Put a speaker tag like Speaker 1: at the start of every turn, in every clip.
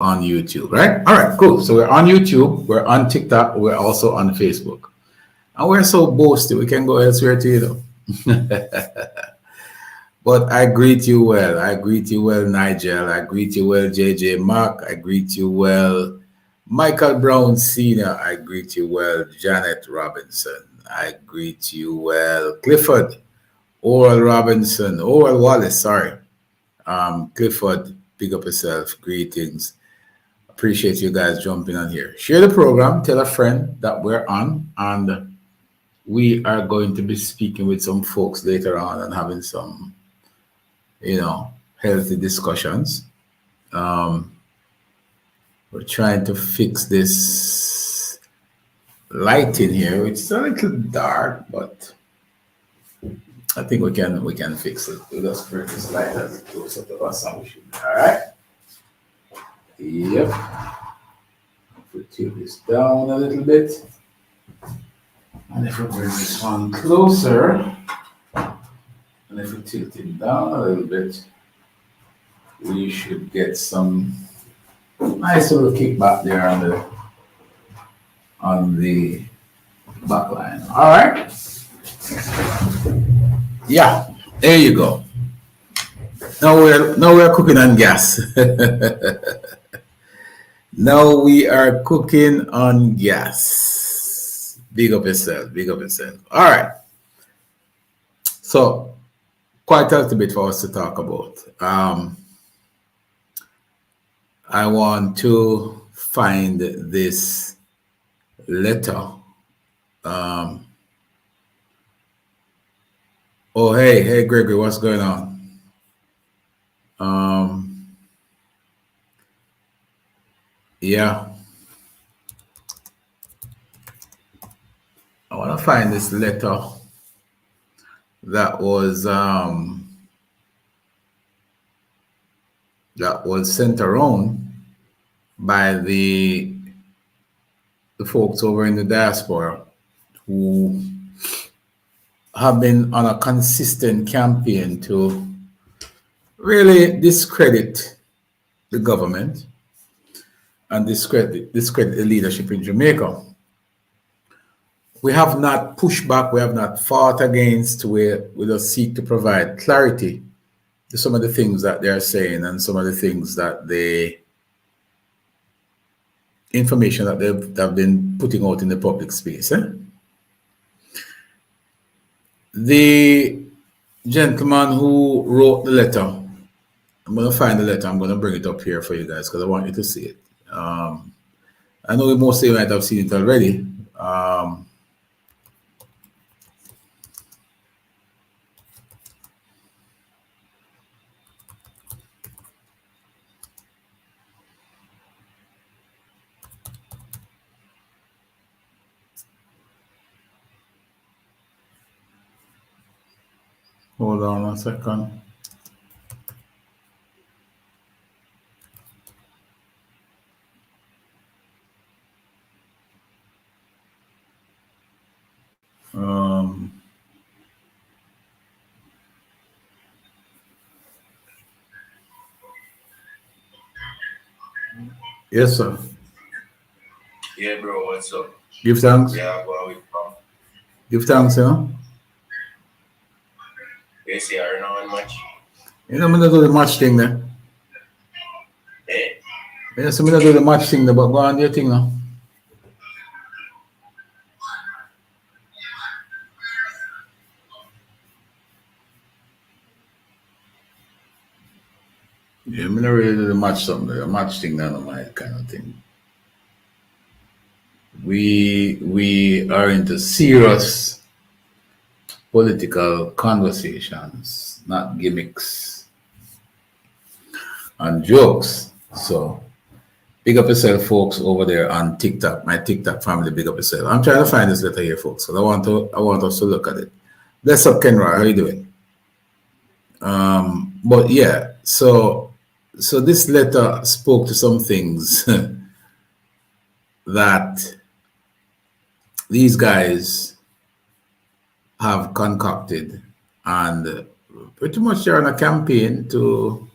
Speaker 1: on YouTube, right? All right, cool. So we're on YouTube, we're on TikTok, we're also on Facebook. And we're so boasted, we can go elsewhere too, But I greet you well. I greet you well, Nigel. I greet you well, JJ Mark. I greet you well, Michael Brown Sr. I greet you well, Janet Robinson. I greet you well, Clifford, Oral Robinson, Oral Wallace, sorry. Clifford, big up yourself. Greetings. Appreciate you guys jumping on here. Share the program. Tell a friend that we're on. And we are going to be speaking with some folks later on and having some, healthy discussions. Um, we're trying to fix this lighting here, which is a little dark, but I think we can fix it. We'll just bring this light as closer to us and we should be all right. Yep. If we tilt this down a little bit, and if we bring this one closer, and if we tilt it down a little bit, we should get some nice little kickback there on the back line. All right. Yeah, there you go. Now we're cooking on gas. Now we are cooking on gas. Big up yourself. Big up yourself. All right. So quite a little bit for us to talk about. I want to find this letter. Oh, hey, Gregory, what's going on? Yeah. I want to find this letter that was sent around by the folks over in the diaspora who have been on a consistent campaign to really discredit the government and discredit the leadership in Jamaica. We have not pushed back, we have not fought against, we just seek to provide clarity to some of the things that they're saying and some of the things that information that they've been putting out in the public space. The gentleman who wrote the letter, I'm going to find the letter, I'm going to bring it up here for you guys because I want you to see it. I know most of you might have seen it already. Hold on a second. Yes, sir.
Speaker 2: Yeah, bro, what's up?
Speaker 1: Give thanks.
Speaker 2: Yeah, well, we come.
Speaker 1: Give thanks,
Speaker 2: Yes, yeah, are not much.
Speaker 1: I'm going to do the match thing there.
Speaker 2: Eh?
Speaker 1: Yes, I'm going to do the match thing there, but go on do your thing now. Yeah, I'm not really do the match something there. Match thing now, my kind of thing. We are into serious political conversations, not gimmicks and jokes. So big up yourself, folks, over there on TikTok. My TikTok family, big up yourself. I'm trying to find this letter here, folks. So I want us to look at it. Bless up, Kenra. How you doing? But yeah, so this letter spoke to some things that these guys have concocted, and pretty much they're on a campaign to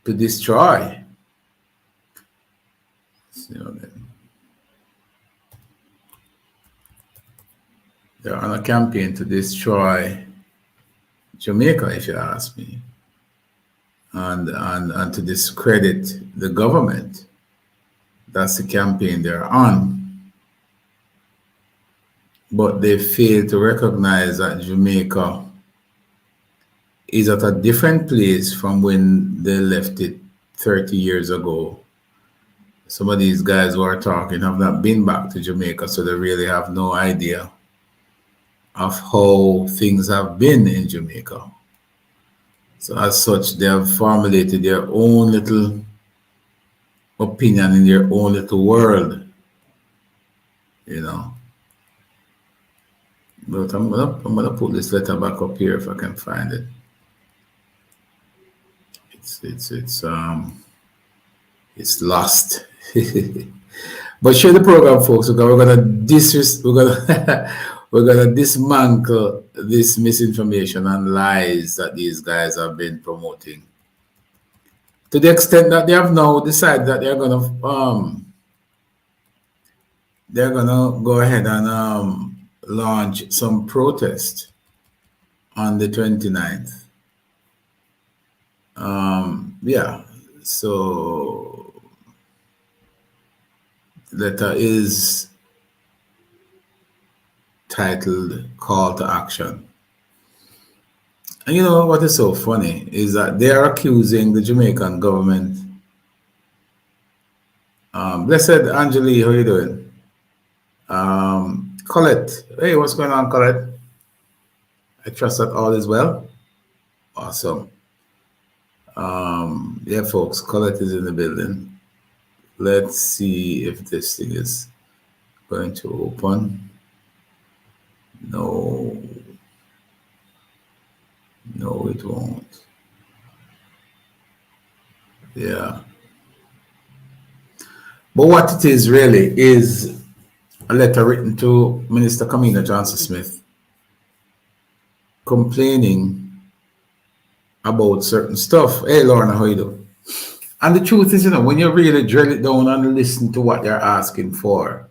Speaker 1: to destroy. You know, they're on a campaign to destroy Jamaica, if you ask me, and to discredit the government. That's the campaign they're on. But they fail to recognize that Jamaica is at a different place from when they left it 30 years ago. Some of these guys who are talking have not been back to Jamaica, so they really have no idea of how things have been in Jamaica. So, as such, they have formulated their own little opinion in their own little world, you know. But I'm gonna put this letter back up here if I can find it. It's lost. But share the program, folks, because we're gonna dismantle this misinformation and lies that these guys have been promoting. To the extent that they have now decided that they're gonna go ahead and launch some protest on the 29th. Yeah, so letter is titled Call to Action. And you know what is so funny is that they are accusing the Jamaican government. Blessed Angeli, how you doing? Colette, hey, what's going on, Colette? I trust that all is well. Awesome. Yeah, folks, Colette is in the building. Let's see if this thing is going to open. No, it won't. Yeah. But what it is really is a letter written to Minister Kamina Johnson Smith complaining about certain stuff. Hey, Lorna, how you doing? And the truth is, when you really drill it down and listen to what they're asking for,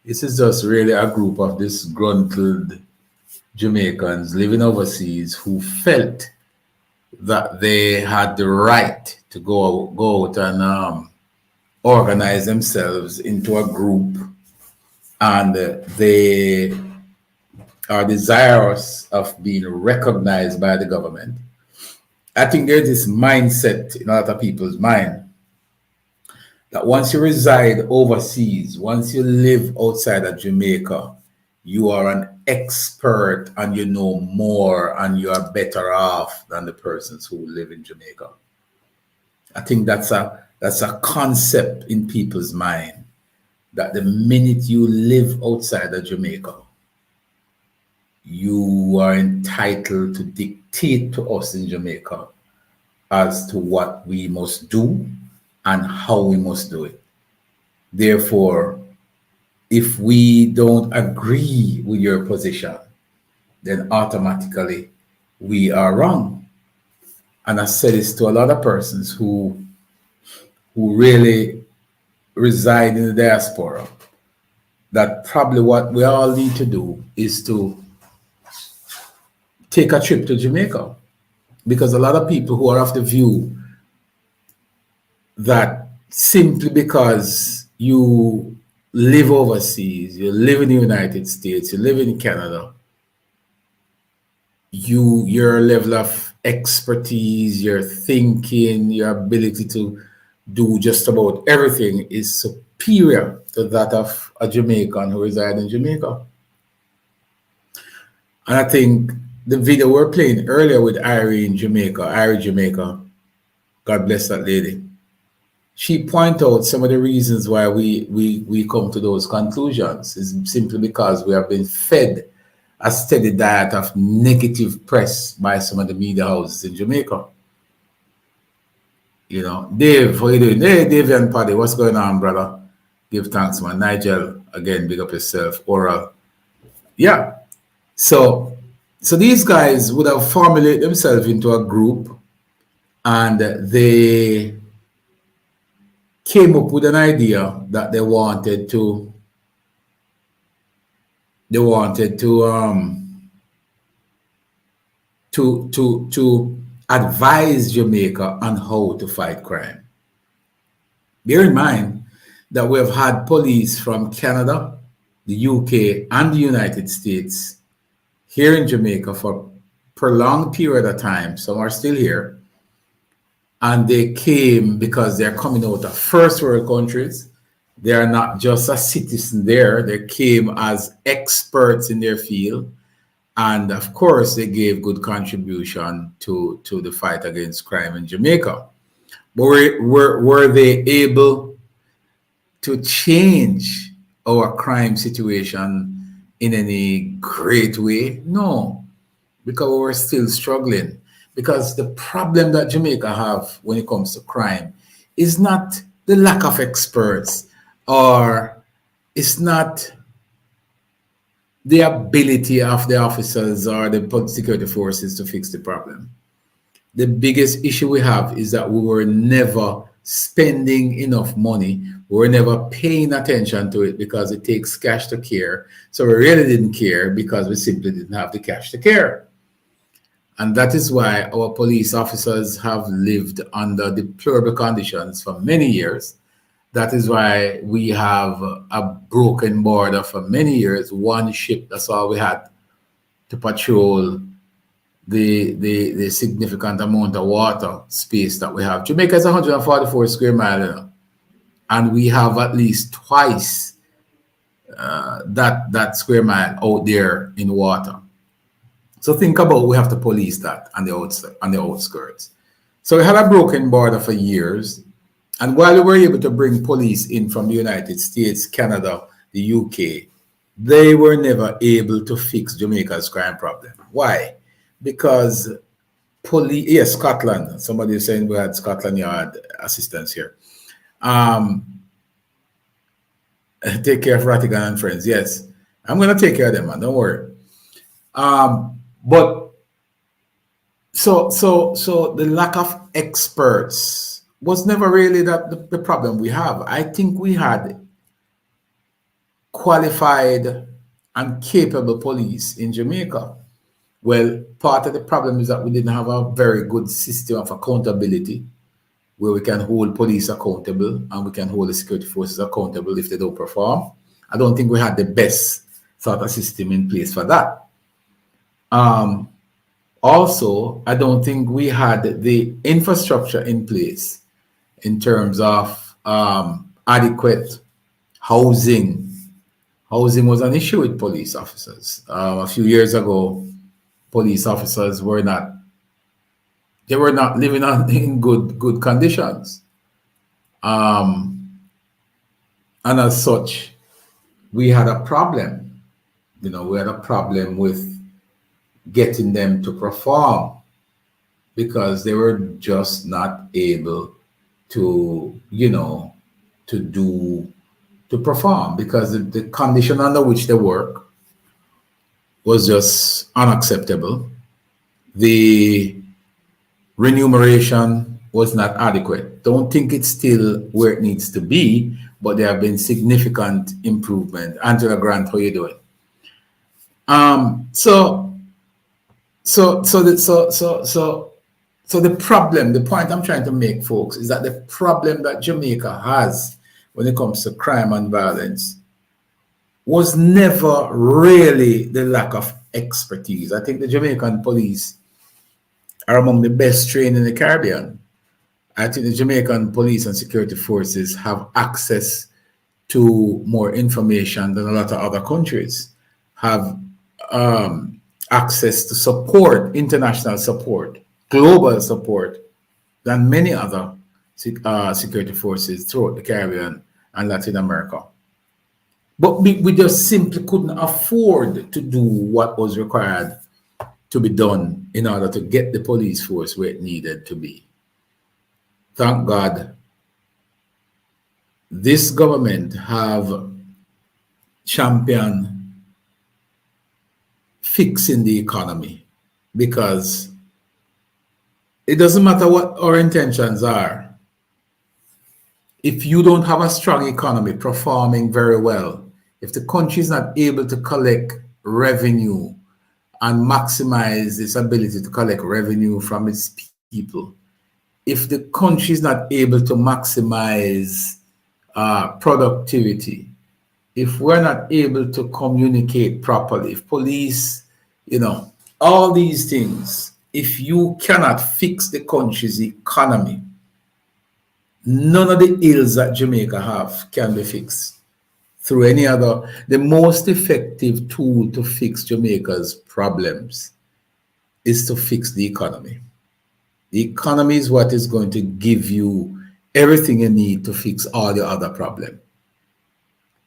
Speaker 1: this is just really a group of disgruntled Jamaicans living overseas who felt that they had the right to go out and organize themselves into a group, and they are desirous of being recognized by the government. I think there's this mindset in a lot of people's mind that once you reside overseas, once you live outside of Jamaica, you are an expert and you know more and you are better off than the persons who live in Jamaica. I think that's a concept in people's mind, that the minute you live outside of Jamaica, you are entitled to dictate to us in Jamaica as to what we must do and how we must do it. Therefore, if we don't agree with your position, then automatically we are wrong. And I said this to a lot of persons who really reside in the diaspora, that probably what we all need to do is to take a trip to Jamaica. Because a lot of people who are of the view that simply because you live overseas, you live in the United States, you live in Canada, your level of expertise, your thinking, your ability to do just about everything is superior to that of a Jamaican who resides in Jamaica. And I think the video we're playing earlier with Irie Jamaica, God bless that lady, she pointed out some of the reasons why we come to those conclusions is simply because we have been fed a steady diet of negative press by some of the media houses in Jamaica. Dave, how you doing? Hey, Dave and Paddy, what's going on, brother? Give thanks, man. Nigel, again, big up yourself. Oral. Yeah. So these guys would have formulated themselves into a group, and they came up with an idea that they wanted to advise Jamaica on how to fight crime. Bear in mind that we have had police from Canada, the UK, and the United States here in Jamaica for prolonged period of time. Some are still here, and they came because they're coming out of first world countries. They are not just a citizen there; they came as experts in their field, and of course, they gave good contribution to the fight against crime in Jamaica. But were they able to change our crime situation in any great way? No, because we're still struggling. Because the problem that Jamaica have when it comes to crime is not the lack of experts, or it's not the ability of the officers or the public security forces to fix the problem. The biggest issue we have is that we were never spending enough money. We were never paying attention to it because it takes cash to care. So we really didn't care because we simply didn't have the cash to care. And that is why our police officers have lived under deplorable conditions for many years. That is why we have a broken border for many years. One ship, that's all we had to patrol the significant amount of water space that we have. Jamaica is 144 square miles, you know, and we have at least twice that square mile out there in water. So think about, we have to police that on the outskirts. So we had a broken border for years, and while we were able to bring police in from the United States, Canada, the UK, they were never able to fix Jamaica's crime problem. Why? Because police, yes, Scotland. Somebody is saying we had Scotland Yard assistance here. Take care of Rattigan and friends. Yes, I'm gonna take care of them, man. Don't worry. But so the lack of experts was never really the problem we have. I think we had qualified and capable police in Jamaica. Well, part of the problem is that we didn't have a very good system of accountability where we can hold police accountable and we can hold the security forces accountable if they don't perform. I don't think we had the best sort of system in place for that. Also, I don't think we had the infrastructure in place in terms of adequate housing. Housing was an issue with police officers. A few years ago, police officers were not living in good conditions. And as such, we had a problem. You know, we had a problem with getting them to perform because they were just not able to, to perform because the condition under which they work was just unacceptable. The remuneration was not adequate. Don't think it's still where it needs to be, but there have been significant improvement. Angela Grant, how you doing? So the problem, the point I'm trying to make, folks, is that the problem that Jamaica has when it comes to crime and violence was never really the lack of expertise. I think the Jamaican police are among the best trained in the Caribbean. I think the Jamaican police and security forces have access to more information than a lot of other countries have, access to support, international support, global support than many other security forces throughout the Caribbean and Latin America. But we just simply couldn't afford to do what was required to be done in order to get the police force where it needed to be. Thank God, this government have championed fixing the economy because It doesn't matter what our intentions are. If you don't have a strong economy performing very well, if the country is not able to collect revenue and maximize its ability to collect revenue from its people, if the country is not able to maximize productivity, if we're not able to communicate properly, if police, all these things, if you cannot fix the country's economy, none of the ills that Jamaica have can be fixed through any other. The most effective tool to fix Jamaica's problems is to fix the economy. The economy is what is going to give you everything you need to fix all the other problems.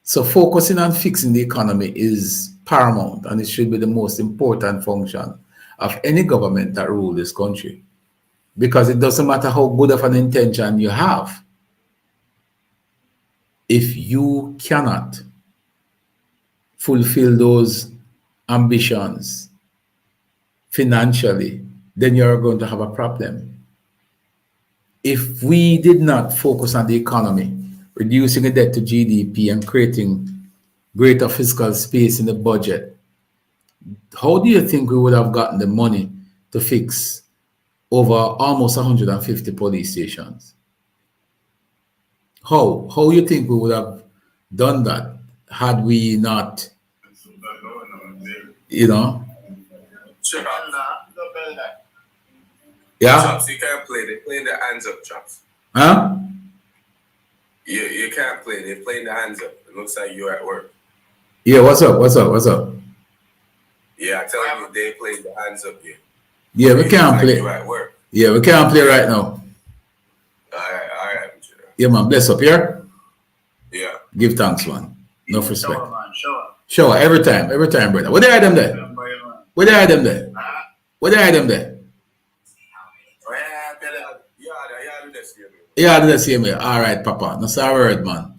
Speaker 1: So focusing on fixing the economy is paramount, and it should be the most important function of any government that rules this country. Because it doesn't matter how good of an intention you have, if you cannot fulfill those ambitions financially, then you're going to have a problem. If we did not focus on the economy, reducing the debt to GDP and creating greater fiscal space in the budget, how do you think we would have gotten the money to fix over almost 150 police stations? How you think we would have done that had we not, you know? Yeah?
Speaker 2: Chops, you can't play. They're playing the hands up, Chops.
Speaker 1: Huh?
Speaker 2: You can't play. They're playing the hands up. It looks like you're at work.
Speaker 1: Yeah, what's up?
Speaker 2: Yeah, I tell you, they playing the hands up here.
Speaker 1: Yeah, we can't play.
Speaker 2: You're at work.
Speaker 1: Yeah, we can't play right now.
Speaker 2: All right.
Speaker 1: Yeah, man, bless up here.
Speaker 2: Yeah.
Speaker 1: Give thanks, man. No respect.
Speaker 2: Shower, man.
Speaker 1: Shower, every time, brother. What they are them there? What they are them there? What they are them there? Yeah, do the same way. All right, Papa. No sorry word, man.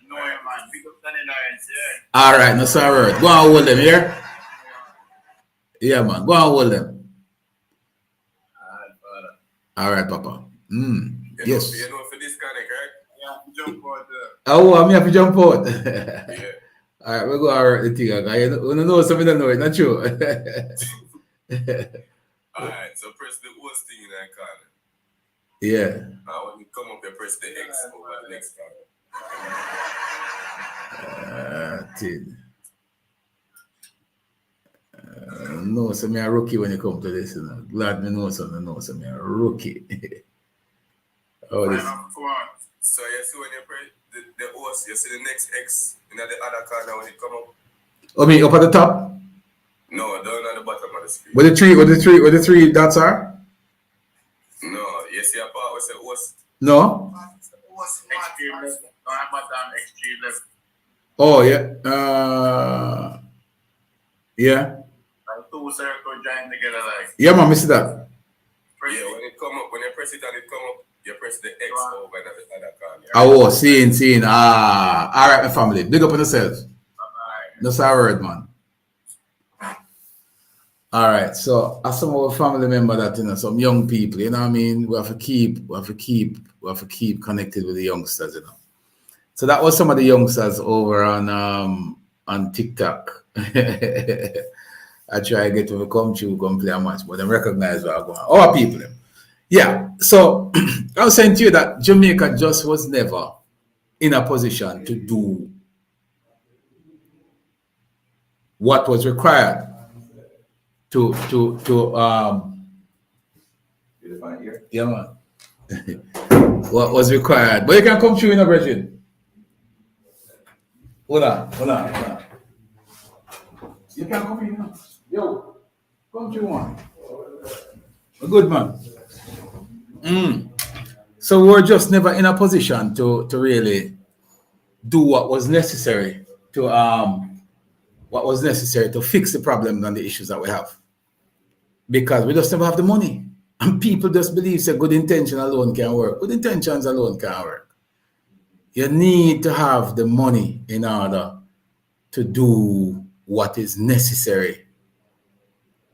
Speaker 2: No, man. Pick up the lines, yeah.
Speaker 1: All right, no sorry word. Go and hold them here. Yeah, man. Go and hold them. All right, Papa. Yes.
Speaker 2: You know for disconnect, right? Yeah, jump out there.
Speaker 1: Oh, I'm here to jump out.
Speaker 2: Yeah.
Speaker 1: All right, we'll go over the thing. Okay? You know something, don't know it, not true.
Speaker 2: All right, so press the worst thing in that corner.
Speaker 1: Yeah.
Speaker 2: Now when you come up, you press the X over the next corner.
Speaker 1: No, so me a rookie when you come to this. You know. Glad me know something. No, so me a rookie. Oh, this.
Speaker 2: So you see when you press the host, you see the next X in the other corner when it come up.
Speaker 1: Oh, me up at the top?
Speaker 2: No, down at the bottom of the screen.
Speaker 1: Where the three dots are?
Speaker 2: No, you see a part where it says host.
Speaker 1: No.
Speaker 2: Extreme left. Bottom extreme left.
Speaker 1: Oh yeah. Yeah.
Speaker 2: Like two circles join together like.
Speaker 1: Yeah, man, I see that.
Speaker 2: Yeah, when it come up, when you press it and it come up, you press the X over the other corner.
Speaker 1: Oh, seeing. All right, my family. Big up on yourself. That's our word, man. All right, so as some of our family member that some young people, you know what I mean, we have to keep connected with the youngsters, you know. So that was some of the youngsters over on TikTok. I try to get to come play a match, but they recognize what I'm going on. Our people. Yeah. So I was saying to you that Jamaica just was never in a position to do what was required to yeah, man. What was required. But you can come through in a brethren. Hold on. You can come in, you know. Yo, come through, man. A good man. So we're just never in a position to really do what was necessary to fix the problems and the issues that we have. Because we just never have the money. And people just believe that good intention alone can work. Good intentions alone can't work. You need to have the money in order to do what is necessary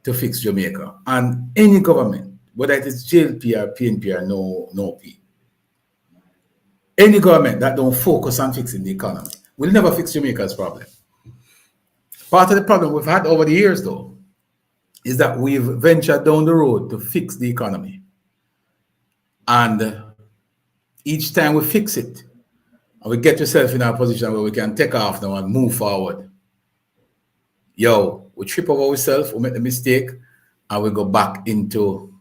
Speaker 1: to fix Jamaica. And any government, whether it is JLP or PNP or no P. Any government that don't focus on fixing the economy will never fix Jamaica's problem. Part of the problem we've had over the years, though, is that we've ventured down the road to fix the economy. And each time we fix it, and we get ourselves in a position where we can take off now and move forward, we trip over ourselves, we make the mistake, and we go back into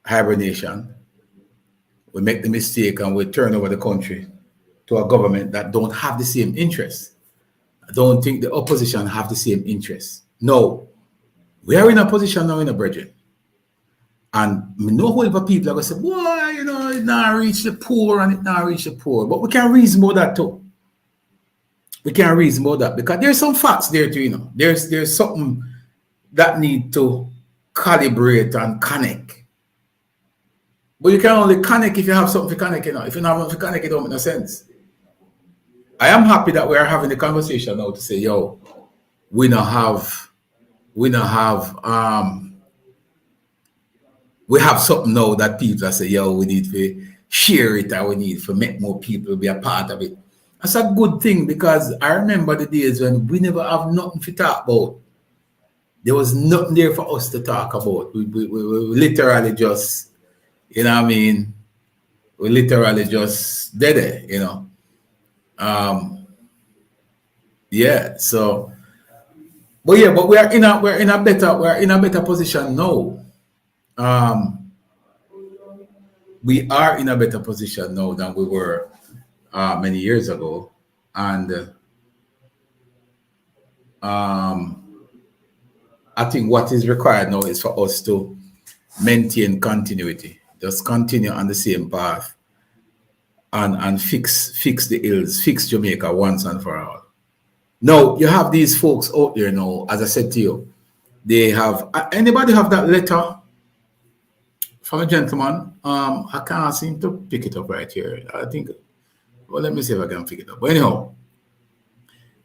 Speaker 1: hibernation. We make the mistake and we turn over the country to a government that don't have the same interests. I don't think the opposition have the same interests. No, we are in a position now in a brethren. And we know whoever people are going to say, boy, it not reach the poor and it not reach the poor. But we can reason about that too. We can reason about that because there's some facts there too, There's something that need to calibrate and connect. But you can only connect if you have something to connect, If you don't have something to connect, it don't make no sense. I am happy that we are having the conversation now to say, we have something now that people say, we need to share it or we need to make more people be a part of it. That's a good thing because I remember the days when we never have nothing to talk about. There was nothing there for us to talk about. We literally just, we literally just did it, so but we're in a better position now. We are in a better position now than we were many years ago, and I think what is required now is for us to maintain continuity, just continue on the same path, and fix the ills, fix Jamaica once and for all. Now you have these folks out there now, as I said to you, they have. Anybody have that letter from a gentleman? I can't seem to pick it up right here. I think. Well, let me see if I can pick it up. But anyhow,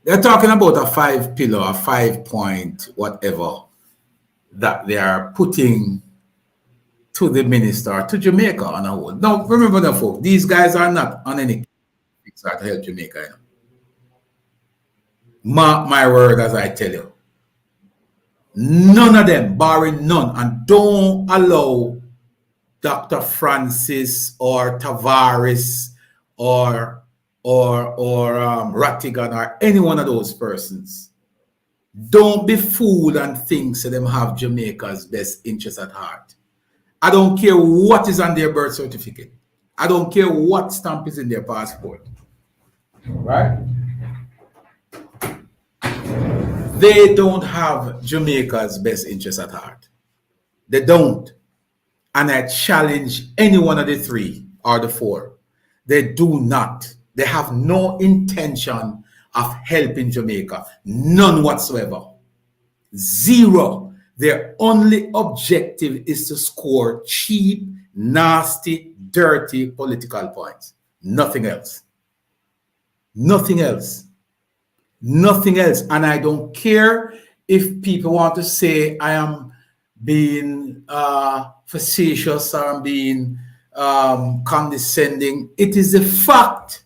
Speaker 1: they're talking about a 5-pillar, a 5-point, whatever, that they are putting to the minister, to Jamaica on a whole. Now, remember that, folks, these guys are not on any to help Jamaica. Mark my word as I tell you. None of them, barring none, and don't allow Dr. Francis or Tavares or Rattigan or any one of those persons. Don't be fooled and think so them have Jamaica's best interest at heart. I don't care what is on their birth certificate. I don't care what stamp is in their passport. Right? They don't have Jamaica's best interest at heart. They don't. And I challenge any one of the three or the four. They do not. They have no intention of helping Jamaica. None whatsoever. Zero. Their only objective is to score cheap, nasty, dirty political points. Nothing else. Nothing else. Nothing else. And I don't care if people want to say I am being facetious or I'm being condescending. It is a fact.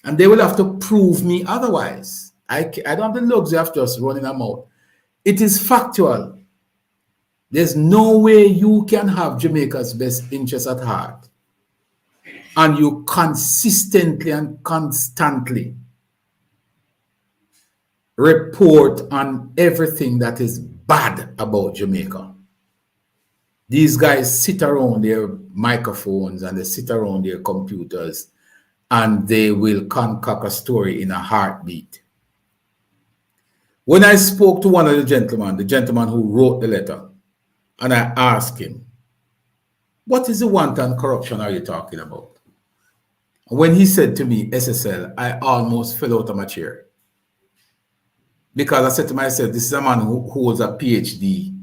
Speaker 1: And they will have to prove me otherwise. I don't have the luxury of just running them out. It is factual. There's no way you can have Jamaica's best interest at heart and you consistently and constantly report on everything that is bad about Jamaica. These guys sit around their microphones and they sit around their computers and they will concoct a story in a heartbeat. When I spoke to one of the gentleman who wrote the letter, and I asked him, what is the wanton corruption are you talking about? When he said to me, SSL, I almost fell out of my chair. Because I said to myself, this is a man who holds a PhD.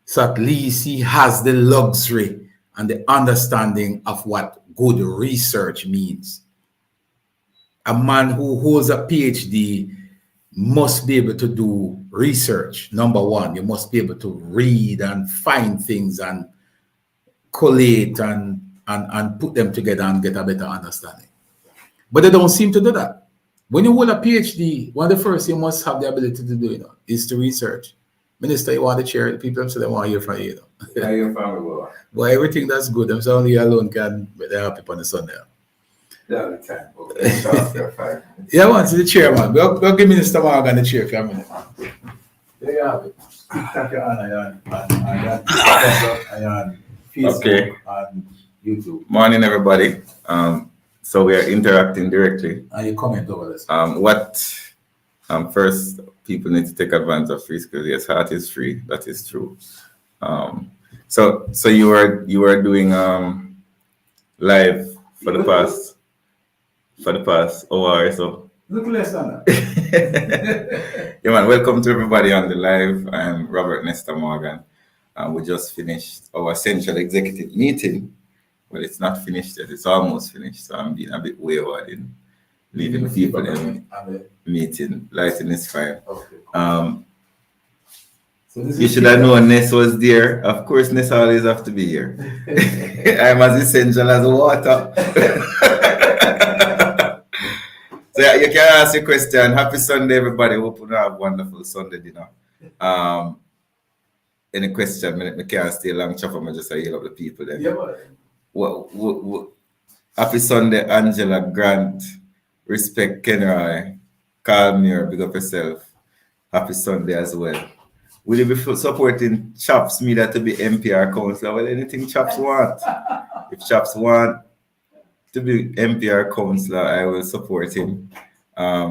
Speaker 1: So at least he has the luxury and the understanding of what good research means. A man who holds a PhD must be able to do research. Number one, you must be able to read and find things and collate and put them together and get a better understanding. But they don't seem to do that. When you hold a PhD, one of the first you must have the ability to do, is to research. Minister, you want to chair the people, so they want to hear from you.
Speaker 2: I hear from you, boy.
Speaker 1: Well, everything that's good. I'm so only you alone can make them happy on the Sunday.
Speaker 2: Yeah, the time. Okay, after 5 minutes.
Speaker 1: Yeah, I want to the chairman. We'll give Minister Morgan the chair for a minute. There you have it. Thank you, Anna, and Facebook
Speaker 3: Okay.
Speaker 1: and YouTube.
Speaker 3: Morning, everybody. So we are interacting directly.
Speaker 1: And you comment over this.
Speaker 3: First, people need to take advantage of free skills. Yes, heart is free. That is true. So you were doing live for the past hour or so.
Speaker 1: Look less than that.
Speaker 3: Yeah, man. Welcome to everybody on the live. I'm Robert Nestor Morgan. We just finished our central executive meeting. Well, it's not finished yet. It's almost finished. So I'm being a bit wayward in leaving the people in meeting. Lighting is fine.
Speaker 1: Okay. So
Speaker 3: You should have known Ness was there. Of course, Ness always have to be here. I'm as essential as water. So yeah, you can ask your question. Happy Sunday, everybody. Hope you have a wonderful Sunday dinner. Any question? I can't stay long. Chop. I'm just heal up the people then.
Speaker 1: Yeah, but
Speaker 3: What, happy Sunday, Angela Grant. Respect Kenroy. Calm here. Big up yourself. Happy Sunday as well. Will you be supporting Chops Media to be MPR counselor? Well, anything Chops want. If Chops want to be MPR counselor, I will support him.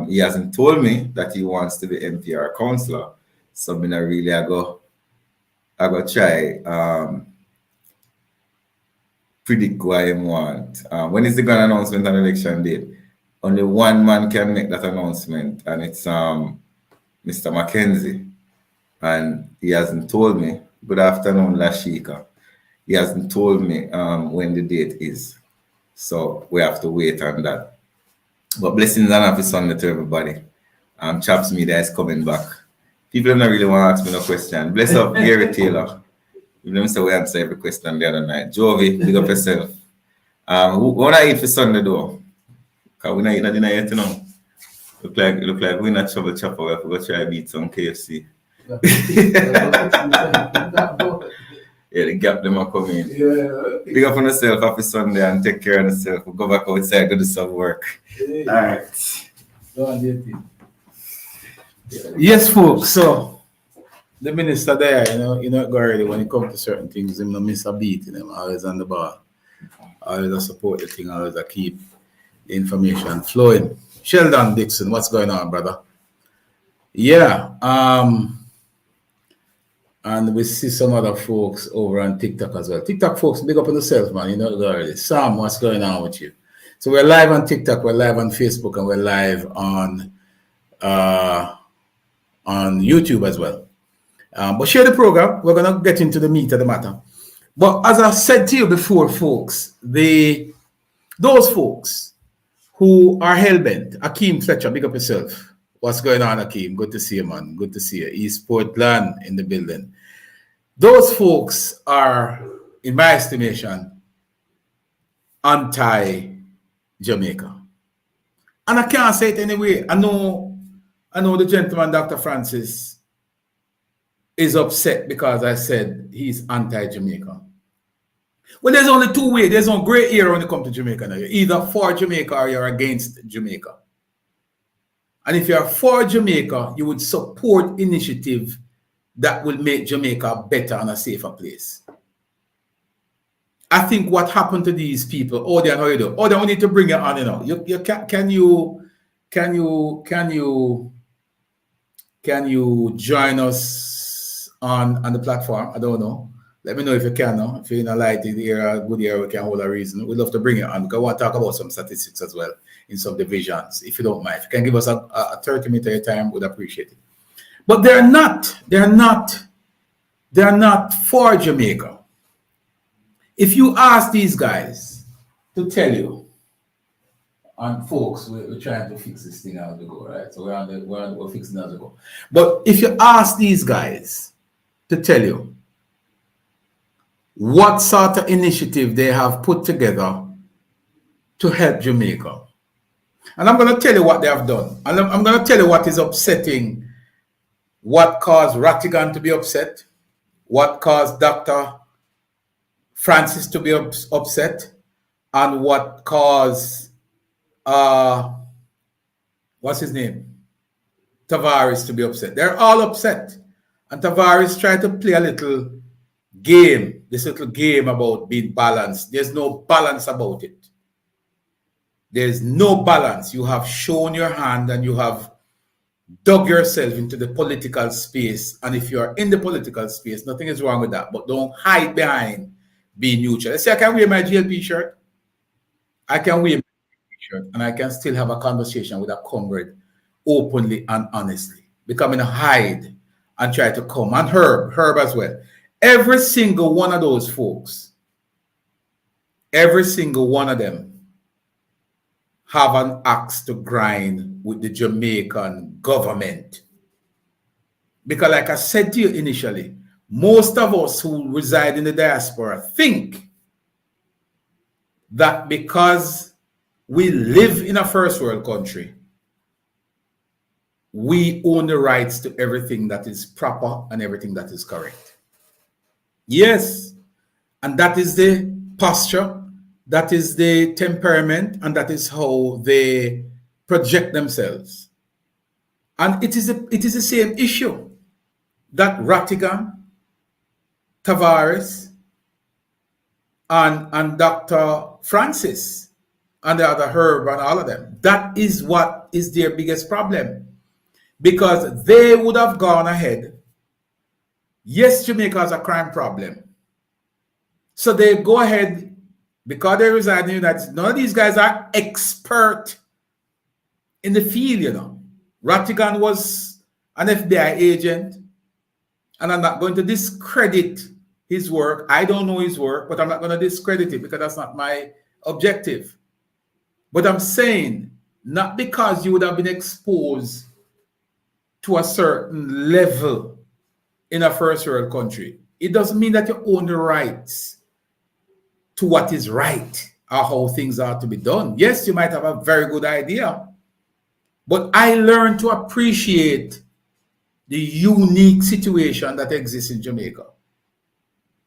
Speaker 3: He hasn't told me that he wants to be MPR counselor. So I really I go try predict what I want. When is the grand announcement on election date? Only one man can make that announcement, and it's Mr. Mackenzie. And he hasn't told me. Good afternoon, Lashika. He hasn't told me when the date is. So we have to wait on that. But blessings and happy Sunday to everybody. Chops Media is coming back. People don't really want to ask me no question. Bless up Gary Taylor. You know, so we answer every question the other night. Jovi, big up yourself. What I eat for Sunday though? Because we're not eating dinner yet, you know. Look like we're not trouble chopper. We have to go try to beat some KFC. Yeah, the gap them are coming.
Speaker 1: yeah.
Speaker 3: Big up on yourself, happy Sunday, and take care of yourself. We'll go back outside, go do some work.
Speaker 1: Yeah.
Speaker 3: All right.
Speaker 1: Go on, dear team. Yes, folks. So the minister there, go already when it comes to certain things, him no miss a beat. Always on the bar, always a support the thing, always a keep the information flowing. Sheldon Dixon, what's going on, brother? Yeah. And we see some other folks over on TikTok as well. TikTok folks, big up on yourself, man. You know it already. Sam, what's going on with you? So we're live on TikTok, we're live on Facebook, and we're live on YouTube as well. But share the program. We're gonna get into the meat of the matter. But as I said to you before, folks, those folks who are hell-bent, Akeem Fletcher, big up yourself. What's going on, Akeem? Good to see you, man. Good to see you. East Portland in the building. Those folks are, in my estimation, anti-Jamaica. And I can't say it anyway. I know the gentleman, Dr. Francis, is upset because I said he's anti-Jamaica. Well, there's only two ways. There's no gray area when it comes to Jamaica now. You're either for Jamaica or you're against Jamaica. And if you're for Jamaica, you would support initiative that will make Jamaica better and a safer place. I think what happened to these people, oh, they are not do. Oh, they need to bring it on, Can you join us on the platform? I don't know. Let me know if you can. No? If you're in a light area, good area, we can hold a reason. We'd love to bring it on because I want to talk about some statistics as well in some divisions, if you don't mind. If you can give us a 30-minute time, we'd appreciate it. But they're not for Jamaica. If you ask these guys to tell you And folks, we're trying to fix this thing as we go, right? So we're fixing it as we go. But if you ask these guys to tell you what sort of initiative they have put together to help Jamaica, and I'm going to tell you what they have done, and I'm going to tell you what is upsetting, what caused Rattigan to be upset, what caused Dr. Francis to be upset, and what caused what's his name? Tavares to be upset. They're all upset. And Tavares tried to play a little game, this little game about being balanced. There's no balance about it. There's no balance. You have shown your hand and you have dug yourself into the political space. And if you're in the political space, nothing is wrong with that. But don't hide behind being neutral. Let's say I can wear my GLP shirt. I can wear and I can still have a conversation with a comrade openly and honestly. Becoming a hide and try to come. And Herb as well. Every single one of those folks, every single one of them have an axe to grind with the Jamaican government. Because like I said to you initially, most of us who reside in the diaspora think that because we live in a first world country, we own the rights to everything that is proper and everything that is correct. Yes, and that is the posture, that is the temperament, and that is how they project themselves. And it is the same issue that Rattigan, Tavares, and Dr. Francis, and the other Herb and all of them. That is what is their biggest problem. Because they would have gone ahead. Yes, Jamaica has a crime problem. So they go ahead, because they reside in the United States. None of these guys are expert in the field, you know. Rattigan was an FBI agent. And I'm not going to discredit his work. I don't know his work, but I'm not going to discredit it because that's not my objective. But I'm saying, not because you would have been exposed to a certain level in a first world country, it doesn't mean that you own the rights to what is right or how things are to be done. Yes, you might have a very good idea, but I learned to appreciate the unique situation that exists in Jamaica.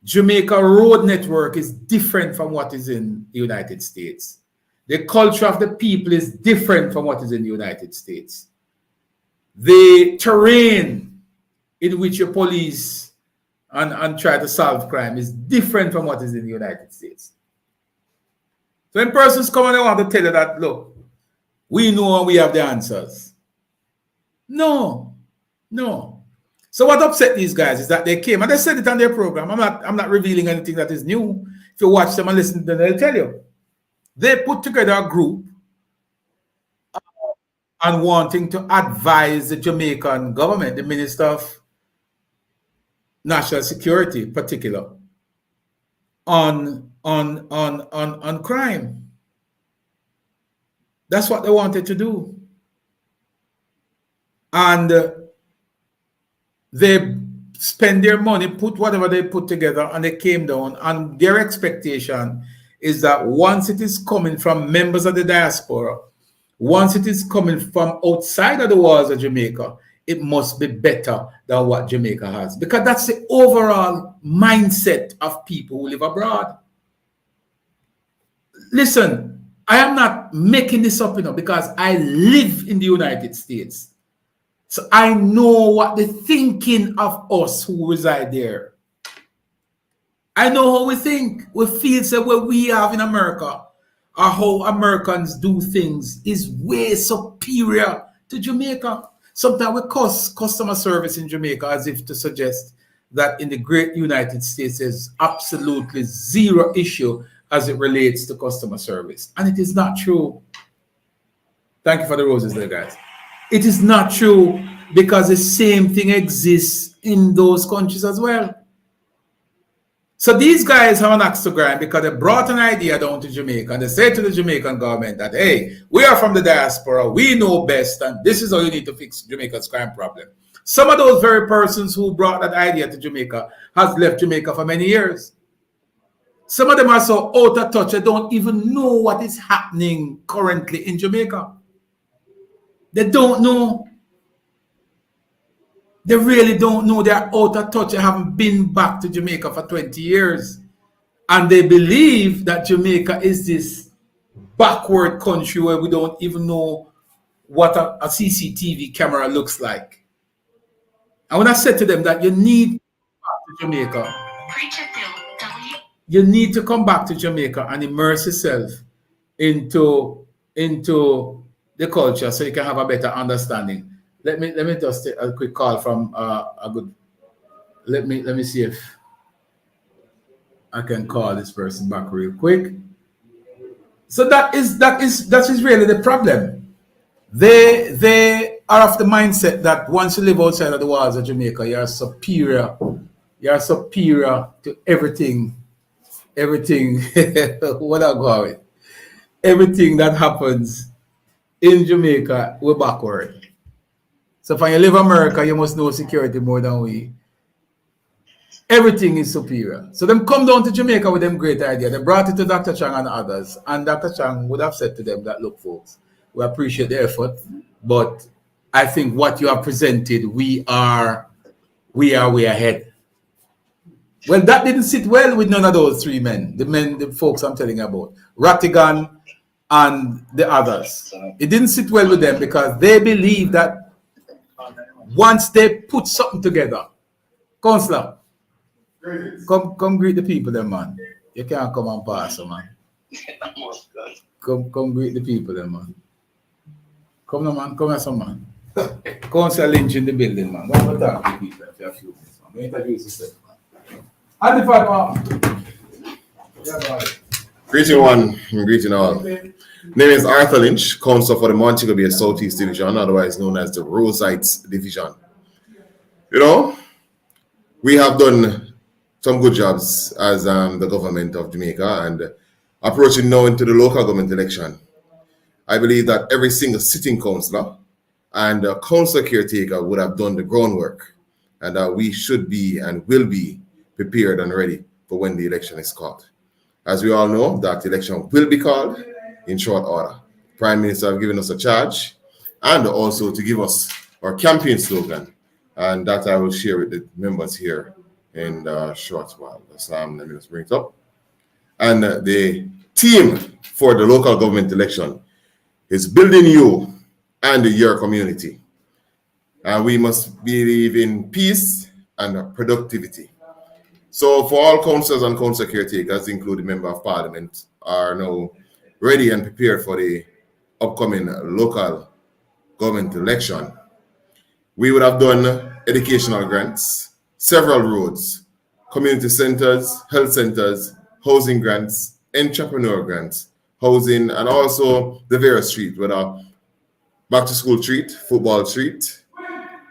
Speaker 1: Jamaica road network is different from what is in the United States. The culture of the people is different from what is in the United States. The terrain in which you police and try to solve crime is different from what is in the United States. So when persons come and they want to tell you that, look, we know and we have the answers. No. So what upset these guys is that they came and they said it on their program. I'm not revealing anything that is new. If you watch them and listen to them, they'll tell you. They put together a group and wanting to advise the Jamaican government, the Minister of National Security in particular, on crime. That's what they wanted to do. And they spend their money, put whatever they put together, and they came down. And their expectation is that once it is coming from members of the diaspora, once it is coming from outside of the walls of Jamaica, it must be better than what Jamaica has. Because that's the overall mindset of people who live abroad. Listen, I am not making this up, because I live in the United States. So I know what the thinking of us who reside there. I know how we think. We feel so what we have in America or how Americans do things is way superior to Jamaica. Sometimes we cuss customer service in Jamaica as if to suggest that in the great United States there's absolutely zero issue as it relates to customer service. And it is not true. Thank you for the roses there, guys. It is not true because the same thing exists in those countries as well. So these guys have an axe to grind because they brought an idea down to Jamaica and they said to the Jamaican government that, hey, we are from the diaspora, we know best, and this is how you need to fix Jamaica's crime problem. Some of those very persons who brought that idea to Jamaica has left Jamaica for many years. Some of them are so out of touch, they don't even know what is happening currently in Jamaica. They don't know. They really don't know. They're out of touch. They haven't been back to Jamaica for 20 years. And they believe that Jamaica is this backward country where we don't even know what a CCTV camera looks like. And when I said to them that you need to come back to Jamaica, you need to come back to Jamaica and immerse yourself into the culture so you can have a better understanding. Let me just take a quick call from a good. Let me see if I can call this person back real quick. So that is really the problem. They are of the mindset that once you live outside of the walls of Jamaica, you are superior. You are superior to everything. What I call it. Everything that happens in Jamaica, we're backward. So when you live in America, you must know security more than we. Everything is superior. So them come down to Jamaica with them great idea. They brought it to Dr. Chang and others. And Dr. Chang would have said to them that, look, folks, we appreciate the effort, but I think what you have presented, we are way ahead. Well, that didn't sit well with none of those three men, the folks I'm telling you about. Rattigan and the others. It didn't sit well with them because they believe that once they put something together, Counselor, come greet the people then, man. You can't come and pass, man. Come greet the people then, man. Come on, man. Come here, some man. Councillor Lynch in the building, man. Go over talk to the people for a few minutes, man. Go introduce yourself, man. And the fact, man.
Speaker 2: Greeting one, greeting all. Name is Arthur Lynch, counsel for the Montego Bay Southeast Division, otherwise known as the Rosites Division. You know, we have done some good jobs as the government of Jamaica and approaching now into the local government election. I believe that every single sitting councillor and council caretaker would have done the groundwork and that we should be and will be prepared and ready for when the election is called. As we all know, that election will be called in short order. Prime Minister have given us a charge and also to give us our campaign slogan, and that I will share with the members here in a short while. Let me just bring it up. And the theme for the local government election is building you and your community. And we must believe in peace and productivity. So for all councillors and council caretakers, including member of parliament, are now ready and prepared for the upcoming local government election. We would have done educational grants, several roads, community centers, health centers, housing grants, entrepreneur grants, housing, and also the various streets, whether back to school street, football street,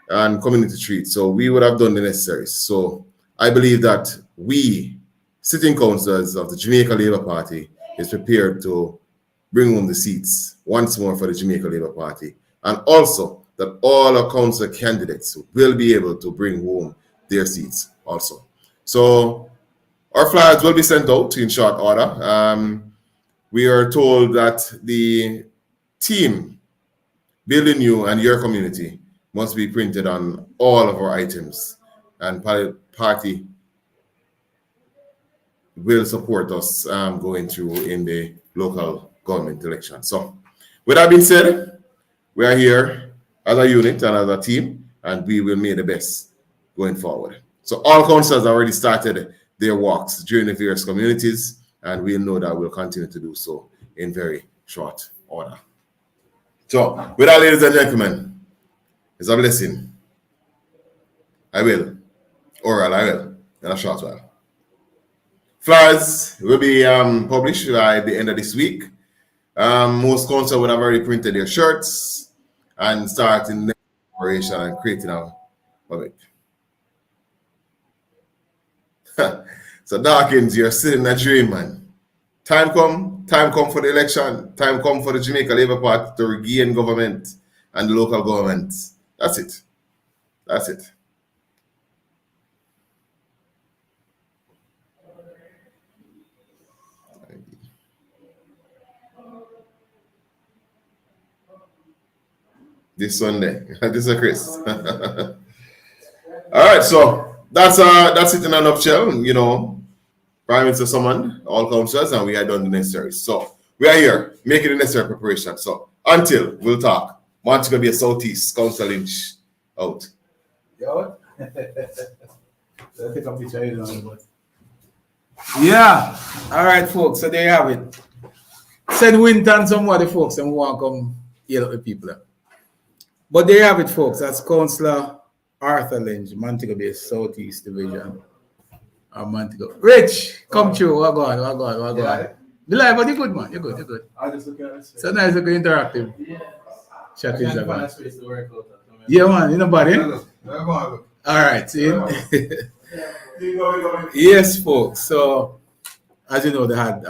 Speaker 2: and community street. So we would have done the necessary. So I believe that we, sitting councillors of the Jamaica Labour Party, is prepared to bring home the seats once more for the Jamaica Labour Party, and also that all our council candidates will be able to bring home their seats also. So our flyers will be sent out in short order. We are told that the team building you and your community must be printed on all of our items, and party will support us going through in the local government election. So with that being said, we are here as a unit and as a team, and we will make the best going forward. So all councillors already started their walks during the various communities, and we'll know that we'll continue to do so in very short order. So with that, ladies and gentlemen, it's a blessing. I will in a short while. Flyers will be published by the end of this week. Most councils would have already printed their shirts and starting the operation and creating a public. So So Dawkins, you're still in a dream, man. Time come for the election, time come for the Jamaica Labour Party to regain government and the local government. That's it. That's it. This Sunday. This is Chris. All right, so that's it in a nutshell. You know, Prime Minister summoned all councillors and we had done the necessary. So we are here making the necessary preparation. So until we'll talk. Montego Bay Southeast Council Lynch out.
Speaker 1: Yeah, take a picture, you know, yeah. All right, folks. So there you have it. Send Winton some more, the folks, and we want to come yell at the people. But there you have it, folks. That's Councillor Arthur Lynch, Montego Bay Southeast Division. Montego. Rich, come through. What go on?
Speaker 4: Yeah.
Speaker 1: Be live, but you're good, man. You're good.
Speaker 4: I just look at it.
Speaker 1: So nice, looking interactive.
Speaker 4: Yeah.
Speaker 1: Chat
Speaker 4: I
Speaker 1: is
Speaker 4: can't find a
Speaker 1: about.
Speaker 4: space to work out.
Speaker 1: Yeah, man. You know about it?
Speaker 4: Look.
Speaker 1: All right. See? Yes, folks. So, as you know, they had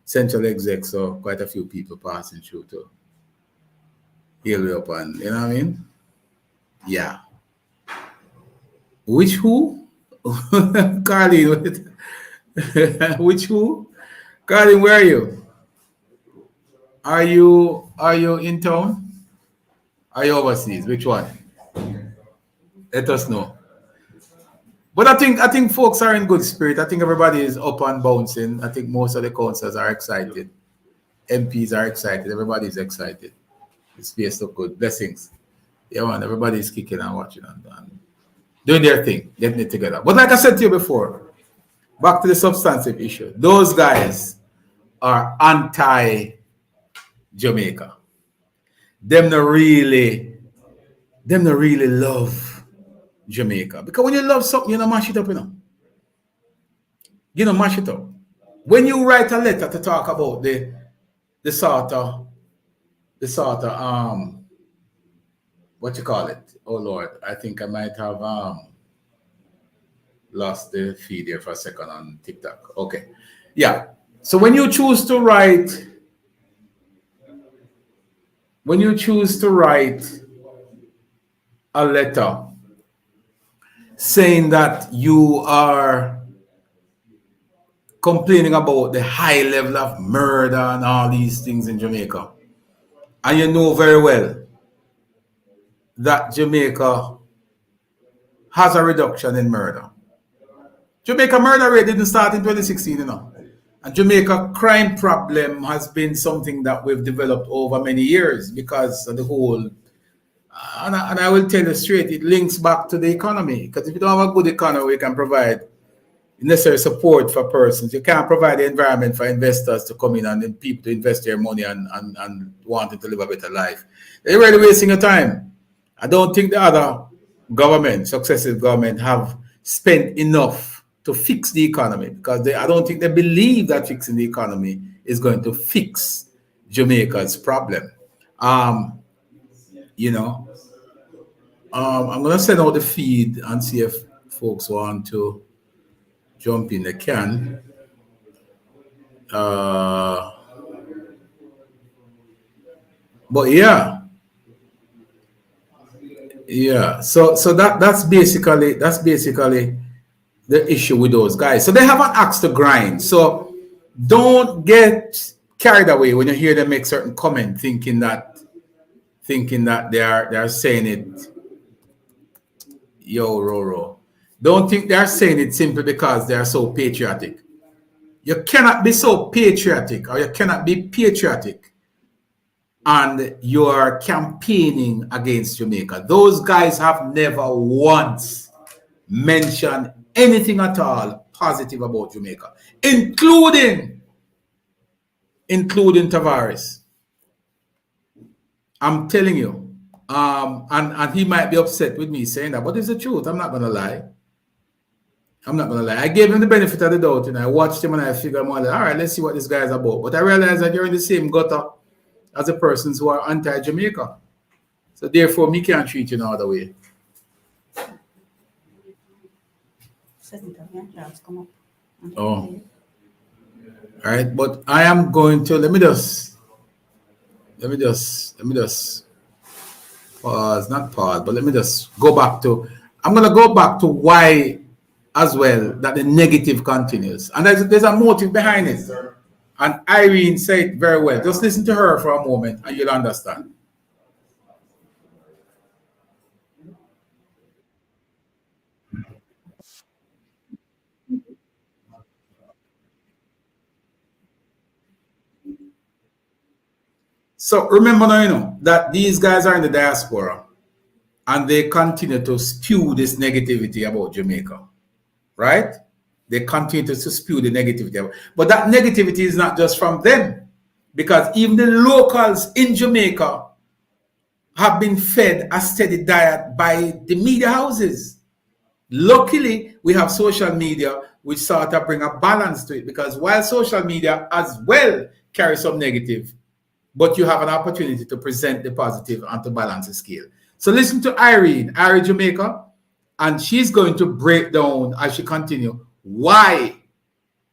Speaker 1: central exec, so quite a few people passing through to heal me up, and you know what I mean? Yeah. Which who? Carlene. Which who? Carlene, where are you? Are you in town? Are you overseas? Which one? Let us know. But I think folks are in good spirit. I think everybody is up and bouncing. I think most of the councillors are excited. MPs are excited. Everybody is excited. The space look good. Blessings. Yeah, man. Everybody is kicking and watching and doing their thing, getting it together. But like I said to you before, back to the substantive issue. Those guys are anti-Jamaica. Them not really love Jamaica. Because when you love something, you don't mash it up, you know. You don't mash it up. When you write a letter to talk about the sort of what you call it? Oh Lord, I think I might have lost the feed here for a second on TikTok. Okay. Yeah. So when you choose to write a letter saying that you are complaining about the high level of murder and all these things in Jamaica, and you know very well that Jamaica has a reduction in murder. Jamaica murder rate didn't start in 2016, you know. And Jamaica crime problem has been something that we've developed over many years because of the whole, and I will tell you straight, it links back to the economy. Because if you don't have a good economy, we can provide necessary support for persons. You can't provide the environment for investors to come in and then people to invest their money and wanting to live a better life. They're really wasting your time. I don't think the other government, successive government, have spent enough to fix the economy because I don't think they believe that fixing the economy is going to fix Jamaica's problem. You know, I'm going to send out the feed and see if folks want to jump in. They can. But yeah. So that's basically the issue with those guys. So they have an axe to grind. So don't get carried away when you hear them make certain comment, thinking that they are saying it. Yo, Roro. Don't think they are saying it simply because they are so patriotic. You cannot be so patriotic, or you cannot be patriotic, and you are campaigning against Jamaica. Those guys have never once mentioned anything at all positive about Jamaica, including Tavares. I'm telling you. And he might be upset with me saying that, but it's the truth. I'm not gonna lie. I gave him the benefit of the doubt, and I watched him and I figured, all right, let's see what this guy is about. But I realized that you're in the same gutter as the persons who are anti-Jamaica. So therefore, me can't treat you no other way. Oh, all right. But I am going to let me just pause, not pause, but let me just go back to. I'm gonna go back to why as well that the negative continues, and there's a motive behind it. And Irene said it very well. Just listen to her for a moment, and you'll understand. So remember now, that these guys are in the diaspora and they continue to spew this negativity about Jamaica, right? They continue to spew the negativity. But that negativity is not just from them, because even the locals in Jamaica have been fed a steady diet by the media houses. Luckily, we have social media, which sort of bring a balance to it, because while social media as well carries some negative, but you have an opportunity to present the positive and to balance the scale. So listen to Irene Jamaica, and she's going to break down as she continue why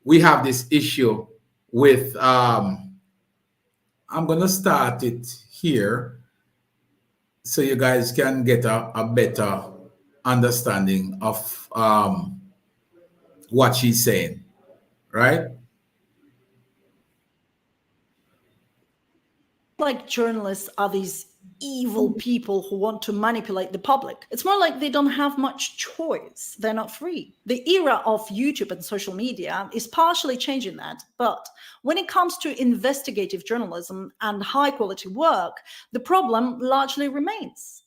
Speaker 1: we have this issue with I'm going to start it here so you guys can get a better understanding of what she's saying, right?
Speaker 4: Like journalists are these evil people who want to manipulate the public. It's more like they don't have much choice. They're not free. The era of YouTube and social media is partially changing that. But when it comes to investigative journalism and high quality work, the problem largely remains.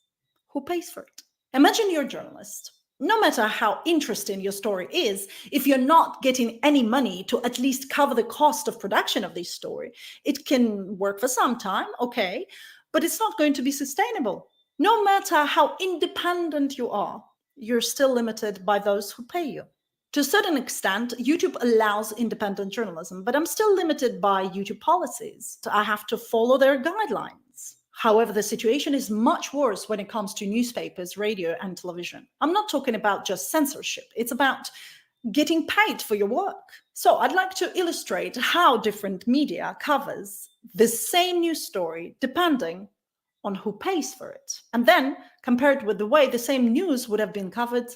Speaker 4: Who pays for it? Imagine you're a journalist. No matter how interesting your story is, if you're not getting any money to at least cover the cost of production of this story, it can work for some time, okay, but it's not going to be sustainable. No matter how independent you are, you're still limited by those who pay you. To a certain extent, YouTube allows independent journalism, but I'm still limited by YouTube policies. So I have to follow their guidelines. However, the situation is much worse when it comes to newspapers, radio, and television. I'm not talking about just censorship. It's about getting paid for your work. So I'd like to illustrate how different media covers the same news story depending on who pays for it, and then compare it with the way the same news would have been covered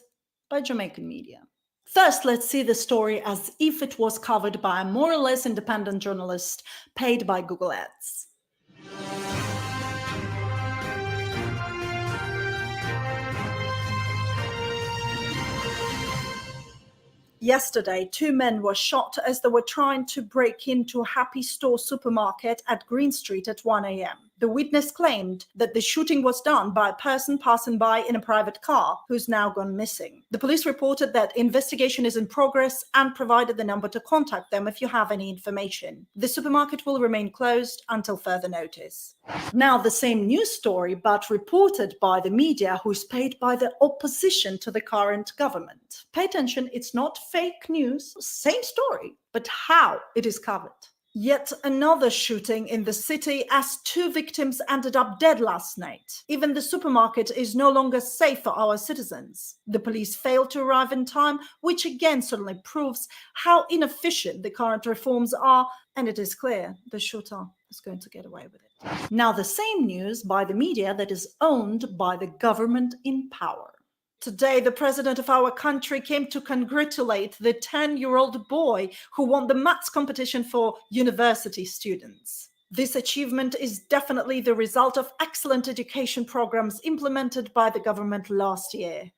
Speaker 4: by Jamaican media. First, let's see the story as if it was covered by a more or less independent journalist paid by Google Ads. Yesterday, 2 men were shot as they were trying to break into a Happy Store supermarket at Green Street at 1 a.m. The witness claimed that the shooting was done by a person passing by in a private car who's now gone missing. The police reported that investigation is in progress and provided the number to contact them if you have any information. The supermarket will remain closed until further notice. Now, the same news story, but reported by the media who's paid by the opposition to the current government. Pay attention, it's not fake news, same story, but how it is covered. Yet another shooting in the city as 2 victims ended up dead last night. Even the supermarket is no longer safe for our citizens. The police failed to arrive in time, which again certainly proves how inefficient the current reforms are, and it is clear the shooter is going to get away with it. Now, the same news by the media that is owned by the government in power. Today, the president of our country came to congratulate the 10-year-old boy who won the maths competition for university students. This achievement is definitely the result of excellent education programs implemented by the government last year.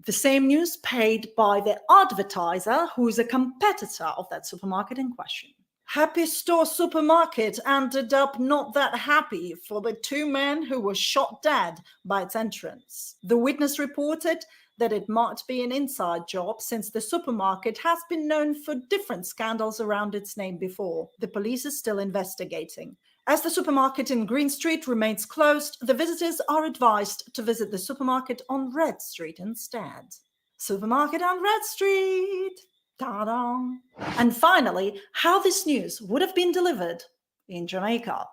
Speaker 4: The same news paid by the advertiser who is a competitor of that supermarket in question. Happy Store supermarket ended up not that happy for the 2 men who were shot dead by its entrance. The witness reported that it might be an inside job since the supermarket has been known for different scandals around its name before. The police is still investigating. As the supermarket in Green Street remains closed, the visitors are advised to visit the supermarket on Red Street instead. Supermarket on Red Street! Ta-da! And finally, how this news would have been delivered in Jamaica.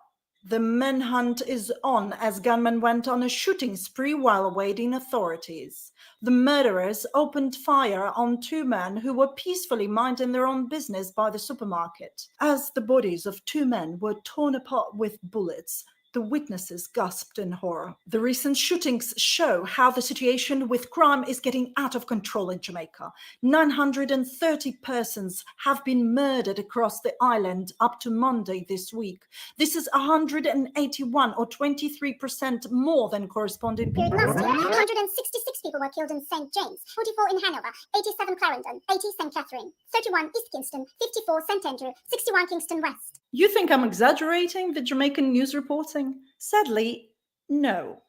Speaker 4: The manhunt is on as gunmen went on a shooting spree while awaiting authorities. The murderers opened fire on 2 men who were peacefully minding their own business by the supermarket. As the bodies of 2 men were torn apart with bullets, the witnesses gasped in horror. The recent shootings show how the situation with crime is getting out of control in Jamaica. 930 persons have been murdered across the island up to Monday this week. This is 181 or 23% more than corresponding
Speaker 5: period last year. 166 people were killed in St. James, 44 in Hanover, 87 Clarendon, 80 St. Catherine, 31 East Kingston, 54 St. Andrew, 61 Kingston West.
Speaker 4: You think I'm exaggerating the Jamaican news reporting? Sadly, no.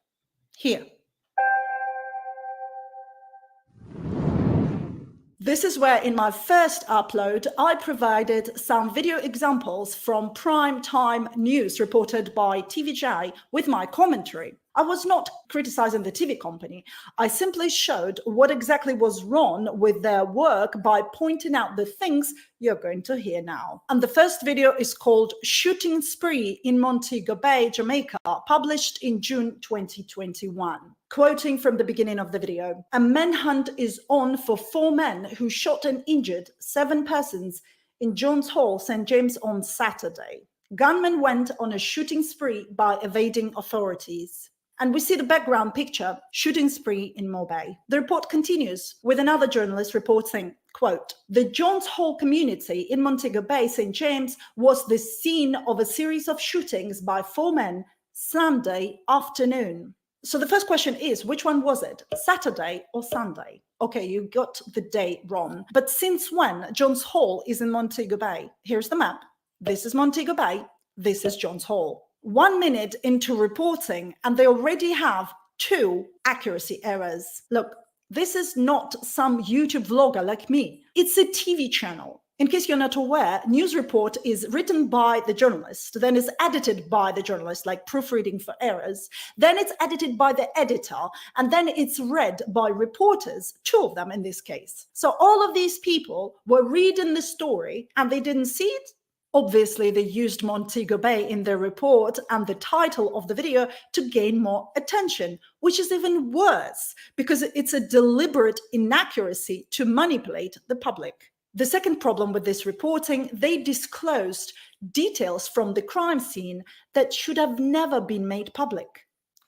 Speaker 4: Here. This is where in my first upload, I provided some video examples from prime time news reported by TVJ with my commentary. I was not criticizing the TV company. I simply showed what exactly was wrong with their work by pointing out the things you're going to hear now. And the first video is called Shooting Spree in Montego Bay, Jamaica, published in June 2021. Quoting from the beginning of the video, a manhunt is on for 4 men who shot and injured 7 persons in Jones Hall, St. James on Saturday. Gunmen went on a shooting spree by evading authorities. And we see the background picture, shooting spree in Mobay. The report continues with another journalist reporting, quote, the Jones Hall community in Montego Bay, St. James, was the scene of a series of shootings by 4 men Sunday afternoon. So the first question is, which one was it? Saturday or Sunday? Okay, you got the day wrong. But since when Jones Hall is in Montego Bay? Here's the map. This is Montego Bay. This is Jones Hall. 1 minute into reporting, and they already have 2 accuracy errors. Look, this is not some YouTube vlogger like me. It's a TV channel. In case you're not aware, news report is written by the journalist, then is edited by the journalist, like proofreading for errors. Then it's edited by the editor, and then it's read by reporters, 2 of them in this case. So all of these people were reading the story and they didn't see it. Obviously, they used Montego Bay in their report and the title of the video to gain more attention, which is even worse because it's a deliberate inaccuracy to manipulate the public. The second problem with this reporting, they disclosed details from the crime scene that should have never been made public.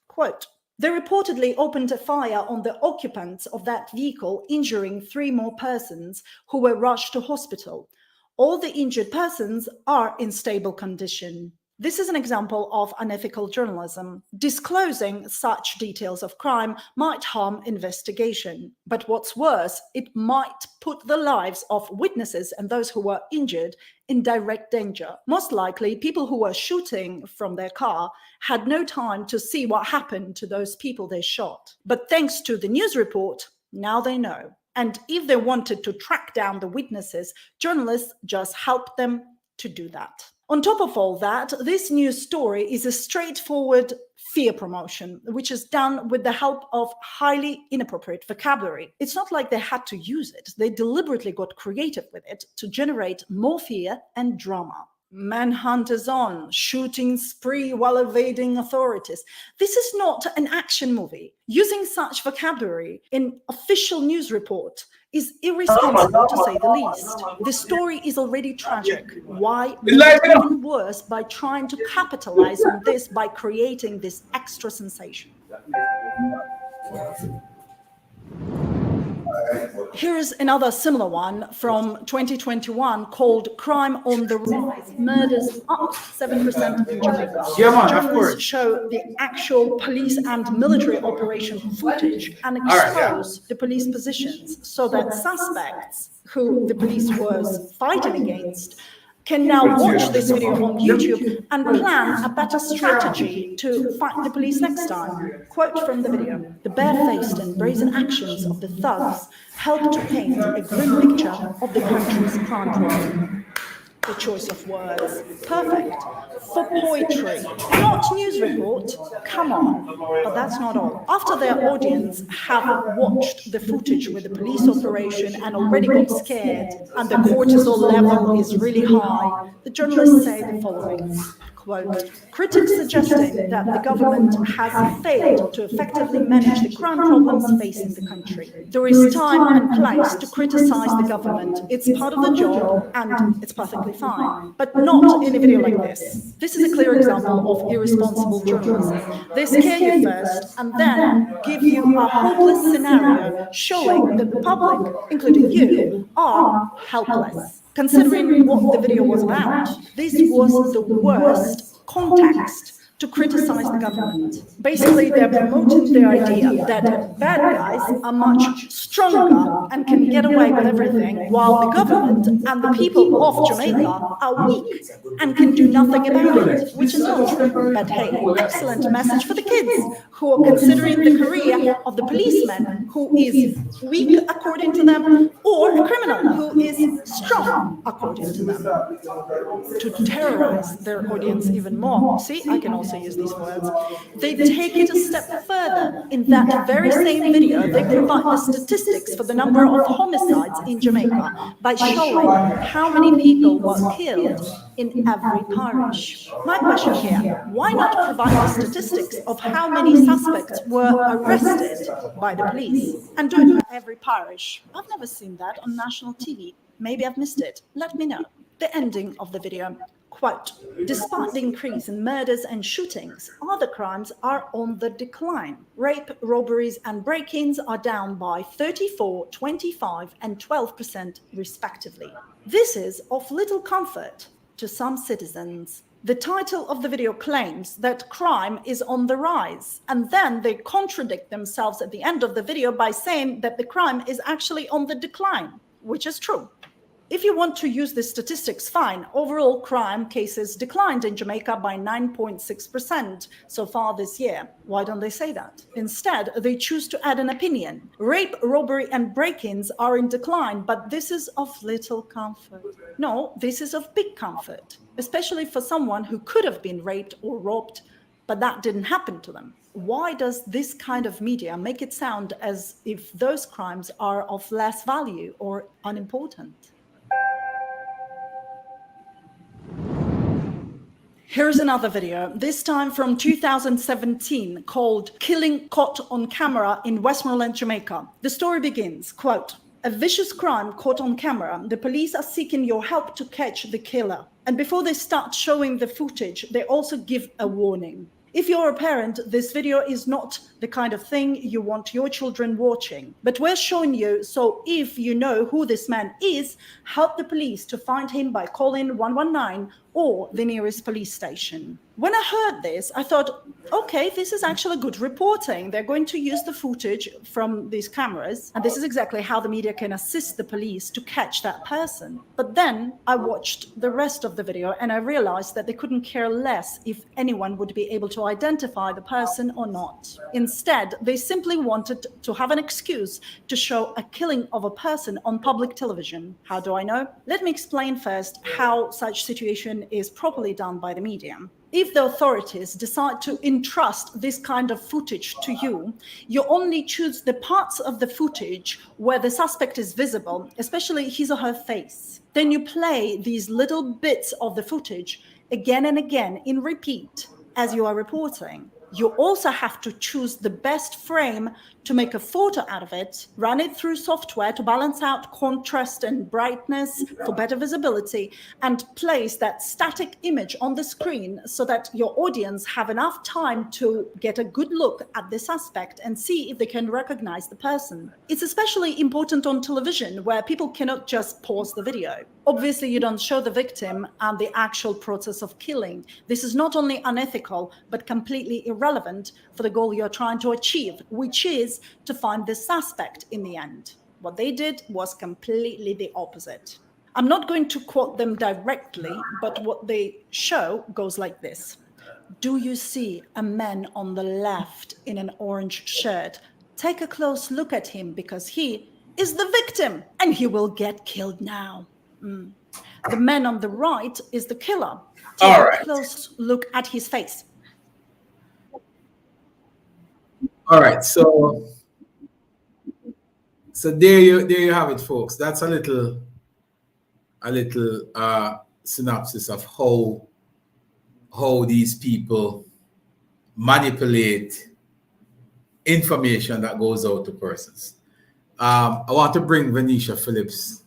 Speaker 4: Quote, they reportedly opened a fire on the occupants of that vehicle, injuring 3 more persons who were rushed to hospital. All the injured persons are in stable condition. This is an example of unethical journalism. Disclosing such details of crime might harm investigation. But what's worse, it might put the lives of witnesses and those who were injured in direct danger. Most likely, people who were shooting from their car had no time to see what happened to those people they shot. But thanks to the news report, now they know. And if they wanted to track down the witnesses, journalists just helped them to do that. On top of all that, this news story is a straightforward fear promotion, which is done with the help of highly inappropriate vocabulary. It's not like they had to use it. They deliberately got creative with it to generate more fear and drama. Manhunt is on, shooting spree while evading authorities. This is not an action movie. Using such vocabulary in official news report is irresponsible to say the least. The story is already tragic. Why make it even worse by trying to capitalize on this by creating this extra sensation? Here's another similar one from 2021 called Crime on the Rise. Murders up 7% in Jamaica. Journalists show the actual police and military operation footage and expose the police positions so that suspects who the police was fighting against can now watch this video on YouTube and plan a better strategy to fight the police next time. Quote from the video, the barefaced and brazen actions of the thugs help to paint a grim picture of the country's crime problem. The choice of words, perfect, for poetry, not news report, come on. But that's not all. After their audience have watched the footage with the police operation and already got scared, and the cortisol level is really high, the journalists say the following, quote, critics suggesting that the government has failed to effectively manage the crime problems facing the country. There is time and place to criticize the government. It's part of the job and it's perfectly fine, but not in a video like this. This is a clear example of irresponsible journalism. They scare you first and then give you a hopeless scenario showing that the public, including you, are helpless. Considering what the video was about, this was the worst context to criticize the government. Basically, they're promoting the idea that bad guys are much stronger and can get away with everything, while the government and the people of Jamaica are weak and can do nothing about it, which is not true. But hey, excellent message for the kids who are considering the career of the policeman who is weak according to them, or a criminal who is strong according to them, to terrorize their audience even more. See, I can also use these words. They take it a step further. In that very same video, they provide the statistics for the number of homicides in Jamaica by showing how many people were killed in every parish. My question here, why not provide the statistics of how many suspects were arrested by the police and do it for every parish? I've never seen that on national TV. Maybe I've missed it. Let me know. The ending of the video. Quote, despite the increase in murders and shootings, other crimes are on the decline. Rape, robberies, and break-ins are down by 34, 25, and 12% respectively. This is of little comfort to some citizens. The title of the video claims that crime is on the rise, and then they contradict themselves at the end of the video by saying that the crime is actually on the decline, which is true. If you want to use the statistics, fine. Overall crime cases declined in Jamaica by 9.6% so far this year. Why don't they say that? Instead, they choose to add an opinion. Rape, robbery, and break-ins are in decline, but this is of little comfort. No, this is of big comfort, especially for someone who could have been raped or robbed, but that didn't happen to them. Why does this kind of media make it sound as if those crimes are of less value or unimportant? Here's another video, this time from 2017, called Killing Caught on Camera in Westmoreland, Jamaica. The story begins, quote, a vicious crime caught on camera. The police are seeking your help to catch the killer. And before they start showing the footage, they also give a warning. If you're a parent, this video is not the kind of thing you want your children watching. But we're showing you, so if you know who this man is, help the police to find him by calling 119 or the nearest police station. When I heard this, I thought, okay, this is actually good reporting. They're going to use the footage from these cameras, and this is exactly how the media can assist the police to catch that person. But then I watched the rest of the video and I realized that they couldn't care less if anyone would be able to identify the person or not. Instead, they simply wanted to have an excuse to show a killing of a person on public television. How do I know? Let me explain first how such situation is properly done by the media. If the authorities decide to entrust this kind of footage to you, you only choose the parts of the footage where the suspect is visible, especially his or her face. Then you play these little bits of the footage again and again in repeat as you are reporting. You also have to choose the best frame to make a photo out of it, run it through software to balance out contrast and brightness for better visibility, and place that static image on the screen so that your audience have enough time to get a good look at the suspect and see if they can recognize the person. It's especially important on television where people cannot just pause the video. Obviously, you don't show the victim and the actual process of killing. This is not only unethical, but completely irrelevant for the goal you're trying to achieve, which is to find the suspect in the end. What they did was completely the opposite. I'm not going to quote them directly, but what they show goes like this. Do you see a man on the left in an orange shirt? Take a close look at him because he is the victim and he will get killed now. The man on the right is the killer. Take a close look at his face.
Speaker 1: All right, so there you have it, folks. That's a little synopsis of how how these people manipulate information that goes out to persons. I want to bring Venetia Phillips,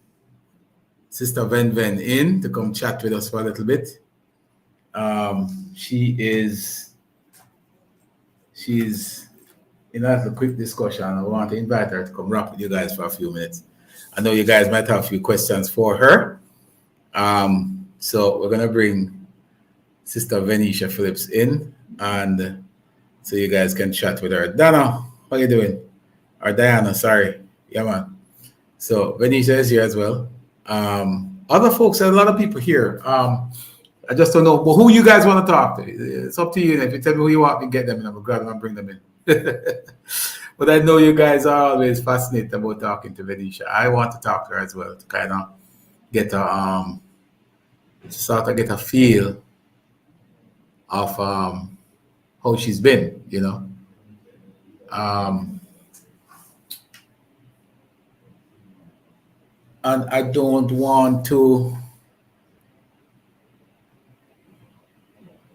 Speaker 1: Sister Ven, in to come chat with us for a little bit. She's in a quick discussion. I want to invite her to come rap with you guys for a few minutes. I know you guys might have a few questions for her. So we're gonna bring Sister Venetia Phillips in, and so you guys can chat with her. Dana, how you doing? Or Diana, sorry. Yeah, man. So Venetia is here as well. Other folks, there's a lot of people here. I just don't know. But who you guys want to talk to? It's up to you. If you tell me who you want me to get them in, I'm going to grab them and bring them in. But I know you guys are always fascinated about talking to Venetia. I want to talk to her as well to kind of get a get a feel of how she's been, you know. And I don't want to.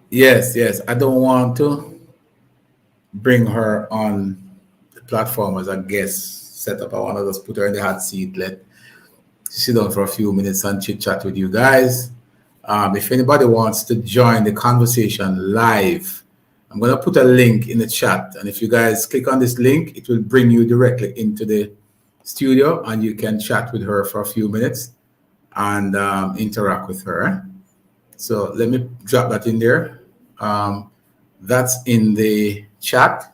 Speaker 1: Yes, I don't want to bring her on the platform as a guest setup. I want to just put her in the hot seat, let sit down for a few minutes and chit chat with you guys. If anybody wants to join the conversation live, I'm going to put a link in the chat. And if you guys click on this link, it will bring you directly into the studio and you can chat with her for a few minutes and interact with her. So let me drop that in there. That's in the chat.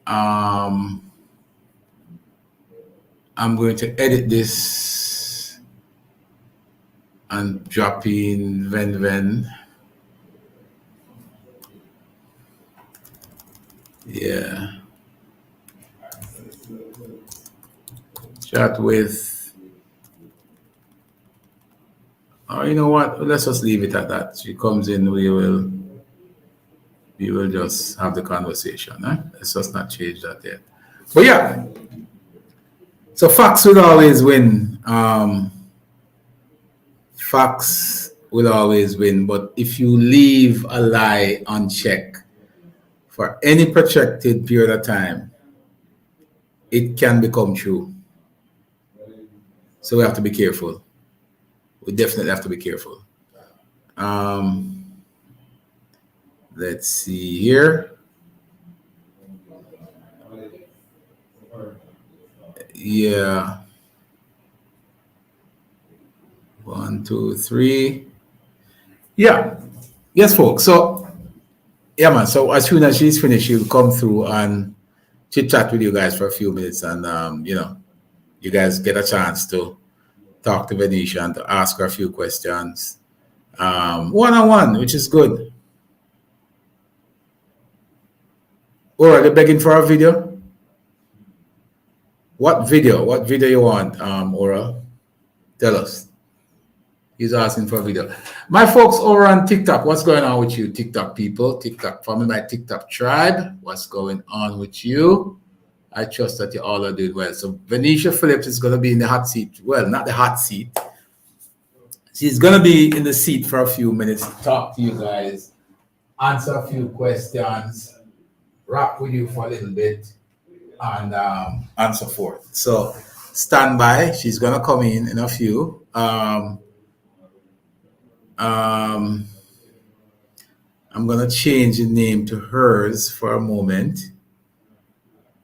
Speaker 1: I'm going to edit this and drop in Ven. Yeah. Chat with. Oh, you know what? Let's just leave it at that. She comes in, we will just have the conversation. Let's just not change that yet. But yeah. So facts will always win. Facts will always win. But if you leave a lie unchecked for any protracted period of time, it can become true. So we have to be careful. We definitely have to be careful. Let's see here. Yeah. 1, 2, 3. Yeah. Yes, folks. So, yeah, man. So as soon as she's finished, she'll come through and chit chat with you guys for a few minutes, and you know, you guys get a chance to talk to Venetia and to ask her a few questions, one-on-one, which is good. Or are they begging for a video? What video? What video you want, Aura? Tell us. He's asking for a video. My folks over on TikTok, what's going on with you, TikTok people? TikTok family, my TikTok tribe, what's going on with you? I trust that you all are doing well. So Venetia Phillips is going to be in the hot seat. Well, not the hot seat. She's going to be in the seat for a few minutes to talk to you guys, answer a few questions, rap with you for a little bit, and so forth. So stand by. She's going to come in a few. I'm going to change the name to hers for a moment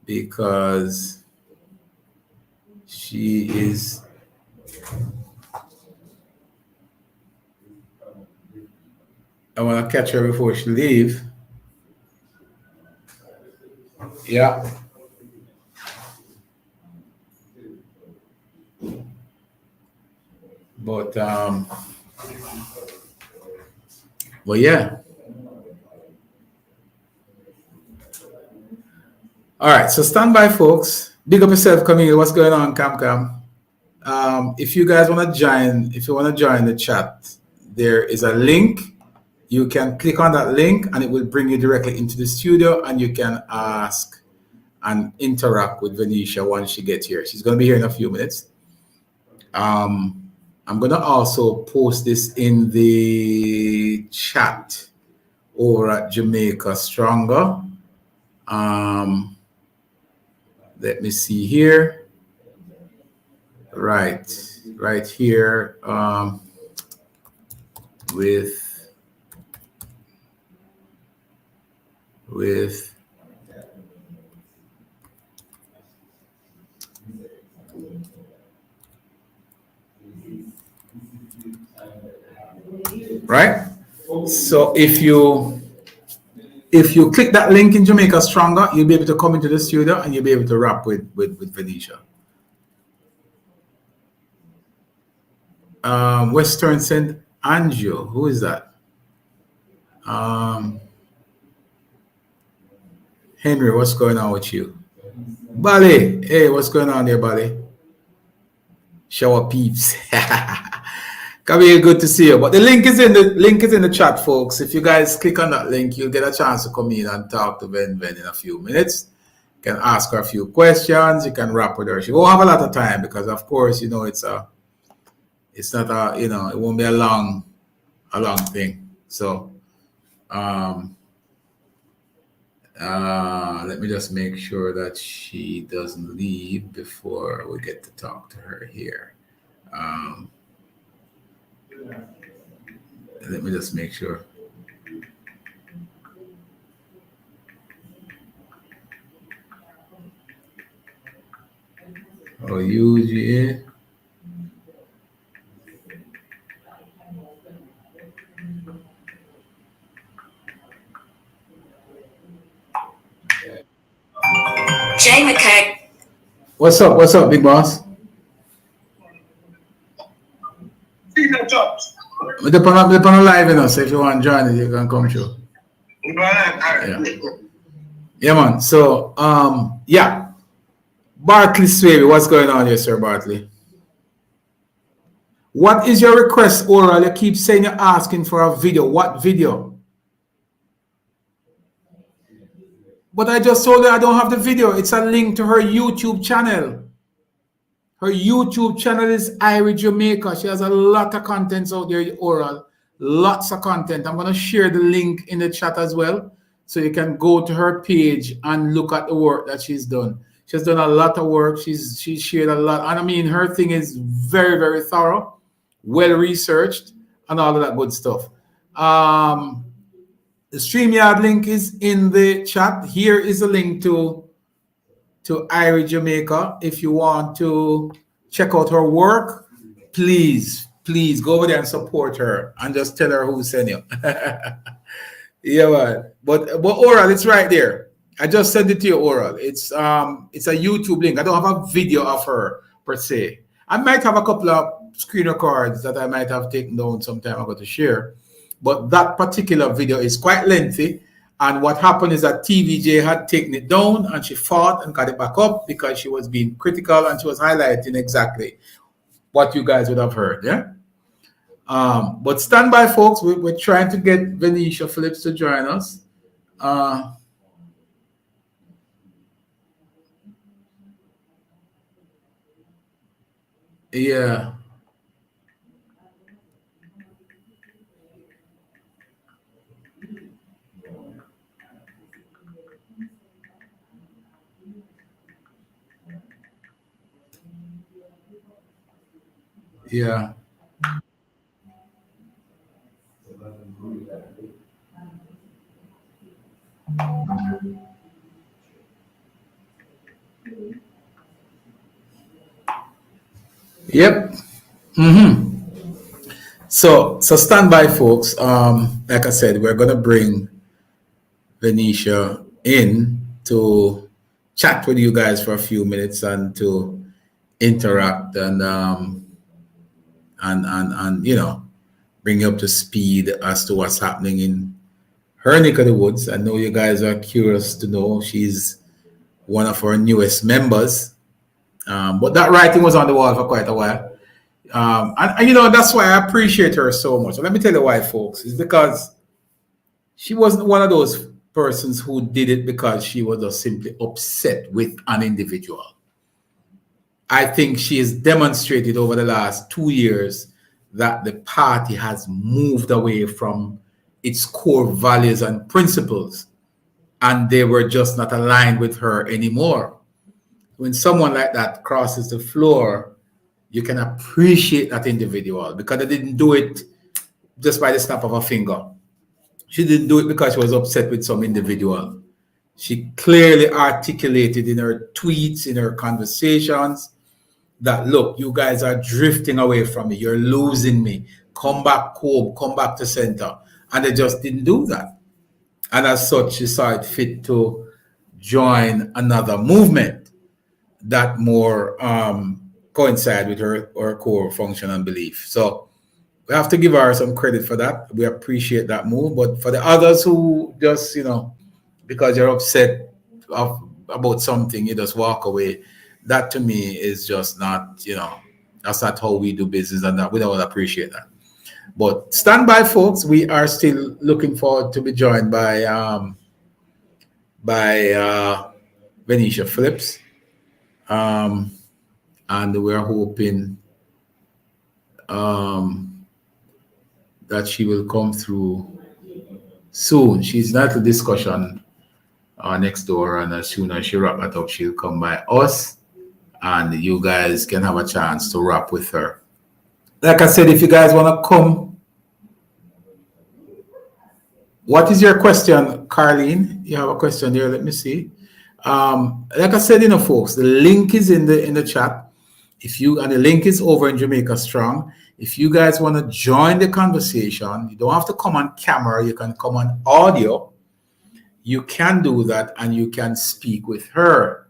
Speaker 1: because she is I want to catch her before she leave. Yeah. But yeah. All right, so stand by, folks. Big up yourself, Camille. What's going on, Cam? If you guys want to join, the chat, there is a link. You can click on that link and it will bring you directly into the studio and you can ask and interact with Venetia once she gets here. She's going to be here in a few minutes. I'm going to also post this in the the chat over at Jamaica Stronger. Let me see here. Right here. With right. So if you click that link in Jamaica Stronger, you'll be able to come into the studio and you'll be able to rap with Venetia. Western St. Andrew, who is that? Henry, what's going on with you? Bali, hey, what's going on there, Bali? Shower peeps. Kabir, good to see you. But the link is in the chat, folks. If you guys click on that link, you'll get a chance to come in and talk to Ven in a few minutes. You can ask her a few questions. You can rap with her. She won't have a lot of time because, of course, you know, it's not a, you know, it won't be a long thing. So, let me just make sure that she doesn't leave before we get to talk to her here. Let me just make sure. Oh, UGA.
Speaker 6: Jay McKay.
Speaker 1: What's up, big boss? We're on a live, you know, so if you want to join it, you can come through. Yeah, man. So, yeah. Bartley Swaby, what's going on here, Sir Bartley? What is your request, Oral? You keep saying you're asking for a video. What video? But I just told her I don't have the video. It's a link to her YouTube channel. Her YouTube channel is Irish Jamaica. She has a lot of contents out there, Oral. Lots of content. I'm going to share the link in the chat as well. So you can go to her page and look at the work that she's done. She's done a lot of work. She's shared a lot. And I mean, her thing is very, very thorough, well-researched, and all of that good stuff. The StreamYard link is in the chat. Here is a link to Irish Jamaica. If you want to check out her work, please go over there and support her and just tell her who sent you. Yeah, man. But Oral, it's right there. I just sent it to you, Oral. It's a YouTube link. I don't have a video of her per se. I might have a couple of screen records that I might have taken down sometime ago to share. But that particular video is quite lengthy. And what happened is that TVJ had taken it down and she fought and got it back up because she was being critical and she was highlighting exactly what you guys would have heard. Yeah. But stand by, folks. We're trying to get Venetia Phillips to join us. Yeah. Yeah. Yep. So stand by, folks. Like I said, we're gonna bring Venetia in to chat with you guys for a few minutes and to interact and you know, bring you up to speed as to what's happening in her neck of the woods. I know you guys are curious to know. She's one of our newest members. But that writing was on the wall for quite a while. And you know, that's why I appreciate her so much. And let me tell you why, folks. It's because she wasn't one of those persons who did it because she was just simply upset with an individual. I think she has demonstrated over the last 2 years that the party has moved away from its core values and principles, and they were just not aligned with her anymore. When someone like that crosses the floor, you can appreciate that individual because they didn't do it just by the snap of a finger. She didn't do it because she was upset with some individual. She clearly articulated in her tweets, in her conversations, that look, you guys are drifting away from me. You're losing me. Come back home, come back to center. And they just didn't do that. And as such, she saw it fit to join another movement that more coincide with her core function and belief. So we have to give her some credit for that. We appreciate that move. But for the others who just, because you're upset about something, you just walk away. That to me is just not, that's not how we do business, and that we don't appreciate that. But stand by, folks. We are still looking forward to be joined by Venetia Phillips, and we're hoping that she will come through soon. She's not a discussion next door, and as soon as she wrap that up, she'll come by us, and you guys can have a chance to wrap with her. Like I said, if you guys want to come, what is your question, Carlene? You have a question there. Let me see. Like I said, folks, the link is in the chat. And the link is over in Jamaica Strong. If you guys want to join the conversation, you don't have to come on camera. You can come on audio. You can do that, and you can speak with her.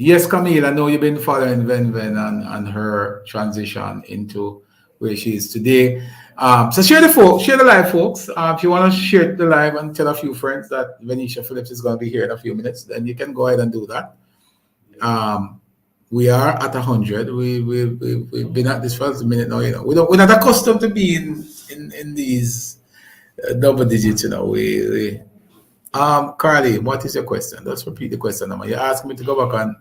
Speaker 1: Yes, Camille, I know you've been following Ven and her transition into where she is today. So share the live, folks. If you want to share the live and tell a few friends that Venetia Phillips is going to be here in a few minutes, then you can go ahead and do that. We are at 100. We've been at this for a minute now. We're not accustomed to being in these double digits. Carly, what is your question? Let's repeat the question. You asked me to go back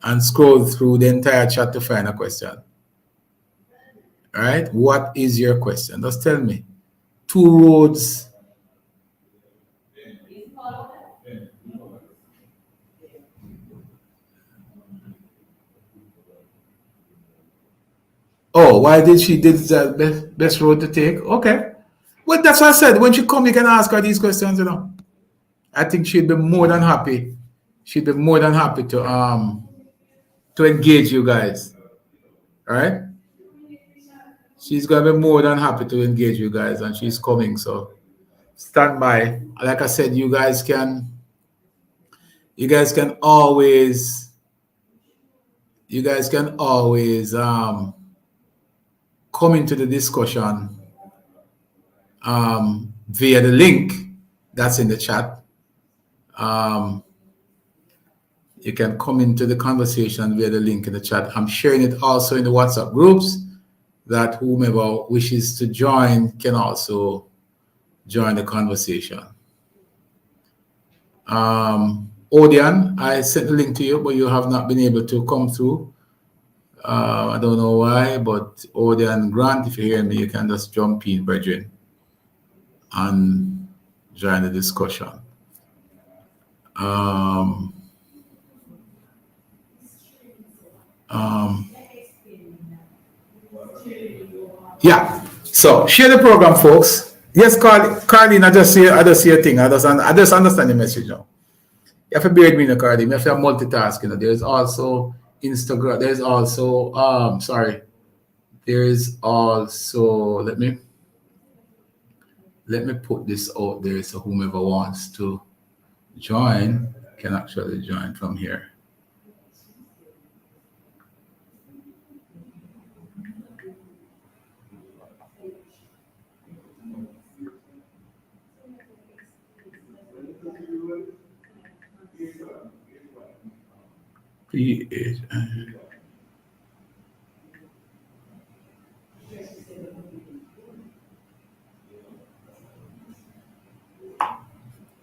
Speaker 1: and scroll through the entire chat to find a question. All right, what is your question? Just tell me. Two roads. Oh, why did she did that best road to take? Okay. Well, that's what I said. When she come, you can ask her these questions, I think she'd be more than happy. She'd be more than happy to engage you guys. All right? She's gonna be more than happy to engage you guys, and she's coming. So stand by. Like I said, you guys can always come into the discussion via the link that's in the chat. You can come into the conversation via the link in the chat. I'm sharing it also in the WhatsApp groups, that whomever wishes to join can also join the conversation. Odian, I sent the link to you, but you have not been able to come through. I don't know why, but Odian Grant, if you hear me, you can just jump in, brethren, and join the discussion. Yeah. So share the program, folks. Yes, Carlene, I just see a thing. I just understand the message now. You have to bear with me, Carlene. You have to multitask. There's also Instagram. There's also There's also let me put this out there so whomever wants to join can actually join from here.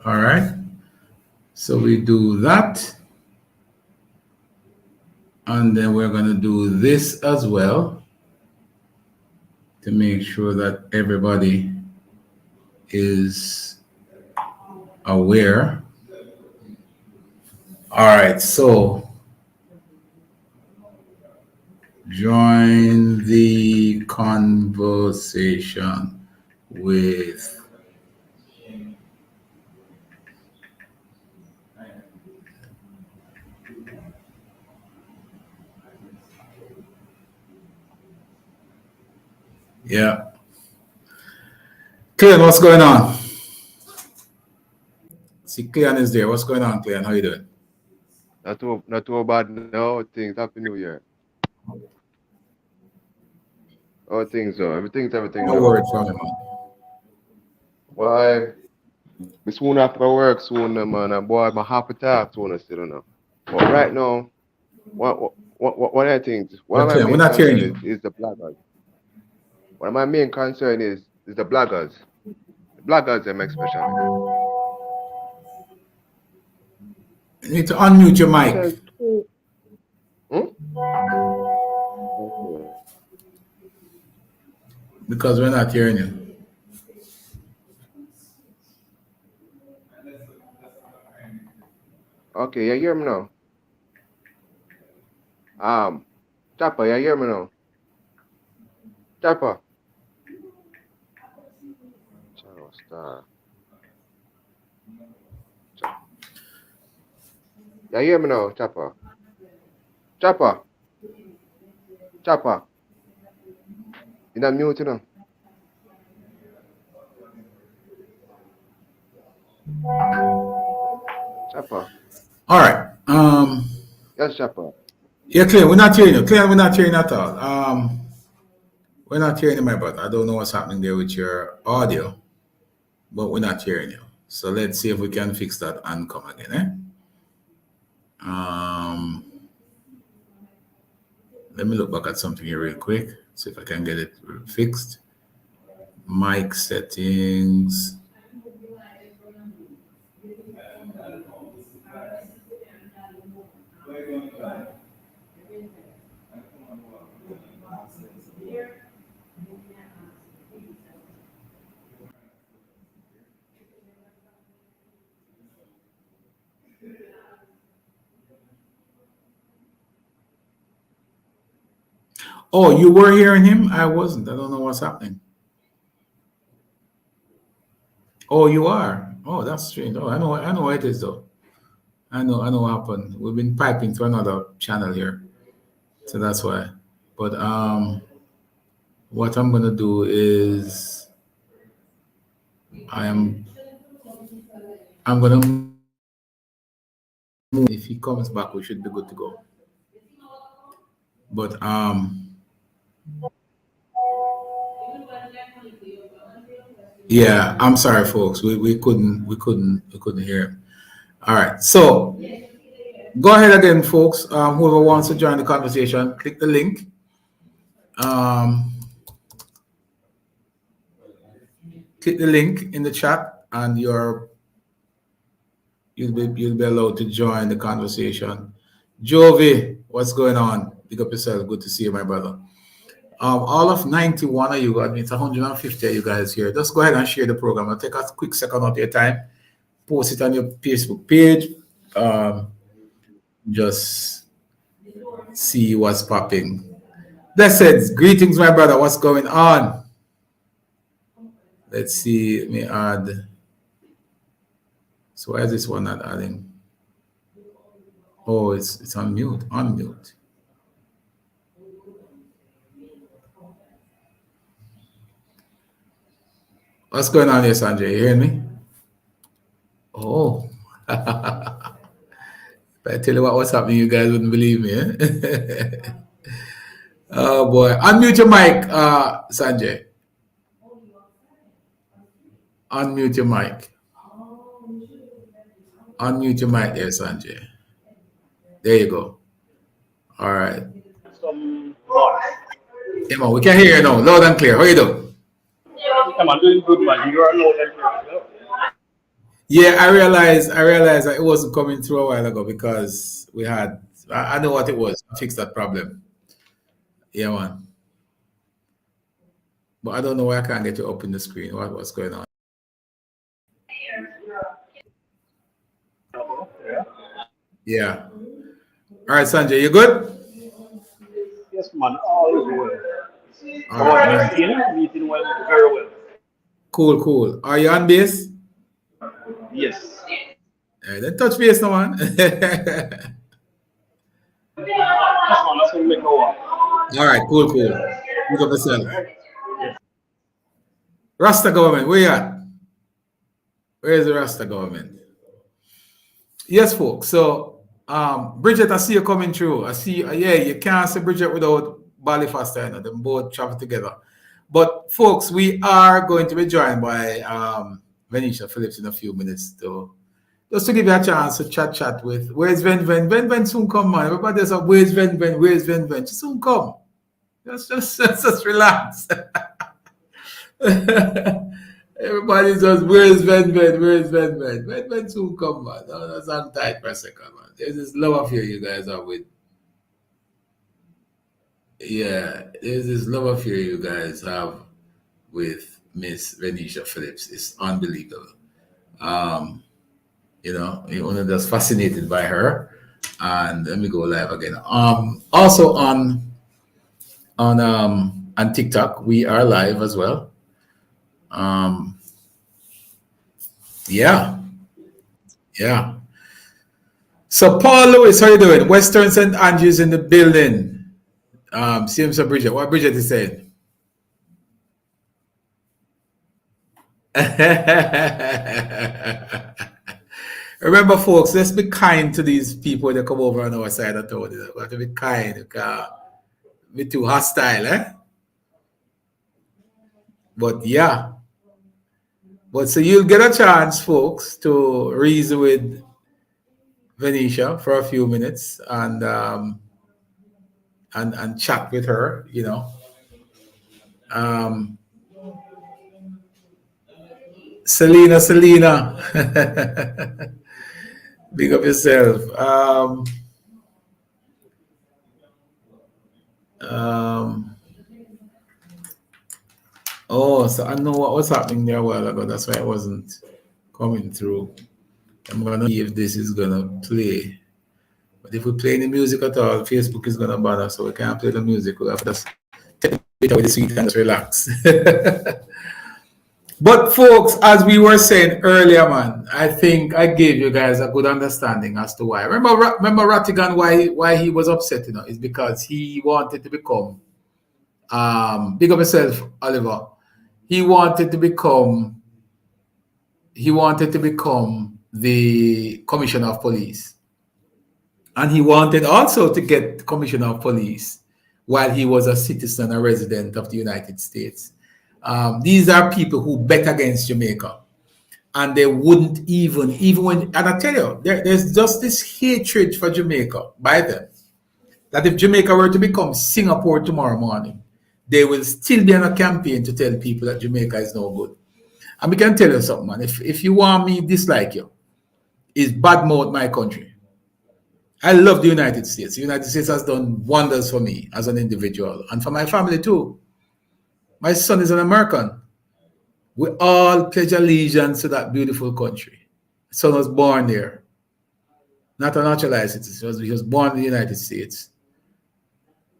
Speaker 1: All right. So we do that. And then we're going to do this as well. to make sure that everybody is aware. All right, so join the conversation with yeah. Clean, what's going on? See, Clean is there. What's going on, Clean? How you doing?
Speaker 7: Not too bad now. Things Happy New Year. Oh, things though. Everything
Speaker 1: No
Speaker 7: though.
Speaker 1: worries from him, man.
Speaker 7: Why? We soon have to work soon, man. And boy, I have to talk soon still now. But right now, one of the things, one
Speaker 1: Well,
Speaker 7: of my
Speaker 1: Clean, we're
Speaker 7: main
Speaker 1: not hearing
Speaker 7: concern
Speaker 1: you.
Speaker 7: is the bloggers. One of my main concern is the bloggers. The bloggers, them especially.
Speaker 1: You need to unmute your
Speaker 7: I
Speaker 1: mic
Speaker 7: said, hmm? Okay.
Speaker 1: because we're not hearing you.
Speaker 7: Okay, you hear me now? Chopper, you hear me now? Chopper. Channel star. You hear me now, Chopper? Chopper. Chopper. You're not mute, you know? Chopper.
Speaker 1: All right.
Speaker 7: Yes, Chopper.
Speaker 1: Yeah, Clean, we're not hearing you. Clean, we're not hearing at all. We're not hearing you, my brother. I don't know what's happening there with your audio, but we're not hearing you. So let's see if we can fix that and come again, eh? Let me look back at something here real quick. See if I can get it fixed. Mic settings. Oh, you were hearing him? I wasn't. I don't know what's happening. Oh, you are. Oh, that's strange. Oh, I know what it is though. I know what happened. We've been piping to another channel here. So that's why. But what I'm gonna do is I'm gonna move. If he comes back, we should be good to go. But yeah, I'm sorry folks. We couldn't hear him. All right. So go ahead again, folks. Whoever wants to join the conversation, click the link. Click the link in the chat and you'll be allowed to join the conversation. Jovi, what's going on? Pick up yourself. Good to see you, my brother. All of 91 of you, I mean, it's 150 of you guys here. Just go ahead and share the program. I'll take a quick second of your time. Post it on your Facebook page. Just see what's popping. Blessed greetings, my brother. What's going on? Let's see. Let me add. So why is this one not adding? Oh, it's on mute. On mute. What's going on here, Sanjay? You hearing me? Oh. If I tell you what was happening, you guys wouldn't believe me. Eh? Oh boy. Unmute your mic, Sanjay. Unmute your mic. Unmute your mic there, Sanjay. There you go. All right. Hey, man, we can hear you now, loud and clear. How you doing?
Speaker 8: I'm doing good, man. You are loud and clear.
Speaker 1: Yeah, I realized that it wasn't coming through a while ago because we had. I know what it was. I fixed that problem. Yeah, man. But I don't know why I can't get you up in the screen. What's going on?
Speaker 8: Yeah.
Speaker 1: Yeah. All right, Sanjay, you good?
Speaker 8: Yes, man. All is well.
Speaker 1: All
Speaker 8: How
Speaker 1: right,
Speaker 8: are you
Speaker 1: nice.
Speaker 8: feeling? Meeting well, very well.
Speaker 1: Cool, cool. Are you on base?
Speaker 8: Yes.
Speaker 1: Then touch base, no man.
Speaker 8: Yes, man. That's what we make a walk.
Speaker 1: All right, cool, cool. Pick up yourself.
Speaker 8: Right?
Speaker 1: Rasta government, where you at? Where is the Rasta government? Yes, folks. So, Bridget, I see you coming through. I see, yeah, you can't see Bridget without Balifaster, you know, them both travel together. But, folks, we are going to be joined by Venetia Phillips in a few minutes to just to give you a chance to chat with. Where's Ven Ven? Ven Ven soon come, man. Everybody's like, where's Ven Ven? Where's Ven Ven? She soon come. Just relax. Everybody just, where's Ven Ven? Where's Ven Ven? Ven Ven soon come, man. No, that's on tight for a second, man. There's this love affair you guys are with. Yeah, there's this love affair you guys have with Miss Venetia Phillips. It's unbelievable. You know, you're just fascinated by her. And let me go live again. Also on TikTok, we are live as well. Yeah. So Paul Lewis, how you doing? Western St. Andrews in the building. Same so Bridget. What Bridget is saying? Remember, folks, let's be kind to these people that come over on our side of town. We have to be kind because we're too hostile, eh? But yeah. But so you'll get a chance, folks, to reason with Venetia for a few minutes and chat with her, you know. Selena. Big up yourself. Oh, so I know what was happening there a while ago. That's why I wasn't coming through. I'm gonna see if this is gonna play. But if we play any music at all, Facebook is gonna ban us, so we can't play the music. We'll have to just take a bit away the sweet and just relax. But folks, as we were saying earlier, man, I think I gave you guys a good understanding as to why. Remember Rattigan, why he was upset, you know, is because he wanted to become big up yourself, Oliver. He wanted to become the commissioner of police. And he wanted also to get commissioner of police while he was a citizen, a resident of the United States. These are people who bet against Jamaica. And they wouldn't even when, and I tell you, there's just this hatred for Jamaica by them, that if Jamaica were to become Singapore tomorrow morning, they will still be on a campaign to tell people that Jamaica is no good. And we can tell you something, man. If you want me dislike you, is badmouth my country. I love the United States. The United States has done wonders for me as an individual and for my family too. My son is an American. We all pledge allegiance to that beautiful country. My son was born there, not a naturalized citizen. He was born in the United States.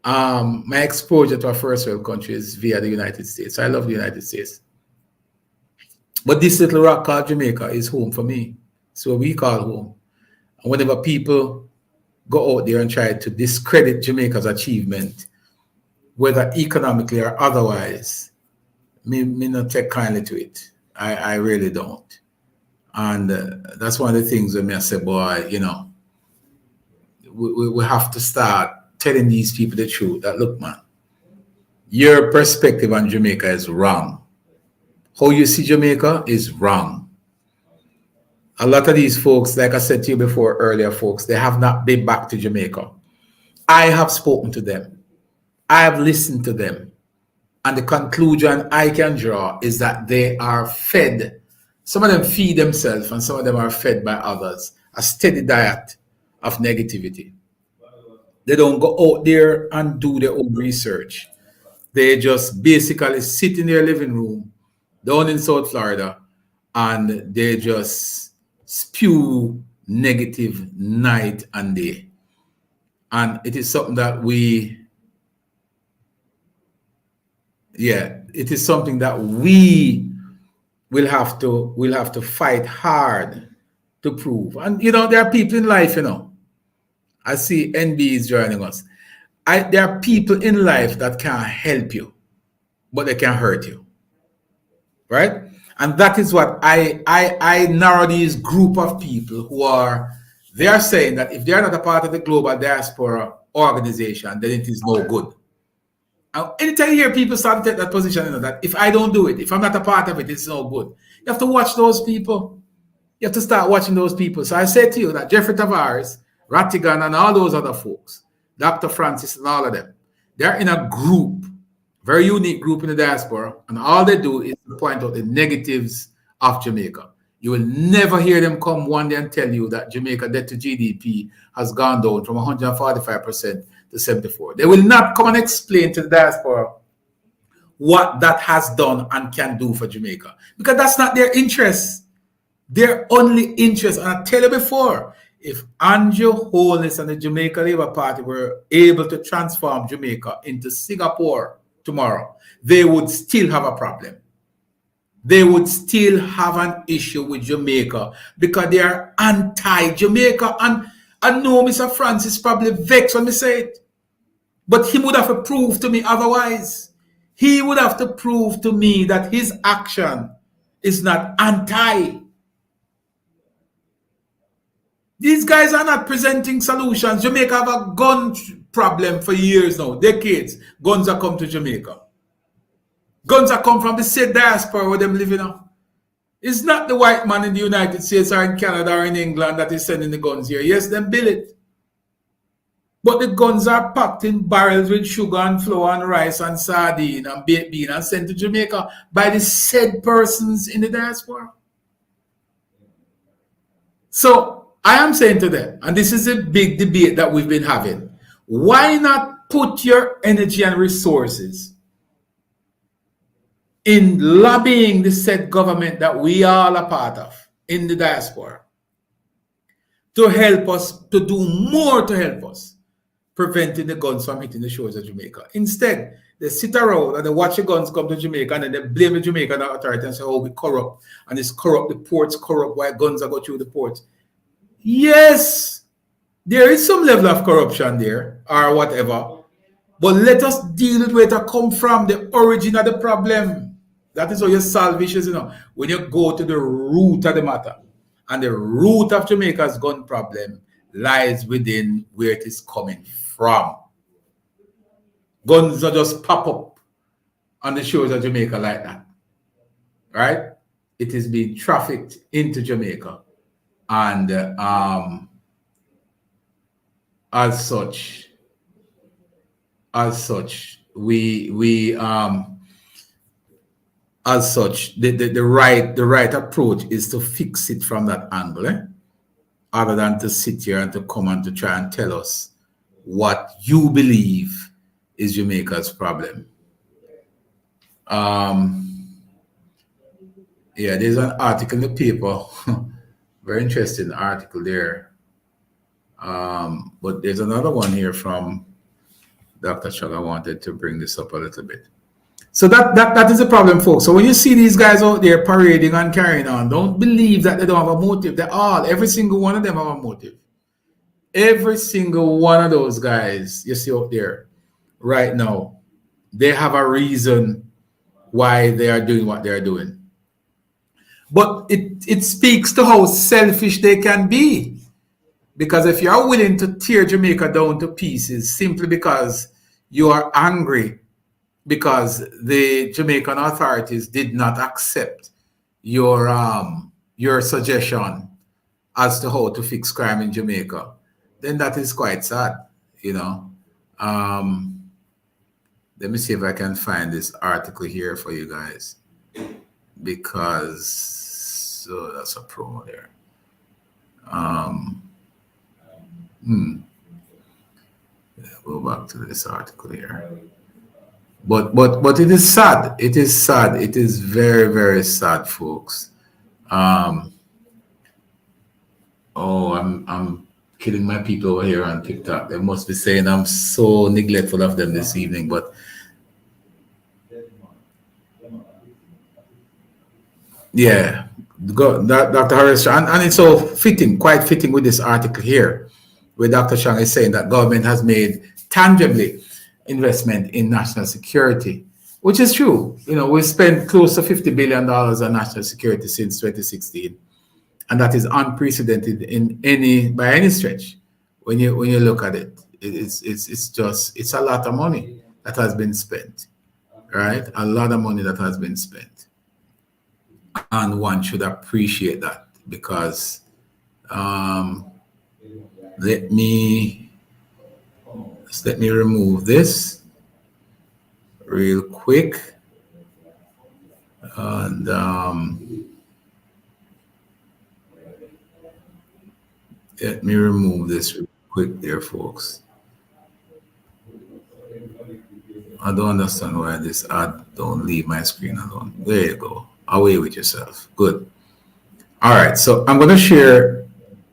Speaker 1: My exposure to a first world country is via the United States. I love the United States. But this little rock called Jamaica is home for me. It's what we call home. And whenever people go out there and try to discredit Jamaica's achievement, whether economically or otherwise, me not take kindly to it. I really don't. And that's one of the things when I say, boy, you know, we have to start telling these people the truth that, look, man, your perspective on Jamaica is wrong. How you see Jamaica is wrong. A lot of these folks, like I said to you before earlier, folks, they have not been back to Jamaica. I have spoken to them. I have listened to them. And the conclusion I can draw is that they are fed. Some of them feed themselves and some of them are fed by others. A steady diet of negativity. They don't go out there and do their own research. They just basically sit in their living room down in South Florida and they just spew negative night and day. And it is something that it is something that we will have to fight hard to prove. And there are people in life, I see NB is joining us. There are people in life that can help you, but they can hurt you, right? And that is what I narrow these group of people they are saying that if they are not a part of the global diaspora organization, then it is no good. And anytime you hear people start to take that position, that if I don't do it, if I'm not a part of it, it's no good. You have to watch those people. You have to start watching those people. So I say to you that Jeffrey Tavares, Rattigan, and all those other folks, Dr. Francis and all of them, they're in a group, very unique group in the diaspora, and all they do is point out the negatives of Jamaica. You will never hear them come one day and tell you that Jamaica debt to GDP has gone down from 145% to 74%. They will not come and explain to the diaspora what that has done and can do for Jamaica, because that's not their interest. Their only interest, and I tell you before, if Andrew Holness and the Jamaica Labour Party were able to transform Jamaica into Singapore tomorrow, they would still have a problem. They would still have an issue with Jamaica because they are anti-Jamaica. And I know Mr. Francis probably vexed when me say it, but he would have to prove to me otherwise. He would have to prove to me that his action is not anti. These guys are not presenting solutions. Jamaica have a gun problem for years now, decades. Guns are come to Jamaica. Guns are come from the said diaspora where them living now. It's not the white man in the United States or in Canada or in England that is sending the guns here. Yes, them build it. But the guns are packed in barrels with sugar and flour and rice and sardine and baked bean and sent to Jamaica by the said persons in the diaspora. So I am saying to them, and this is a big debate that we've been having, why not put your energy and resources in lobbying the said government that we all are part of in the diaspora to help us, to do more to help us preventing the guns from hitting the shores of Jamaica. Instead, they sit around and they watch the guns come to Jamaica and then they blame the Jamaican authority and say, oh, we corrupt, and it's corrupt, the ports corrupt, why guns are going through the ports. Yes, there is some level of corruption there or whatever, but let us deal with where it come from, the origin of the problem. That is how you solve issues, when you go to the root of the matter. And the root of Jamaica's gun problem lies within where it is coming from. Guns don't just pop up on the shores of Jamaica like that, right? It is being trafficked into Jamaica. And as such, the right approach is to fix it from that angle, other than to sit here and to come and to try and tell us what you believe is Jamaica's problem. Yeah, there's an article in the paper, very interesting article there. But there's another one here from Dr. Chug. I wanted to bring this up a little bit. So that is the problem, folks. So when you see these guys out there parading and carrying on, don't believe that they don't have a motive. Every single one of them have a motive. Every single one of those guys you see out there right now, they have a reason why they are doing what they are doing. But it speaks to how selfish they can be. Because if you are willing to tear Jamaica down to pieces simply because you are angry because the Jamaican authorities did not accept your suggestion as to how to fix crime in Jamaica, then that is quite sad, Let me see if I can find this article here for you guys, because so that's a promo there. Go back to this article here. But it is sad. It is sad. It is very, very sad, folks. Um, oh, I'm killing my people over here on TikTok. They must be saying I'm so neglectful of them this evening. But yeah, Dr. Harris, and it's so fitting, quite fitting with this article here, where Dr. Chang is saying that government has made tangibly investment in national security, which is true. You know, we've spent close to $50 billion on national security since 2016, and that is unprecedented by any stretch. When you look at it, it's a lot of money that has been spent, right? A lot of money that has been spent, and one should appreciate that because let me remove this real quick, and let me remove this real quick there, folks. I don't understand why this ad don't leave my screen alone. There you go. Away with yourself. Good. All right. So I'm gonna share.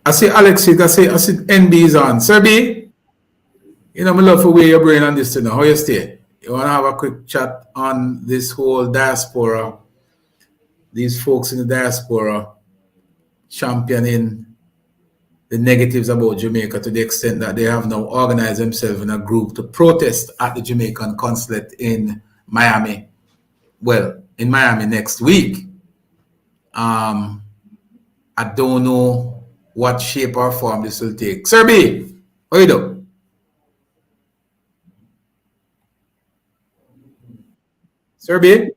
Speaker 1: I see Alexis. I see NB is on. Sir B, you know, I love to weigh your brain on this, you know. How you stay? You wanna have a quick chat on this whole diaspora? These folks in the diaspora championing the negatives about Jamaica to the extent that they have now organized themselves in a group to protest at the Jamaican consulate in Miami. Well, in Miami next week. I don't know what shape or form this will take. Sir B, how you do? Sir B?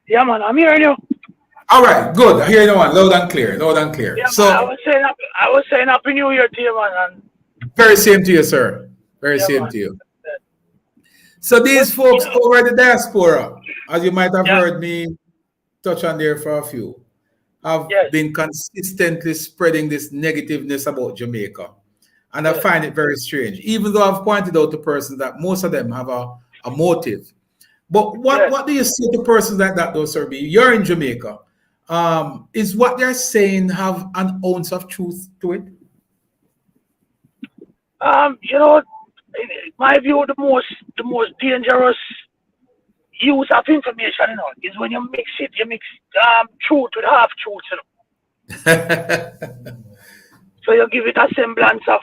Speaker 8: Yeah, man, I'm hearing you.
Speaker 1: All right, good. I hear you one, loud and clear, loud and clear.
Speaker 8: Yeah,
Speaker 1: So,
Speaker 8: man, I was saying Happy New Year to you, man. And
Speaker 1: very same to you, sir. Very
Speaker 8: yeah,
Speaker 1: same
Speaker 8: man.
Speaker 1: to you. So these folks over the diaspora, as you might have heard me touch on there for a few, have been consistently spreading this negativeness about Jamaica. And I find it very strange, even though I've pointed out to persons that most of them have a motive. But what do you say to persons like that, though, Sir B? You're in Jamaica. Is what they're saying have an ounce of truth to it?
Speaker 8: You know, in my view, the most dangerous use of information, you know, is when you mix truth with half truth, you know. So you give it a semblance of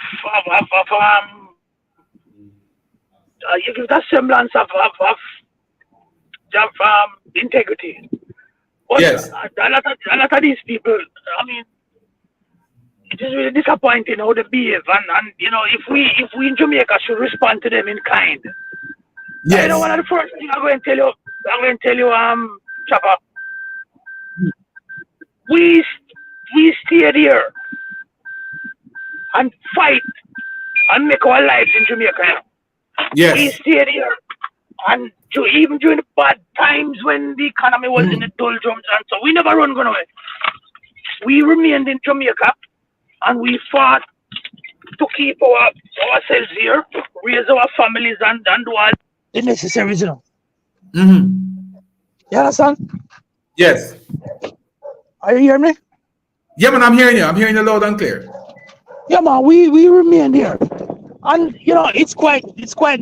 Speaker 8: integrity. But
Speaker 1: yes.
Speaker 8: A lot of these people, I mean, it is really disappointing how they behave, and you know, if we in Jamaica should respond to them in kind.
Speaker 1: Yes.
Speaker 8: You know, one of the first things I'm going to tell you, Chopper, we stayed here and fight and make our lives in Jamaica. You know?
Speaker 1: Yes.
Speaker 8: We stayed here, and even during the bad times when the economy was in the doldrums, and so we never run away. We remained in Jamaica, and we fought to keep ourselves here, raise our families, and do all the necessary, you know. You understand?
Speaker 1: Yes.
Speaker 8: Are you hearing me?
Speaker 1: Yeah, man, I'm hearing you. I'm hearing you loud and clear.
Speaker 8: Yeah, man, we remain here, and you know, it's quite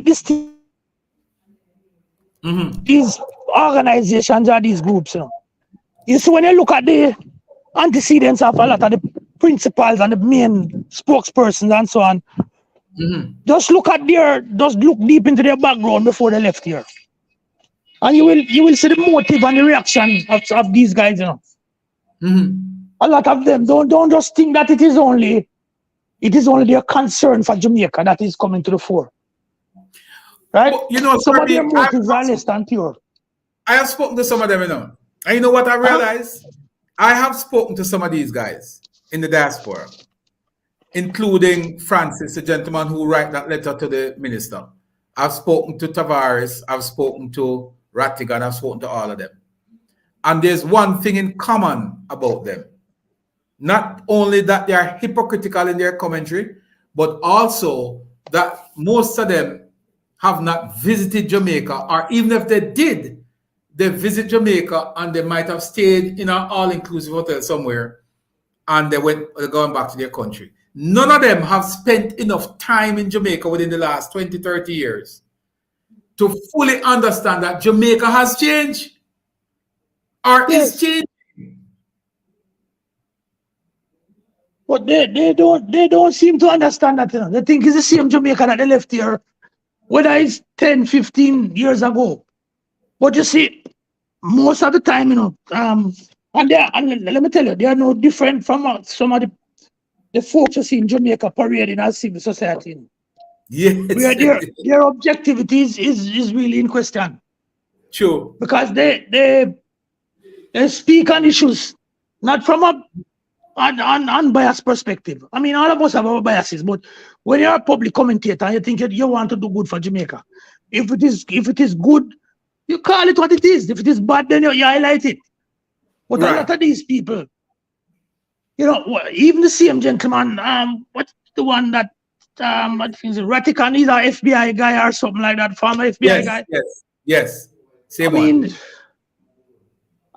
Speaker 8: distinct. These organizations or these groups, you know. You see, when you look at the antecedents of a lot of the principals and the main spokespersons and so on, just look deep into their background before they left here, and you will see the motive and the reaction of these guys, you know. A lot of them don't just think that it is only their concern for Jamaica that is coming to the fore. Right?
Speaker 1: But, you know,
Speaker 8: some of their motives are less than pure.
Speaker 1: I have spoken to some of them, you know. And you know what I realized? I have spoken to some of these guys in the diaspora, including Francis, the gentleman who wrote that letter to the minister. I've spoken to Tavares, I've spoken to Rattigan, I've spoken to all of them. And there's one thing in common about them. Not only that they are hypocritical in their commentary, but also that most of them have not visited Jamaica, or even if they did, they visit Jamaica and they might have stayed in an all-inclusive hotel somewhere and they're going back to their country. None of them have spent enough time in Jamaica within the last 20, 30 years to fully understand that Jamaica has changed or is changing.
Speaker 8: But they don't seem to understand that. They think it's the same Jamaica that they left here, whether it's 10, 15 years ago. But you see, most of the time, and let me tell you, they are no different from some of the folks you see in Jamaica parading as civil society.
Speaker 1: Yes.
Speaker 8: Where their objectivity is really in question.
Speaker 1: True.
Speaker 8: Because they speak on issues not from an unbiased perspective. I mean, all of us have our biases, but when you're a public commentator, you think you want to do good for Jamaica. If it is good, you call it what it is. If it is bad, then you highlight it. But a lot of these people, even the same gentleman, what's the one that I think is Ratican, he's an FBI guy or something like that, former FBI guy.
Speaker 1: Yes. Same
Speaker 8: I mean,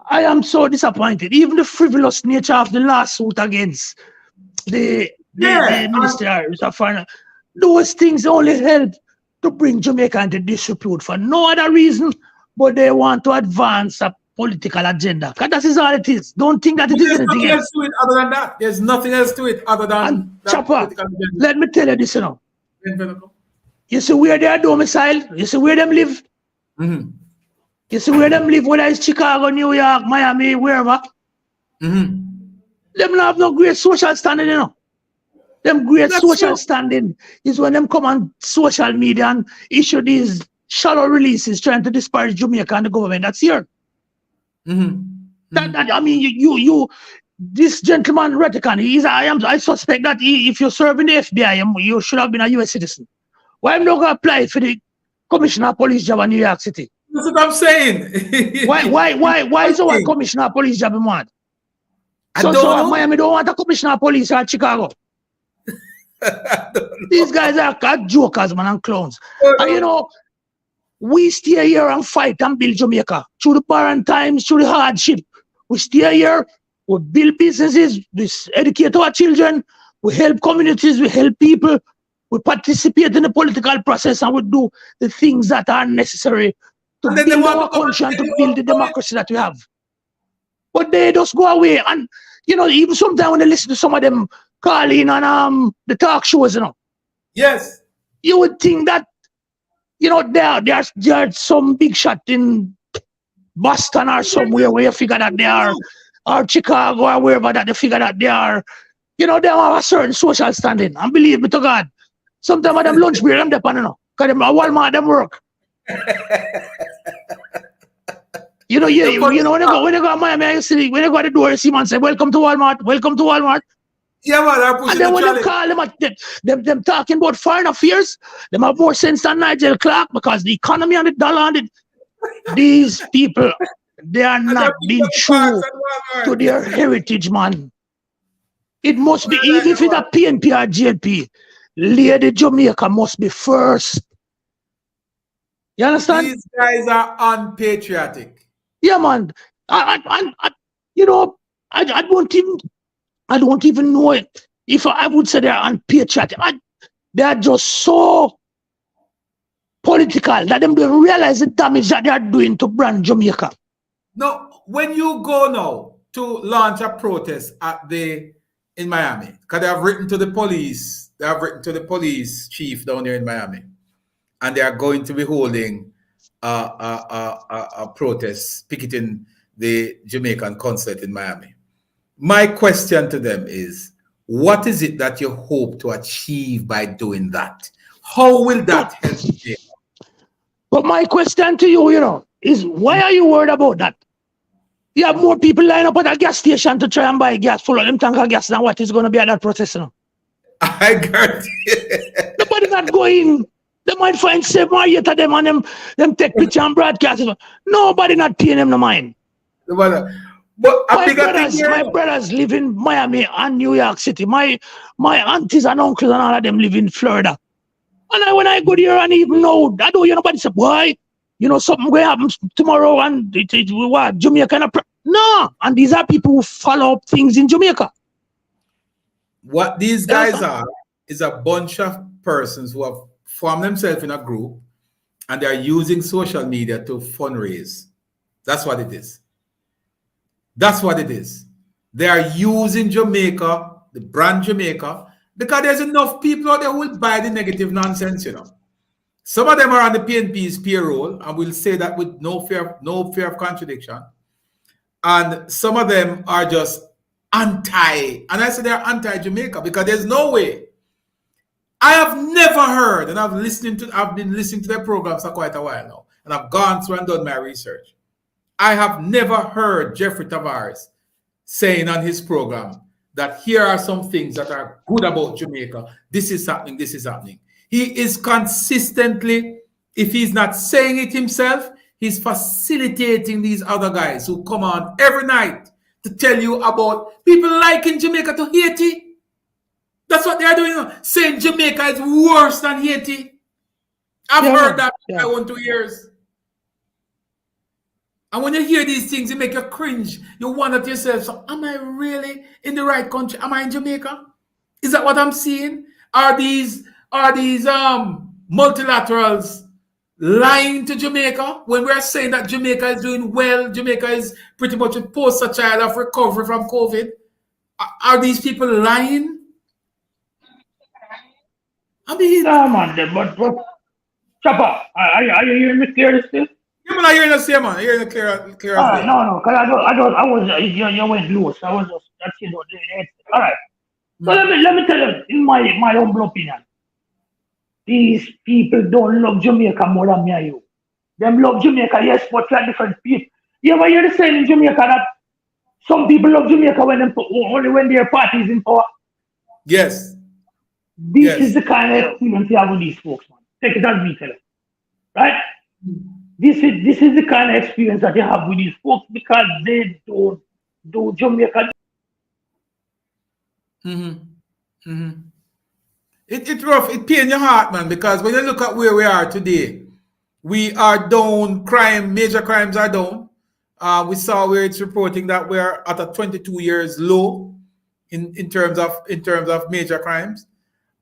Speaker 8: I am so disappointed. Even the frivolous nature of the lawsuit against the Minister of Finance, those things only help to bring Jamaica into disrepute for no other reason, but they want to advance a political agenda. Because that is all it is. Don't think that it is anything else.
Speaker 1: Other than that. There's nothing else to it other than that
Speaker 8: Chopper, let me tell you this, You see where they are domiciled? You see where them live?
Speaker 1: Mm-hmm.
Speaker 8: You see where them live, whether it's Chicago, New York, Miami, wherever?
Speaker 1: Mm-hmm.
Speaker 8: Them not have no great social standing, Them great social standing is when them come on social media and issue these shallow releases trying to disparage Jamaica and the government that's here.
Speaker 1: Mm-hmm.
Speaker 8: I mean, you this gentleman Retican, I suspect that if you serve in the FBI, you should have been a US citizen. Why am I not going to apply for the commissioner of police job in New York City?
Speaker 1: That's what I'm saying.
Speaker 8: why is our commissioner of police job in Mad? So Miami don't want a commissioner of police or Chicago. These guys are jokers, man, and clowns. And we stay here and fight and build Jamaica through the barren times, through the hardship. We stay here, we build businesses, we educate our children, we help communities, we help people, we participate in the political process, and we do the things that are necessary to build our country and to build the democracy that we have. But they just go away. And, even sometimes when they listen to some of them calling on the talk shows,
Speaker 1: Yes.
Speaker 8: You would think that, there's some big shot in Boston or somewhere where you figure that they are, or Chicago or wherever that they figure that they are, they have a certain social standing. And believe me to God, sometimes them lunch break them depend, because them Walmart them work. When you go to Miami, when you go to the door, you see man say, welcome to Walmart, welcome to Walmart.
Speaker 1: Yeah, man,
Speaker 8: and then when they call them talking about foreign affairs, them have more sense than Nigel Clark, because the economy and the dollar and these people, they are not being true to their heritage, man. It must be, even if it's a PNP or GLP, Lady Jamaica must be first. You understand?
Speaker 1: These guys are unpatriotic.
Speaker 8: Yeah, man. I don't even know it. If I would say they're unpatriotic, they are just so political that them don't realize the damage that they are doing to brand Jamaica.
Speaker 1: No, when you go now to launch a protest in Miami, because they have written to the police chief down there in Miami, and they are going to be holding a protest, picketing the Jamaican consulate in Miami. My question to them is, what is it that you hope to achieve by doing that? How will that help you?
Speaker 8: But my question to you, is why are you worried about that? You have more people line up at a gas station to try and buy gas, full of them tank of gas than what is going to be at that protest.
Speaker 1: I guarantee.
Speaker 8: Nobody not going. They might find 7 or 8 of them and them take picture and broadcast. Nobody not paying them no mind.
Speaker 1: But
Speaker 8: my brothers live in Miami and New York City. My aunties and uncles and all of them live in Florida. And when I go there and even know, I don't hear nobody say, boy, you know, something will happen tomorrow and it what, Jamaica. No. And these are people who follow up things in Jamaica.
Speaker 1: What these guys are is a bunch of persons who have formed themselves in a group and they are using social media to fundraise. That's what it is. That's what it is. They are using Jamaica, the brand Jamaica, because there's enough people out there who will buy the negative nonsense, you know. Some of them are on the PNP's payroll, and we'll say that with no fear of contradiction. And some of them are just anti, and I say they're anti-Jamaica because there's no way. I have never heard, and I've been listening to their programs for quite a while now, and I've gone through and done my research. I have never heard Jeffrey Tavares saying on his program that here are some things that are good about Jamaica. This is happening, this is happening. He is consistently, if he's not saying it himself, he's facilitating these other guys who come on every night to tell you about people liking Jamaica to Haiti. That's what they're doing, saying Jamaica is worse than Haiti. I've heard that for 1 2 years. And when you hear these things, it make you cringe. You wonder to yourself, so am I really in the right country? Am I in Jamaica? Is that what I'm seeing? Are these multilaterals lying to Jamaica when we're saying that Jamaica is doing well? Jamaica is pretty much a poster child of recovery from COVID. Are these people lying? I mean,
Speaker 8: no, man, but Chopper, are you hearing me clearly still?
Speaker 1: Yeah, man, I hear the same, man. I hear the clear.
Speaker 8: No, because I was you went loose. I was just that's it. All right. So let me tell you, in my humble opinion, these people don't love Jamaica more than me and you. Them love Jamaica, yes, but they're different people. You ever hear the saying in Jamaica that some people love Jamaica only when their party is in power?
Speaker 1: Yes.
Speaker 8: This is the kind of experience you have with these folks, man. Take it as me tell it. Right? This is the kind of experience that you have with these folks because they don't do Jamaica.
Speaker 1: It's rough. It pains your heart, man, because when you look at where we are today, we are down. Major crimes are down. We saw where it's reporting that we're at a 22 years low in terms of major crimes.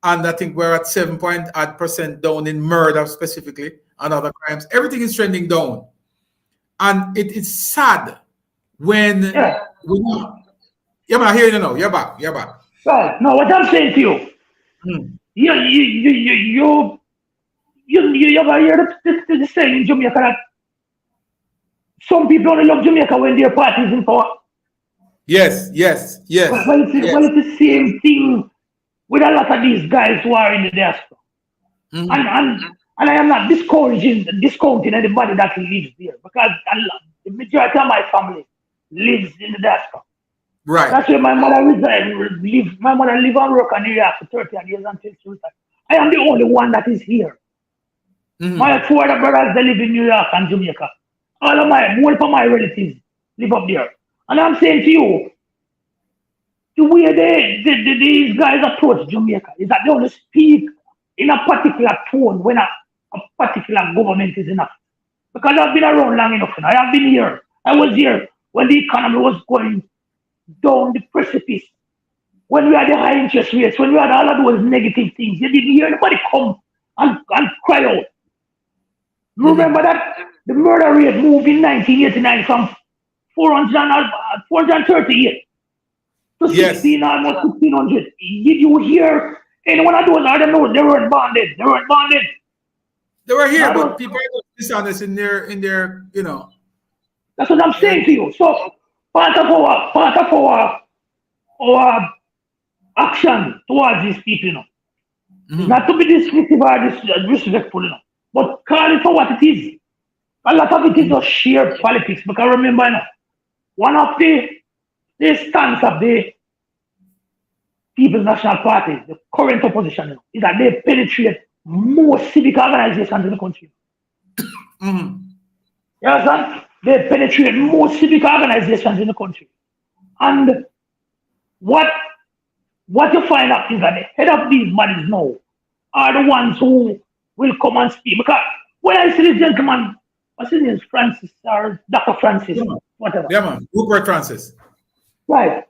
Speaker 1: And I think we're at 7% down in murder specifically and other crimes. Everything is trending down. And it is sad when man, I hear you now. You're back.
Speaker 8: Right. No, what I'm saying to you, you ever hear the saying in Jamaica that some people only love Jamaica when their party is in power? Yes. Well, it's the same thing with a lot of these guys who are in the diaspora. And I am not discounting anybody that lives there because the majority of my family lives in the diaspora.
Speaker 1: Right.
Speaker 8: That's where my mother lives. My mother lives and work in Iraq for 30 years until she retired. I am the only one that is here. My 4 other brothers, they live in New York and Jamaica. Most of my relatives live up there. And I'm saying to you, the way these guys approach Jamaica is that they only speak in a particular tone when a particular government is enough. Because I've been around long enough now. I have been here. I was here when the economy was going down the precipice. When we had the high interest rates, when we had all of those negative things, you didn't hear anybody come and cry out. Remember that the murder rate moved in 1989 from 438 to 16, almost 1,600. Did you hear anyone of those? I don't know. They weren't bonded. They
Speaker 1: were here, but people are dishonest in their, you know.
Speaker 8: That's what I'm saying to you. So part of our action towards these people, you know, not to be dismissive or disrespectful, you know, but call it for what it is. A lot of it is just sheer politics. Because remember, you know, one of the stance of the People's National Party, the current opposition, you know, is that they penetrate more civic organizations in the country. You understand? They penetrate more civic organizations in the country. And what you find out is that the head of these bodies now are the ones who will come and speak. Because when I see this gentleman, what's his name, Francis or Dr. Francis, whatever.
Speaker 1: Yeah, man. Rupert Francis.
Speaker 8: Right.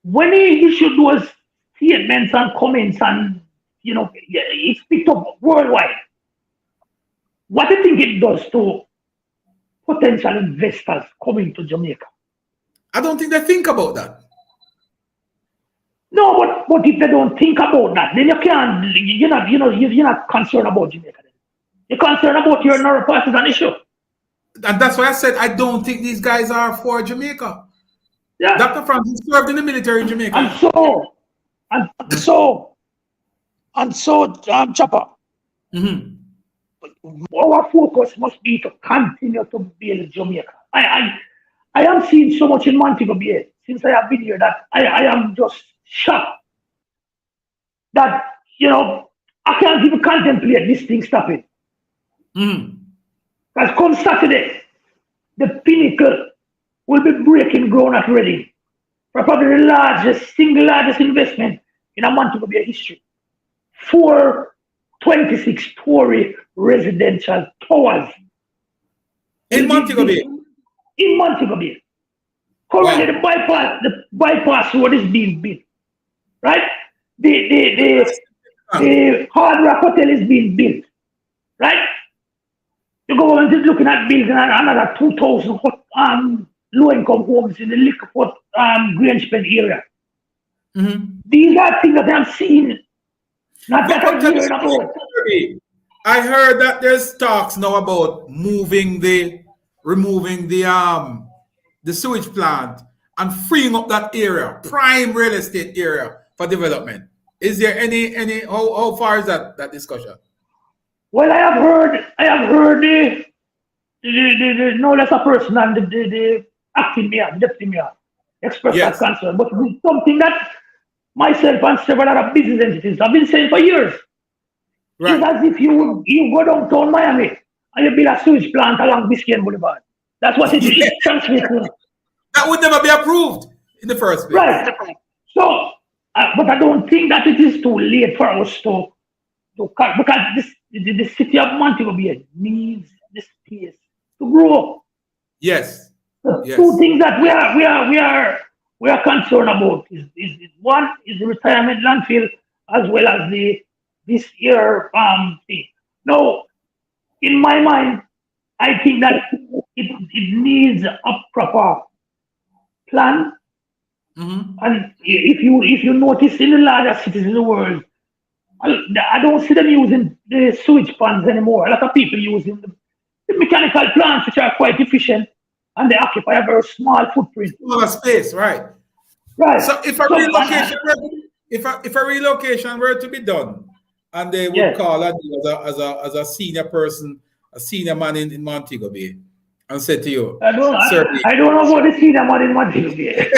Speaker 8: When he issued those statements and comments and, you know, it's picked up worldwide, what do you think it does to potential investors coming to Jamaica?
Speaker 1: I don't think they think about that.
Speaker 8: No, but if they don't think about that, then you're not concerned about Jamaica. Then. You're concerned about your North partisan issue.
Speaker 1: And that's why I said I don't think these guys are for Jamaica.
Speaker 8: Yeah.
Speaker 1: Dr. Francis served in the military in Jamaica.
Speaker 8: And so, Chopper,
Speaker 1: Mm-hmm.
Speaker 8: our focus must be to continue to build Jamaica. I am seeing so much in Montego Bay since I have been here that I am just shocked that, you know, I can't even contemplate this thing stopping.
Speaker 1: Mm-hmm.
Speaker 8: Because come Saturday, the pinnacle will be breaking ground at Reading for probably the single largest investment in a Montego Bay history. 4 26-story residential towers.
Speaker 1: In Montego Bay?
Speaker 8: In Montego Bay. Currently,
Speaker 1: Wow.
Speaker 8: the bypass road is being built. Right? The Hard Rock Hotel is being built. Right? The government is looking at building another 2,000 low-income homes in the Lickfoot Grangepen area.
Speaker 1: Mm-hmm.
Speaker 8: These are things that I'm seeing. Not that I'm hearing about.
Speaker 1: I heard that there's talks now about removing the sewage plant and freeing up that area, prime real estate area for development. Is there any how far is that discussion?
Speaker 8: Well, I have heard the no less a person than the acting mayor, the deputy mayor, express that concern. But it's something that myself and several other business entities have been saying for years.
Speaker 1: Right.
Speaker 8: It's as if you go downtown Miami and you build a sewage plant along Biscayne Boulevard. That's what it is. Translating.
Speaker 1: That would never be approved in the first place.
Speaker 8: Right. So, but I don't think that it is too late for us to because the city of Montego Bay needs the space to grow.
Speaker 1: Yes.
Speaker 8: Two things that we are concerned about is one is the retirement landfill as well as this year thing. Now, in my mind, I think that it needs a proper plan.
Speaker 1: Mm-hmm.
Speaker 8: And if you notice in the larger cities in the world, I don't see them using the sewage ponds anymore. A lot of people using the mechanical plants, which are quite efficient, and they occupy a very small footprint.
Speaker 1: Smaller space, right?
Speaker 8: Right.
Speaker 1: So if a relocation were to be done, and they would call on you as a senior person, a senior man in Montego Bay, and say to you,
Speaker 8: I don't know about the senior man in Montego Bay.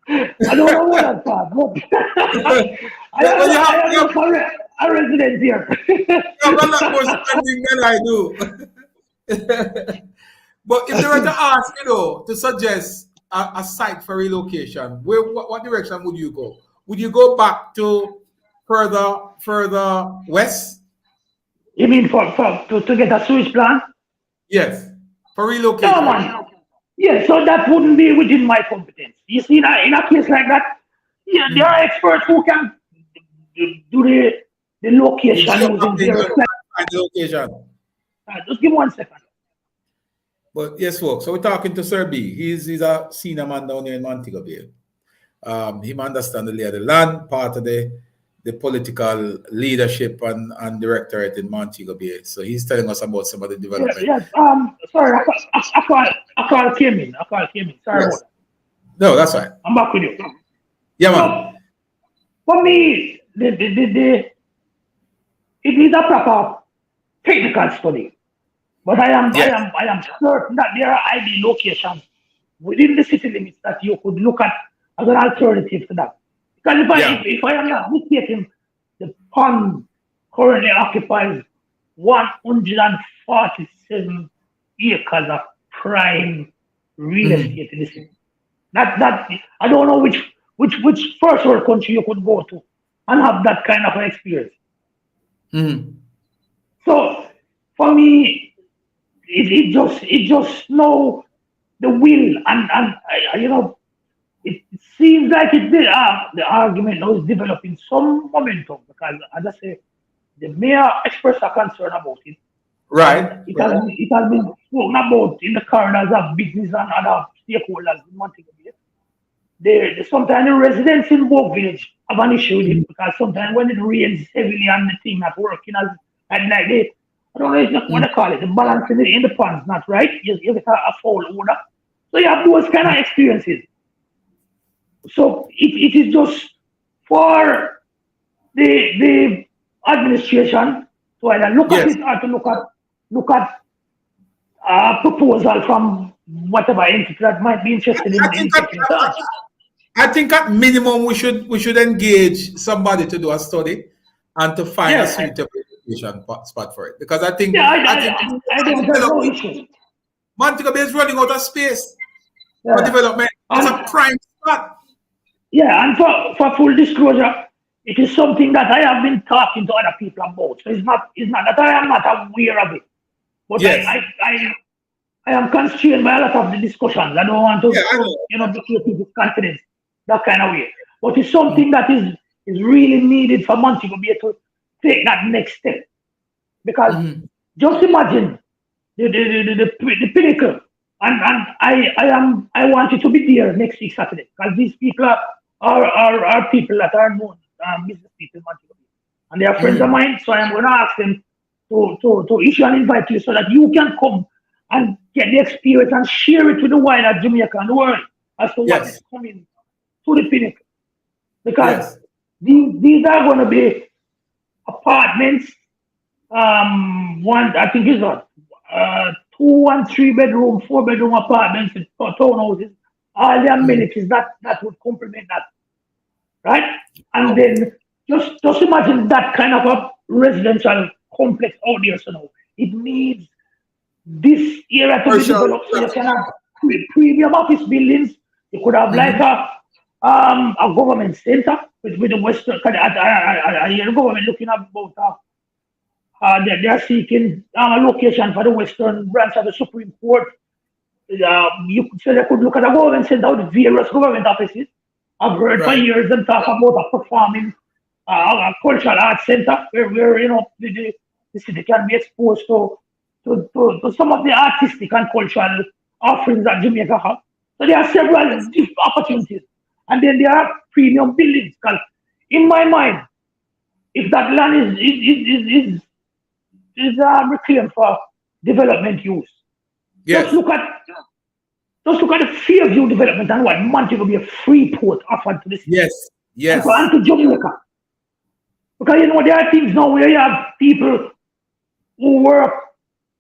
Speaker 8: I don't know what that's part, but I have a resident here.
Speaker 1: You have a lot more spending than I do. But if they were to ask, to suggest a site for relocation, what direction would you go? Would you go back to further west?
Speaker 8: You mean to get a sewage plant?
Speaker 1: Yes, for relocation.
Speaker 8: No, man. Yeah, so that wouldn't be within my competence. You see, in a case like that, there are experts who can do the location using their
Speaker 1: location.
Speaker 8: Just give me 1 second.
Speaker 1: But yes, folks. So we're talking to Sir B. He's a senior man down here in Montego Bay. He understands the lay of the land, part of the political leadership and directorate in Montego Bay. So he's telling us about some of the development.
Speaker 8: Yes. Sorry, I call came in. Sorry.
Speaker 1: Yes. No, that's right.
Speaker 8: I'm back with you.
Speaker 1: Yeah, man.
Speaker 8: For me, it needs a proper technical study. But I am certain that there are ideal locations within the city limits that you could look at as an alternative to that. Because if I am not mistaken, the pond currently occupies 147 acres of prime real estate in the city. That I don't know which first world country you could go to and have that kind of an experience.
Speaker 1: Mm-hmm.
Speaker 8: So for me, it just know the will and you know it seems like the argument now is developing some momentum because as I say, the mayor expressed a concern about it, and
Speaker 1: Right.
Speaker 8: it has been spoken about in the corridors of business and other stakeholders in Montego Bay. Sometimes the residents in Bogue Village have an issue with it because sometimes when it rains heavily and the thing not working as and like I don't know what they call it, the balance in the pond's not right. You get a foul order. So you have those kind of experiences. So it is just for the administration to either look at
Speaker 1: Yes.
Speaker 8: it or to look at a proposal from whatever entity that might be interested
Speaker 1: I
Speaker 8: in
Speaker 1: think
Speaker 8: taking charge.
Speaker 1: I think at minimum we should engage somebody to do a study and to find a
Speaker 8: Yeah,
Speaker 1: suitable location spot for it because I think
Speaker 8: yeah,
Speaker 1: I think
Speaker 8: I don't have no issue.
Speaker 1: Montego Bay is running out of space for
Speaker 8: Yeah.
Speaker 1: development. It's a
Speaker 8: And
Speaker 1: prime spot.
Speaker 8: yeah, and for full disclosure, it is something that I have been talking to other people about. So it's not that I am not aware of it, but
Speaker 1: Yes.
Speaker 8: I am constrained by a lot of the discussions. I don't want to,
Speaker 1: Yeah, I know.
Speaker 8: betray people's confidence that kind of way. But it's something that is really needed for Montego Bay to take that next step. Because just imagine the pinnacle. And I want you to be there next week Saturday because these people are people that are known business people in Montego Bay. And they are friends of mine, so I'm going to ask them to issue an invite to you so that you can come and get the experience and share it with the wider Jamaica and the world as to what
Speaker 1: Yes.
Speaker 8: is coming to the pinnacle. Because
Speaker 1: Yes.
Speaker 8: these are going to be apartments. One I think is what 2 and 3 bedroom, 4 bedroom apartments, townhouses, all the amenities that would complement that, right? And then just imagine that kind of a residential complex out there. So now it needs this area to
Speaker 1: For
Speaker 8: be
Speaker 1: sure.
Speaker 8: developed so you can have premium office buildings. You could have like a government center with the Western. I hear the government looking at about they are seeking a location for the Western branch of the Supreme Court. So they could look at a government center with various government offices. I've heard for
Speaker 1: Right.
Speaker 8: years them talk about a performing a cultural arts center where the city can be exposed to some of the artistic and cultural offerings that Jamaica have. So there are several different opportunities. And then there are premium buildings. Because in my mind, if that land is reclaimed for development use,
Speaker 1: Yes.
Speaker 8: just look at the Fairview development and what Montego Bay free port offered to the city
Speaker 1: Yes. Yes.
Speaker 8: and to Jamaica. Because there are things now where you have people who work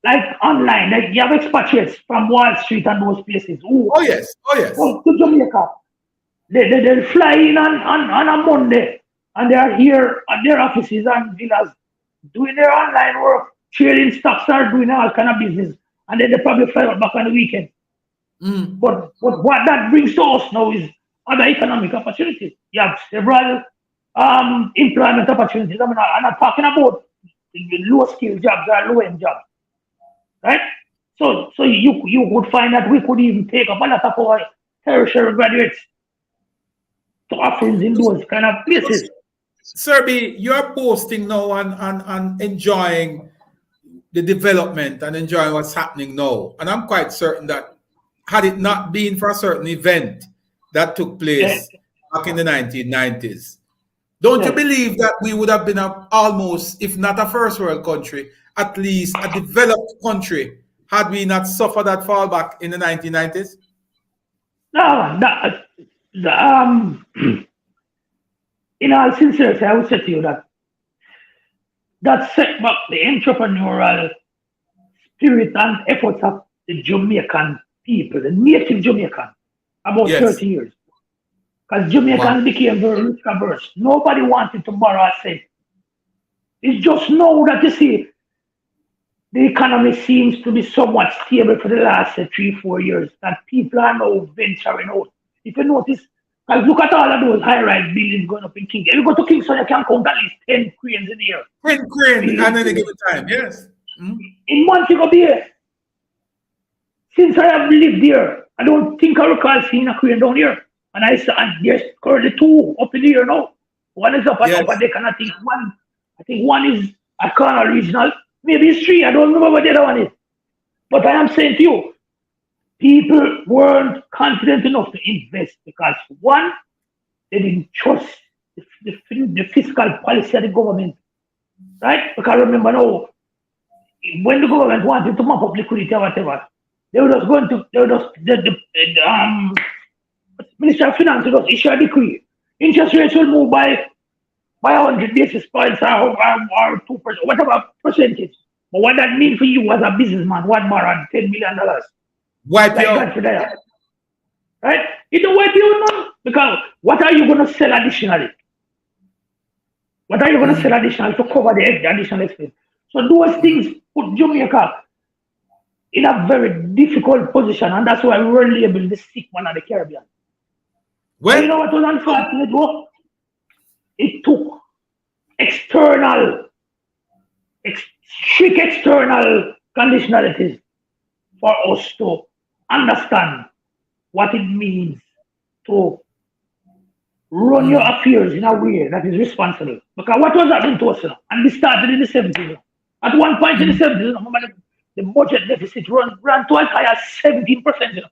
Speaker 8: like online, like you have expatriates from Wall Street and those places who
Speaker 1: Oh yes. Oh yes.
Speaker 8: go to Jamaica. They fly in on a Monday and they are here at their offices and villas doing their online work, trading stocks or doing all kind of business. And then they probably fly out back on the weekend. But what that brings to us now is other economic opportunities. You have several employment opportunities. I'm not talking about low skill jobs or low end jobs, right? So you would find that we could even take up a lot of our tertiary graduates to offerings in those kind of places.
Speaker 1: Serby, you're boasting now and enjoying the development and enjoying what's happening now. And I'm quite certain that had it not been for a certain event that took place back in the 1990s, don't you believe that we would have been almost, if not a first world country, at least a developed country had we not suffered that fallback in the 1990s?
Speaker 8: No, in all sincerity, I would say to you that set back the entrepreneurial spirit and efforts of the Jamaican people, the native Jamaican, about 30 years. Because Jamaicans became very risk averse. Nobody wanted to borrow a cent. It's just now that you see the economy seems to be somewhat stable for the last 3-4 years, that people are now venturing out. If you notice, Because look at all of those high-rise buildings going up in Kingston. If you go to Kingston, you can count at least 10 cranes in the air.
Speaker 1: Crane at any given time, yes.
Speaker 8: In Montego Bay, since I have lived there, I don't think I recall seeing a crane down here. And there's currently 2 up in the air now. One is up and
Speaker 1: Yes.
Speaker 8: upper deck, and I think one is at Cornwall Regional. Maybe it's 3. I don't remember what the other one is. But I am saying to you, people weren't confident enough to invest because, one, they didn't trust the fiscal policy of the government, right? Because remember now, when the government wanted to mop up liquidity or whatever, they were just going to, the Minister of Finance would just issue a decree. Interest rates will move by 100 basis points or 2%, whatever percentage. But what that means for you as a businessman, one borrowed $10 million.
Speaker 1: Wipe
Speaker 8: Like
Speaker 1: you
Speaker 8: that
Speaker 1: out.
Speaker 8: for that. Right? It don't wipe you out, man. Because what are you going to sell additionally? What are you going to sell additionally to cover the additional expense? So those things put Jamaica in a very difficult position, and that's why we were labeled the sick man of the Caribbean.
Speaker 1: Well,
Speaker 8: And you know what was unfortunate? Though? It took strict external conditionalities for us to understand what it means to run your affairs in a way that is responsible. Because what was happening to us? And this started in the 70s. At one point in the 70s, remember the budget deficit ran to as high as 17%.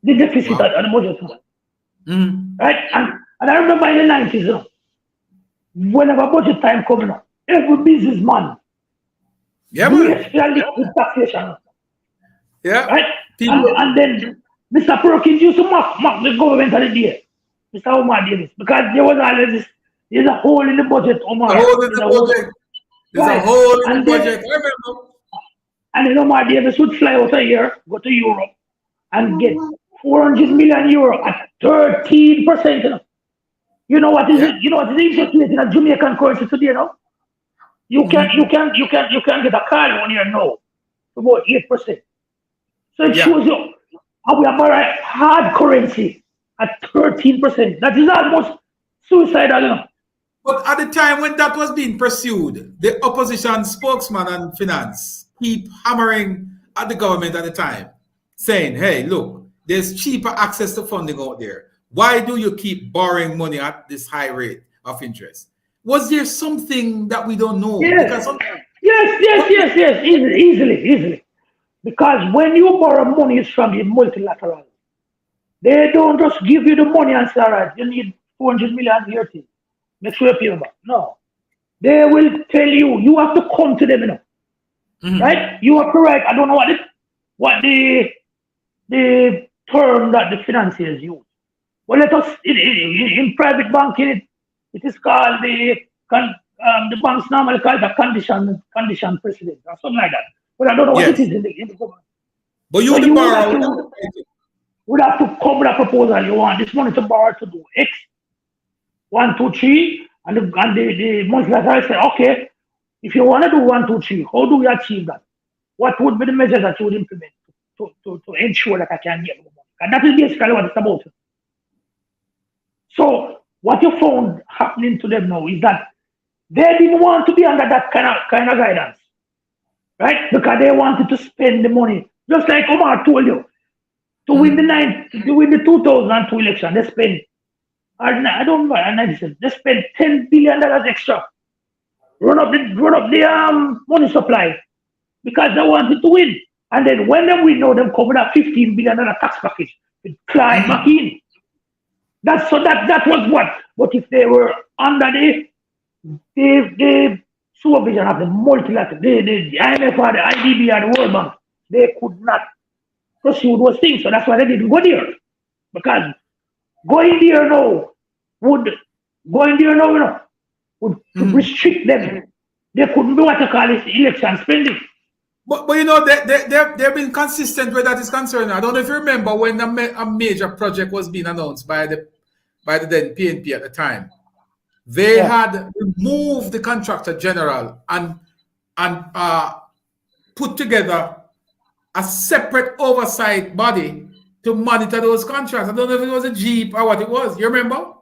Speaker 8: The deficit at the budget. Right? And I remember in the 90s, whenever budget time coming up, every businessman, with taxation.
Speaker 1: Yeah.
Speaker 8: Right? And then Mr. Perkins used to mock the government of the day, Mr. Omar Davis, because there was always this, there's a hole in the budget, Omar.
Speaker 1: A hole in the budget. There's a hole in the budget. I remember.
Speaker 8: And then Omar Davis would fly out of here, go to Europe, and get 400 million euro at 13%. You know what is it? You know what is the interest rate in a Jamaican currency today now? You can get a car loan here now for about 8%. So it shows you how we have a hard currency at 13%. That is almost suicidal, you know.
Speaker 1: But at the time when that was being pursued, the opposition spokesman on finance keep hammering at the government at the time, saying, hey, look, there's cheaper access to funding out there. Why do you keep borrowing money at this high rate of interest? Was there something that we don't know?
Speaker 8: Yes, yes, easily. Because when you borrow money from the multilateral, they don't just give you the money and say, all right, you need 400 million here. Make sure you pay them back. No. They will tell you, you have to come to them, you know. Right? You are correct. I don't know what the term that the financiers use. Well, let us, in private banking, it is called the banks normally call it a condition precedent or something like that. But I don't know what it is in the government.
Speaker 1: But you
Speaker 8: would have to come with a proposal. You want this money to borrow to do X, 1, 2, 3, and the multilateral say, okay, if you want to do 1, 2, 3, how do we achieve that? What would be the measures that you would implement to ensure that I can get more money? And that is basically what it's about. So what you found happening to them now is that they didn't want to be under that kind of guidance, right? Because they wanted to spend the money, just like Omar told you, to win the 2002 election. They spent, I don't know, they spent $10 billion extra, run up the money supply because they wanted to win. And then when they win, now them come with a $15 billion tax package with Clyde back in. That was what. But if they were under the supervision of the multilateral, the IMF or the IDB or the World Bank, they could not pursue those things. So that's why they didn't go there. Because going there now would restrict them. They couldn't do what they call it election spending.
Speaker 1: But you know, they've been consistent where that is concerned. I don't know if you remember when a major project was being announced by the then PNP at the time. They had removed the contractor general and put together a separate oversight body to monitor those contracts. I don't know if it was a Jeep or what it was. You remember?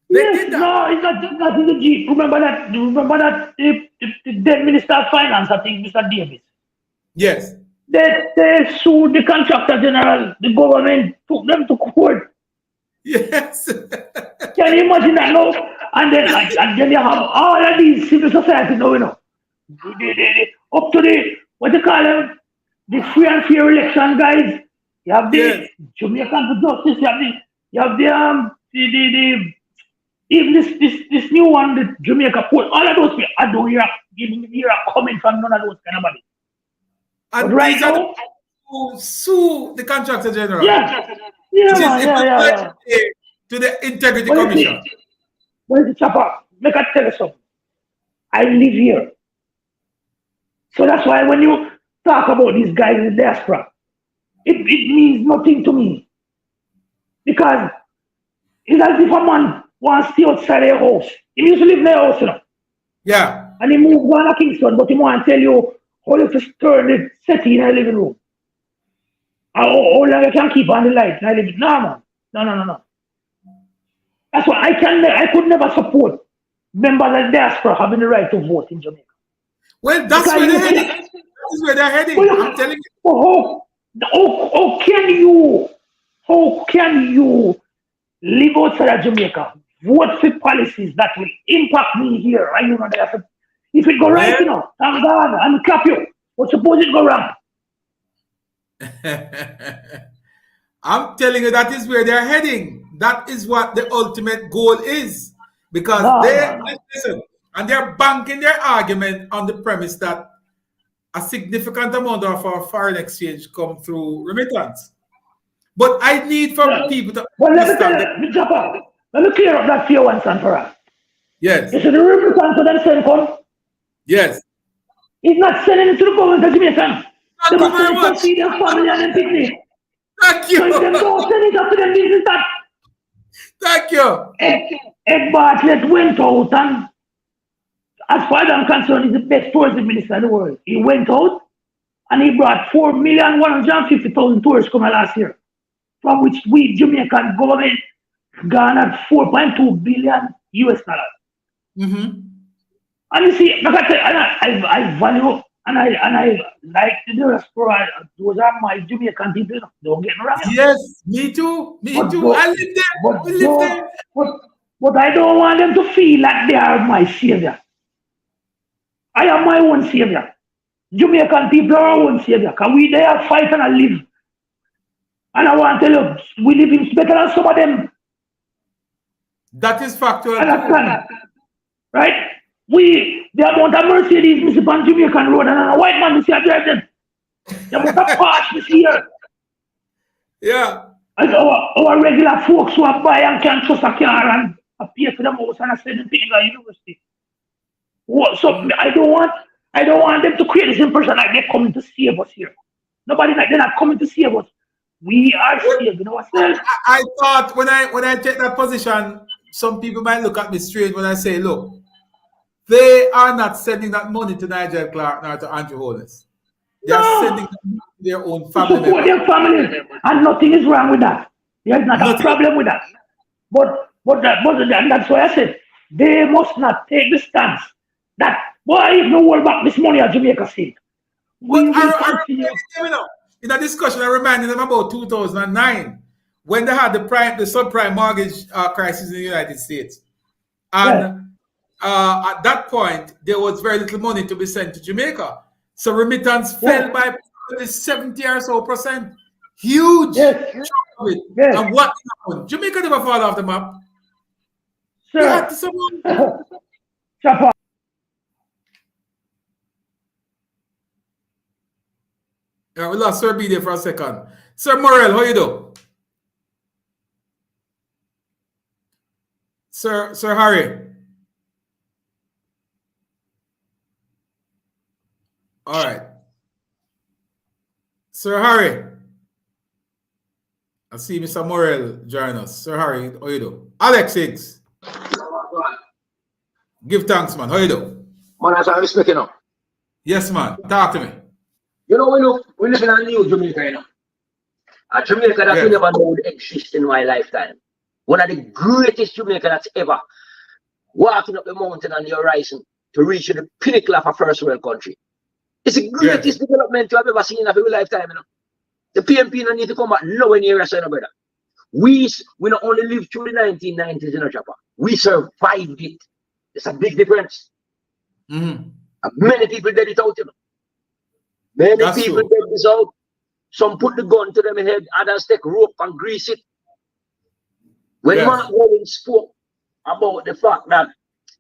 Speaker 1: They
Speaker 8: Yes,
Speaker 1: did that.
Speaker 8: no, it's not in the Jeep. Remember that the then Minister of Finance, I think Mr. Davis.
Speaker 1: Yes.
Speaker 8: They sued the contractor general. The government took them to court.
Speaker 1: Yes.
Speaker 8: Can you imagine that now? And then you have all of these civil society now, you know. Up to the what you call them, the free and fair election guys. You have the
Speaker 1: Yes.
Speaker 8: Jamaican for Justice. You have the even this new one, the Jamaica Port. All of those people, I don't hear coming from none of those kind of money.
Speaker 1: And
Speaker 8: But right
Speaker 1: these are the
Speaker 8: now,
Speaker 1: people who sue the contractor general.
Speaker 8: yeah,
Speaker 1: Which is
Speaker 8: man,
Speaker 1: equivalent to the Integrity
Speaker 8: Well,
Speaker 1: Commission.
Speaker 8: Well, Chopper, make I tell you something. I live here. So that's why when you talk about these guys in the diaspora, it means nothing to me. Because it's as if a man wants to stay outside their house. He used to live in their house, you know.
Speaker 1: Yeah.
Speaker 8: And he moved on to Kingston, but he want to tell you how to stir the setting in the living room. How long you can keep on the light in the living room. No, man. No. That's why I could never support members of the diaspora having the right to vote in Jamaica.
Speaker 1: Well, that's where they're heading. That is where they're heading.
Speaker 8: Well,
Speaker 1: I'm telling you.
Speaker 8: How can you live outside of Jamaica, vote for policies that will impact me here? And you know, if it go right, you know, thank God, and clap you. But suppose it go wrong.
Speaker 1: I'm telling you, that is where they're heading. That is what the ultimate goal is. Because listen, and they're banking their argument on the premise that a significant amount of our foreign exchange come through remittance. But I need for people to
Speaker 8: Let me clear up that fear once and for all.
Speaker 1: Yes.
Speaker 8: You see, the remittance to them send come.
Speaker 1: Yes.
Speaker 8: He's not sending it to the government of Jamaica.
Speaker 1: Thank you very much.
Speaker 8: See their family and their picnic.
Speaker 1: Thank you.
Speaker 8: So if them don't send it up to them, this is that.
Speaker 1: Thank you.
Speaker 8: Ed Bartlett went out, and as far as I'm concerned, he's the best tourism minister in the world. He went out and he brought 4,150,000 tourists coming last year, from which we, Jamaican government, garnered 4.2 billion US dollars.
Speaker 1: Mm-hmm.
Speaker 8: And you see, like I said, I value and I like the diaspora. Those are my Jamaican people. Don't get me wrong.
Speaker 1: Yes, me too. Me too. I live there. We live there.
Speaker 8: But I don't want them to feel like they are my savior. I am my own savior. Jamaican people are our own savior. Because we there fight and I live. And I want to tell you, we live in better than some of them.
Speaker 1: That is factual.
Speaker 8: Right? The amount of Mercedes we see on Jamaican road and a white man we see a drive them. The amount of Porsche we see here.
Speaker 1: Yeah.
Speaker 8: And our regular folks who are buy and can trust a car and pay for them house and send them to university. So I don't want them to create this impression like they're coming to save us here. They're not coming to save us. We are saving ourselves.
Speaker 1: I thought when I take that position, some people might look at me strange when I say, look, they are not sending that money to Nigel Clark nor to Andrew Holness. They are sending them to their own family members.
Speaker 8: Their family, and nothing is wrong with that. There's not a problem with that. But that's why I said they must not take the stance that why if no world back this money at Jamaica State.
Speaker 1: In a discussion, I reminded them about 2009 when they had the subprime mortgage crisis in the United States, and at that point there was very little money to be sent to Jamaica, so remittance fell by 70 or so %. Huge.
Speaker 8: Yes.
Speaker 1: And what happened? Jamaica never fall off the map.
Speaker 8: Sir.
Speaker 1: They had to support.
Speaker 8: Chopper.
Speaker 1: Yeah, we lost Sir B there for a second. Sir Morel, how you do? Sir Harry. All right. Sir Harry. I see Mr. Morel join us. Sir Harry, how you do? Alex Higgs. Give thanks, man. How you do?
Speaker 9: Man, that's how I'm speaking now.
Speaker 1: Yes, man. Talk to me.
Speaker 9: You know, we live in a new Jamaica, you know. A Jamaica that
Speaker 3: Yes.
Speaker 9: we never know would exist in my lifetime. One of the greatest Jamaica that's ever walking up the mountain on the horizon to reach the pinnacle of a first world country. It's the greatest development you have ever seen in your lifetime. You know? The PMP don't need to come back nowhere near us, brother. We not only lived through the 1990s in a chopper, we survived it. It's a big difference.
Speaker 1: Mhm.
Speaker 9: And many people did it out, you know. Many
Speaker 1: That's
Speaker 9: people
Speaker 1: true.
Speaker 9: did this out. Some put the gun to them head, others take rope and grease it. When
Speaker 1: Yes.
Speaker 9: Mark Rollins spoke about the fact that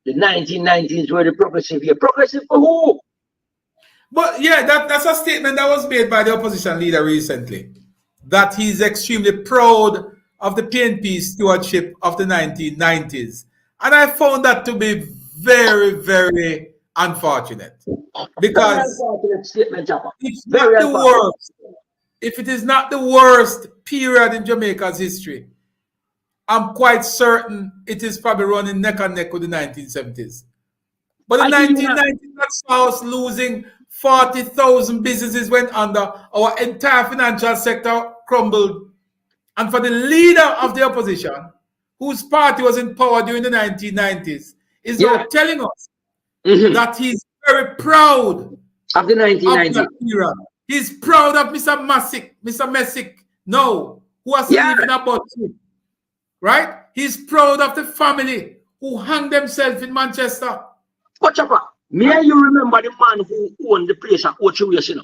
Speaker 9: the 1990s were the progressive year, progressive for who?
Speaker 1: But yeah, that's a statement that was made by the opposition leader recently, that he's extremely proud of the PNP stewardship of the 1990s. And I found that to be very, very unfortunate.
Speaker 9: Very
Speaker 1: Because
Speaker 9: unfortunate statement, Chopper.
Speaker 1: it's
Speaker 9: Very
Speaker 1: not the
Speaker 9: unfortunate.
Speaker 1: worst. If it is not the worst period in Jamaica's history, I'm quite certain it is probably running neck and neck with the 1970s. But the
Speaker 9: I give you that.
Speaker 1: 1990s, that saw us losing 40,000 businesses went under. Our entire financial sector crumbled. And for the leader of the opposition, whose party was in power during the 1990s, is
Speaker 9: Yeah.
Speaker 1: now telling us
Speaker 9: Mhm.
Speaker 1: that he's very proud
Speaker 9: Of the
Speaker 1: of
Speaker 9: 1990s.
Speaker 1: that era. He's proud of Mr. Messick, no, who has to
Speaker 9: Yeah.
Speaker 1: live in a boat, right? He's proud of the family who hung themselves in Manchester.
Speaker 9: But Chopper, may you remember the man who owned the place at Ochiwis, you know?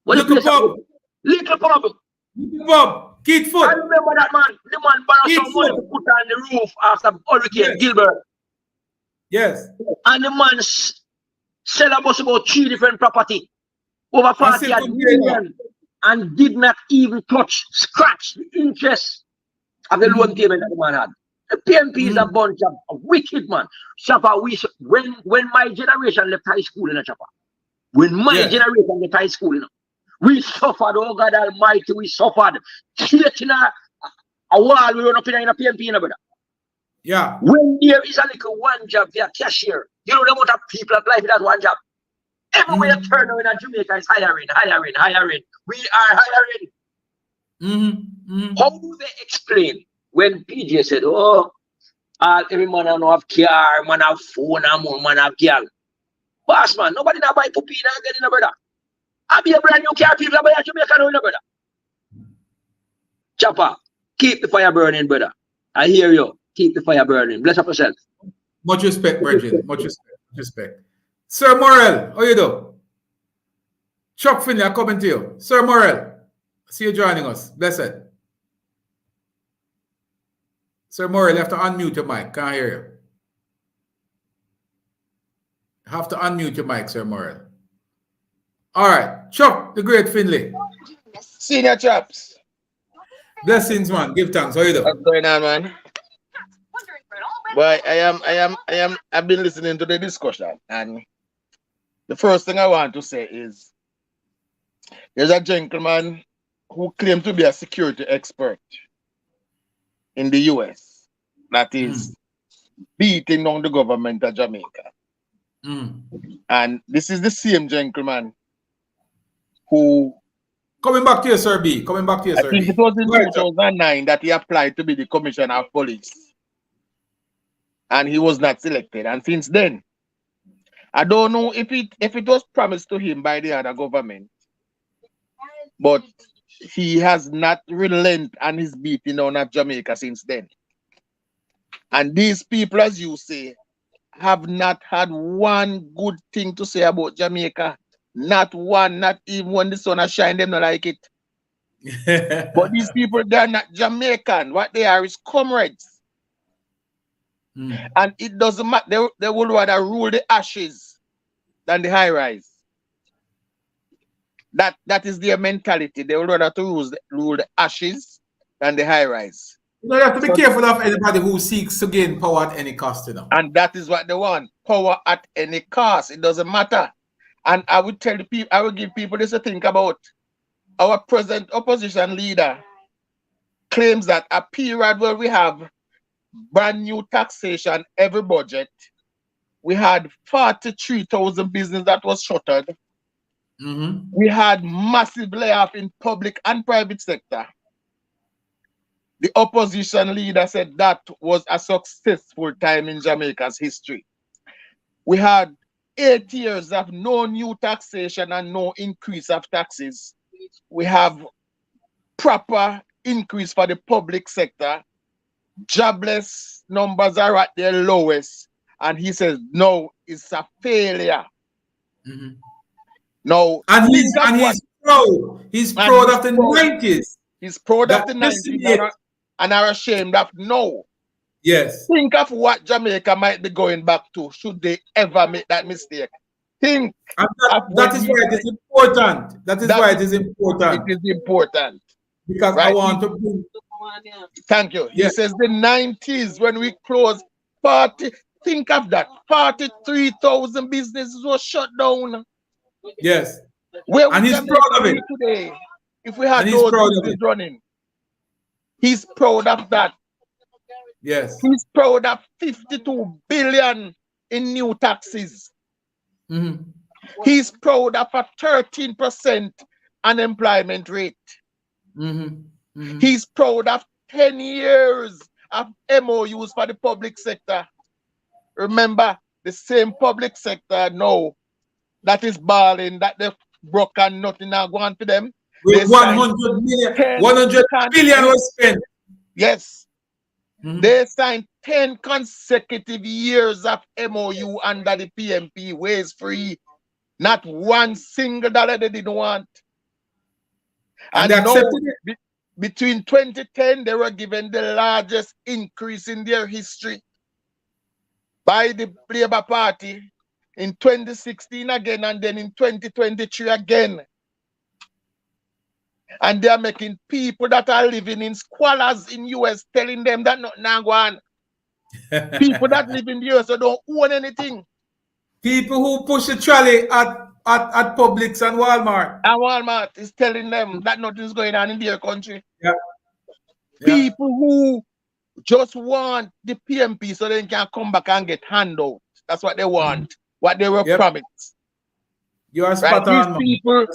Speaker 9: What the
Speaker 1: Little
Speaker 9: place at
Speaker 1: Bob.
Speaker 9: Little Pub.
Speaker 1: Bob, Kid
Speaker 9: I
Speaker 1: Foot.
Speaker 9: remember that man. The man borrowed
Speaker 1: Kid
Speaker 9: some money
Speaker 1: Foot.
Speaker 9: to put on the roof after Hurricane
Speaker 1: Yes.
Speaker 9: Gilbert.
Speaker 1: Yes.
Speaker 9: And the man sell about 3 different property. Over
Speaker 1: And
Speaker 9: 40
Speaker 1: still couldn't pay it
Speaker 9: million. And did not even scratch the interest of the loan payment that the man had. The PMP is a bunch of wicked man. Chopper, when my generation left high school in a Chopper, when my
Speaker 1: Yes.
Speaker 9: generation left high school, you know, we suffered, oh God Almighty, we suffered. Creating a wall, we run up in a PMP, you know, brother.
Speaker 1: Yeah.
Speaker 9: When there is a little one job, they are cashier. You know the amount of people apply for that one job. Everywhere you turn around in Jamaica is hiring. We are hiring. How do they explain when PJ said, oh, every man I know have car, man have phone, man have girl. Boss man, nobody now buy puppy now again, you know, brother. I be a brand new car, people buy a Jamaica now, you know, brother. Chopper, keep the fire burning, brother. I hear you. Keep the fire burning. Bless up yourself.
Speaker 1: Much respect, Bridget. Much respect. Sir Morel, how you do? Chuck Finley, I'm coming to you. Sir Morel, I see you joining us. Blessed. Sir Morel, you have to unmute your mic. Can't hear you. You have to unmute your mic, Sir Morel. All right. Chuck, the great Finley.
Speaker 10: Senior chaps.
Speaker 1: Blessings, man. Give thanks. How you doing?
Speaker 10: What's going on, man? Well, I've been listening to the discussion, and the first thing I want to say is there's a gentleman who claimed to be a security expert in the US that is beating down the government of Jamaica. And this is the same gentleman who...
Speaker 1: Coming back to you, Sir B. I
Speaker 10: think it was in 2009 that he applied to be the commissioner of police. And he was not selected. And since then, I don't know if it was promised to him by the other government, but he has not relent and he's beating down of Jamaica since then. And these people, as you say, have not had one good thing to say about Jamaica. Not one, not even when the sun has shined, them not like it. But these people, they're not Jamaican. What they are is comrades. And it doesn't matter. They would rather rule the ashes than the high rise. That is their mentality. They would rather to rule the ashes than the high rise.
Speaker 1: You have to be careful of anybody who seeks to gain power at any cost, you know.
Speaker 10: And that is what they want. Power at any cost. It doesn't matter. And I would tell the people, I would give people this to think about. Our present opposition leader claims that a period where we have brand new taxation every budget, we had 43,000 business that was shuttered. We had massive layoff in public and private sector. The opposition leader said that was a successful time in Jamaica's history. We had 8 years of no new taxation and no increase of taxes. We have proper increase for the public sector. Jobless numbers are at their lowest. And he says, no, it's a failure. No,
Speaker 1: and he's proud. He's proud of the 90s.
Speaker 10: He's proud of the 90s and are ashamed of no.
Speaker 1: Yes.
Speaker 10: Think of what Jamaica might be going back to should they ever make that mistake. Think.
Speaker 1: And that is why it is important. That is why it is important.
Speaker 10: It is important.
Speaker 1: Because I want to bring...
Speaker 10: Thank you. He says the 90s when we closed 40, think of that. 43,000 businesses were shut down.
Speaker 1: Yes.
Speaker 10: Where
Speaker 1: and he's proud of it
Speaker 10: today. If we had those businesses running. He's proud of that.
Speaker 1: Yes.
Speaker 10: He's proud of 52 billion in new taxes. He's proud of a 13% unemployment rate. He's proud of 10 years of MOUs for the public sector. Remember, the same public sector now that is balling, that they've broken nothing now going to them.
Speaker 1: With 100 million, 100 billion was spent.
Speaker 10: Yes. They signed 10 consecutive years of MOU under the PMP, ways free. Not one single dollar they didn't want. And
Speaker 1: they
Speaker 10: now,
Speaker 1: accepted it.
Speaker 10: Between 2010, they were given the largest increase in their history by the Labour Party. In 2016 again, and then in 2023 again. And they are making people that are living in squalors in US telling them that nothing now go on. People that live in the US don't own anything.
Speaker 1: People who push the trolley at Publix and Walmart.
Speaker 10: And Walmart is telling them that nothing's going on in their country.
Speaker 1: Yeah.
Speaker 10: People who just want the PMP so they can come back and get handouts. That's what they want. What they were promised.
Speaker 1: You are spot on.
Speaker 10: People,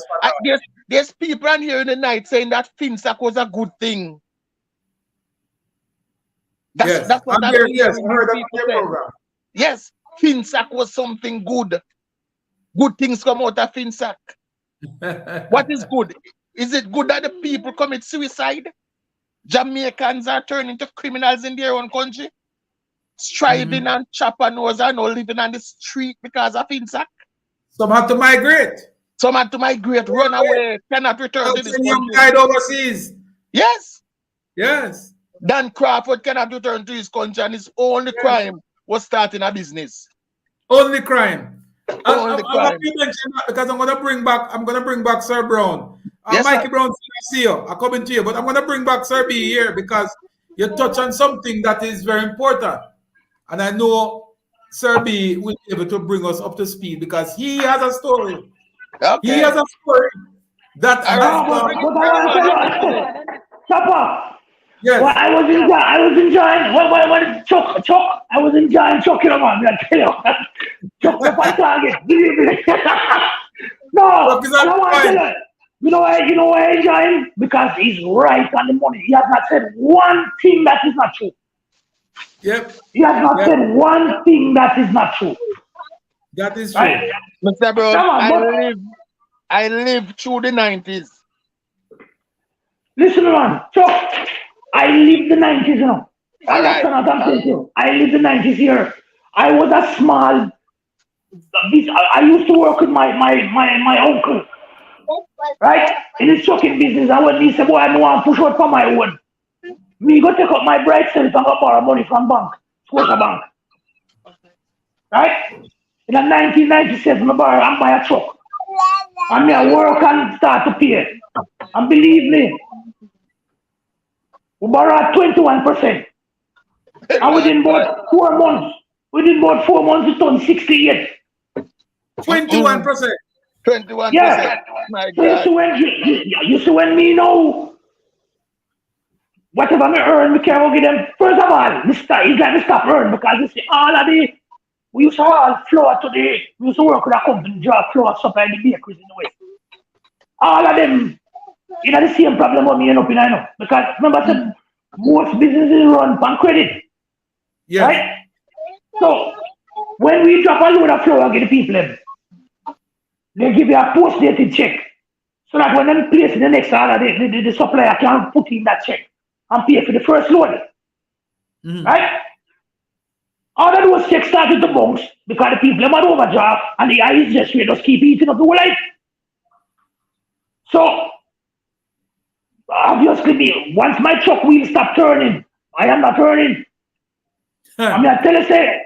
Speaker 10: there's people on here in the night saying that FinSac was a good thing. That's what I heard that program. Yes, FinSac was something good. Good things come out of FinSac. What is good? Is it good that the people commit suicide? Jamaicans are turning to criminals in their own country? Striving and chopper nose are now living on the street because of FinSac.
Speaker 1: Some had to migrate.
Speaker 10: Some had to migrate, run away, cannot return to this country.
Speaker 1: Died overseas.
Speaker 10: Yes.
Speaker 1: Yes.
Speaker 10: Dan Crawford cannot return to his country and his only crime was starting a business.
Speaker 1: Only crime.
Speaker 10: Only crime.
Speaker 1: You mentioned that because I'm gonna bring back Sir Brown. Mikey Brown, I see you. I'm coming to you, but I'm gonna bring back Sir B here because you touch on something that is very important. And I know Sir B will be able to bring us up to speed because he has a story.
Speaker 10: Okay.
Speaker 1: He has a story that
Speaker 8: Chopper.
Speaker 1: Yes.
Speaker 8: Well, I was enjoying when Chuck, I was enjoying Chuck, you know, man. I tell you, Chuck up on target. Believe me. No, I want to tell you. You know why I enjoy him? Because he's right on the money. He has not said one thing that is not true.
Speaker 1: Yep.
Speaker 8: He has not said one thing that is not true.
Speaker 1: That is true.
Speaker 8: Right?
Speaker 10: Mr. Brown, I lived through the 90s.
Speaker 8: Listen, man, Chuck, I lived the 90s, you know. And that's what I'm saying to you. I lived the 90s here. I was a small. I used to work with my uncle, right? In his trucking business. And when he said, boy, I want to push out for my own. Me go take up my bright self and go borrow money from bank, Scotia Bank. Right? In 1997, I borrow and buy a truck. And me I work and start to pay. And believe me, we borrow 21%. And within about 4 months, we done 68.
Speaker 1: 21%.
Speaker 10: 21%.
Speaker 8: Yeah.
Speaker 10: My
Speaker 8: So
Speaker 10: God.
Speaker 8: you see when me know whatever me earn, me can't give them. First of all, it's like me stop earn because you see all of we used to haul flour today. We used to work with a company, draw flour supply in the bakeries in the West. All of them, you know the same problem what me end up in, I know. Because remember, I said, Most businesses run on credit.
Speaker 1: Yes.
Speaker 8: Right? So when we drop a load of flour and get the people them, they give you a post-dated check. So that when them place in the next order, the supplier can put in that check and pay for the first load. Right? All of those checks started to bounce because the people them had overdraft and the eyes just keep eating up the whole life. So obviously, once my truck wheel stop turning, I am not turning. I mean, I tell you, say,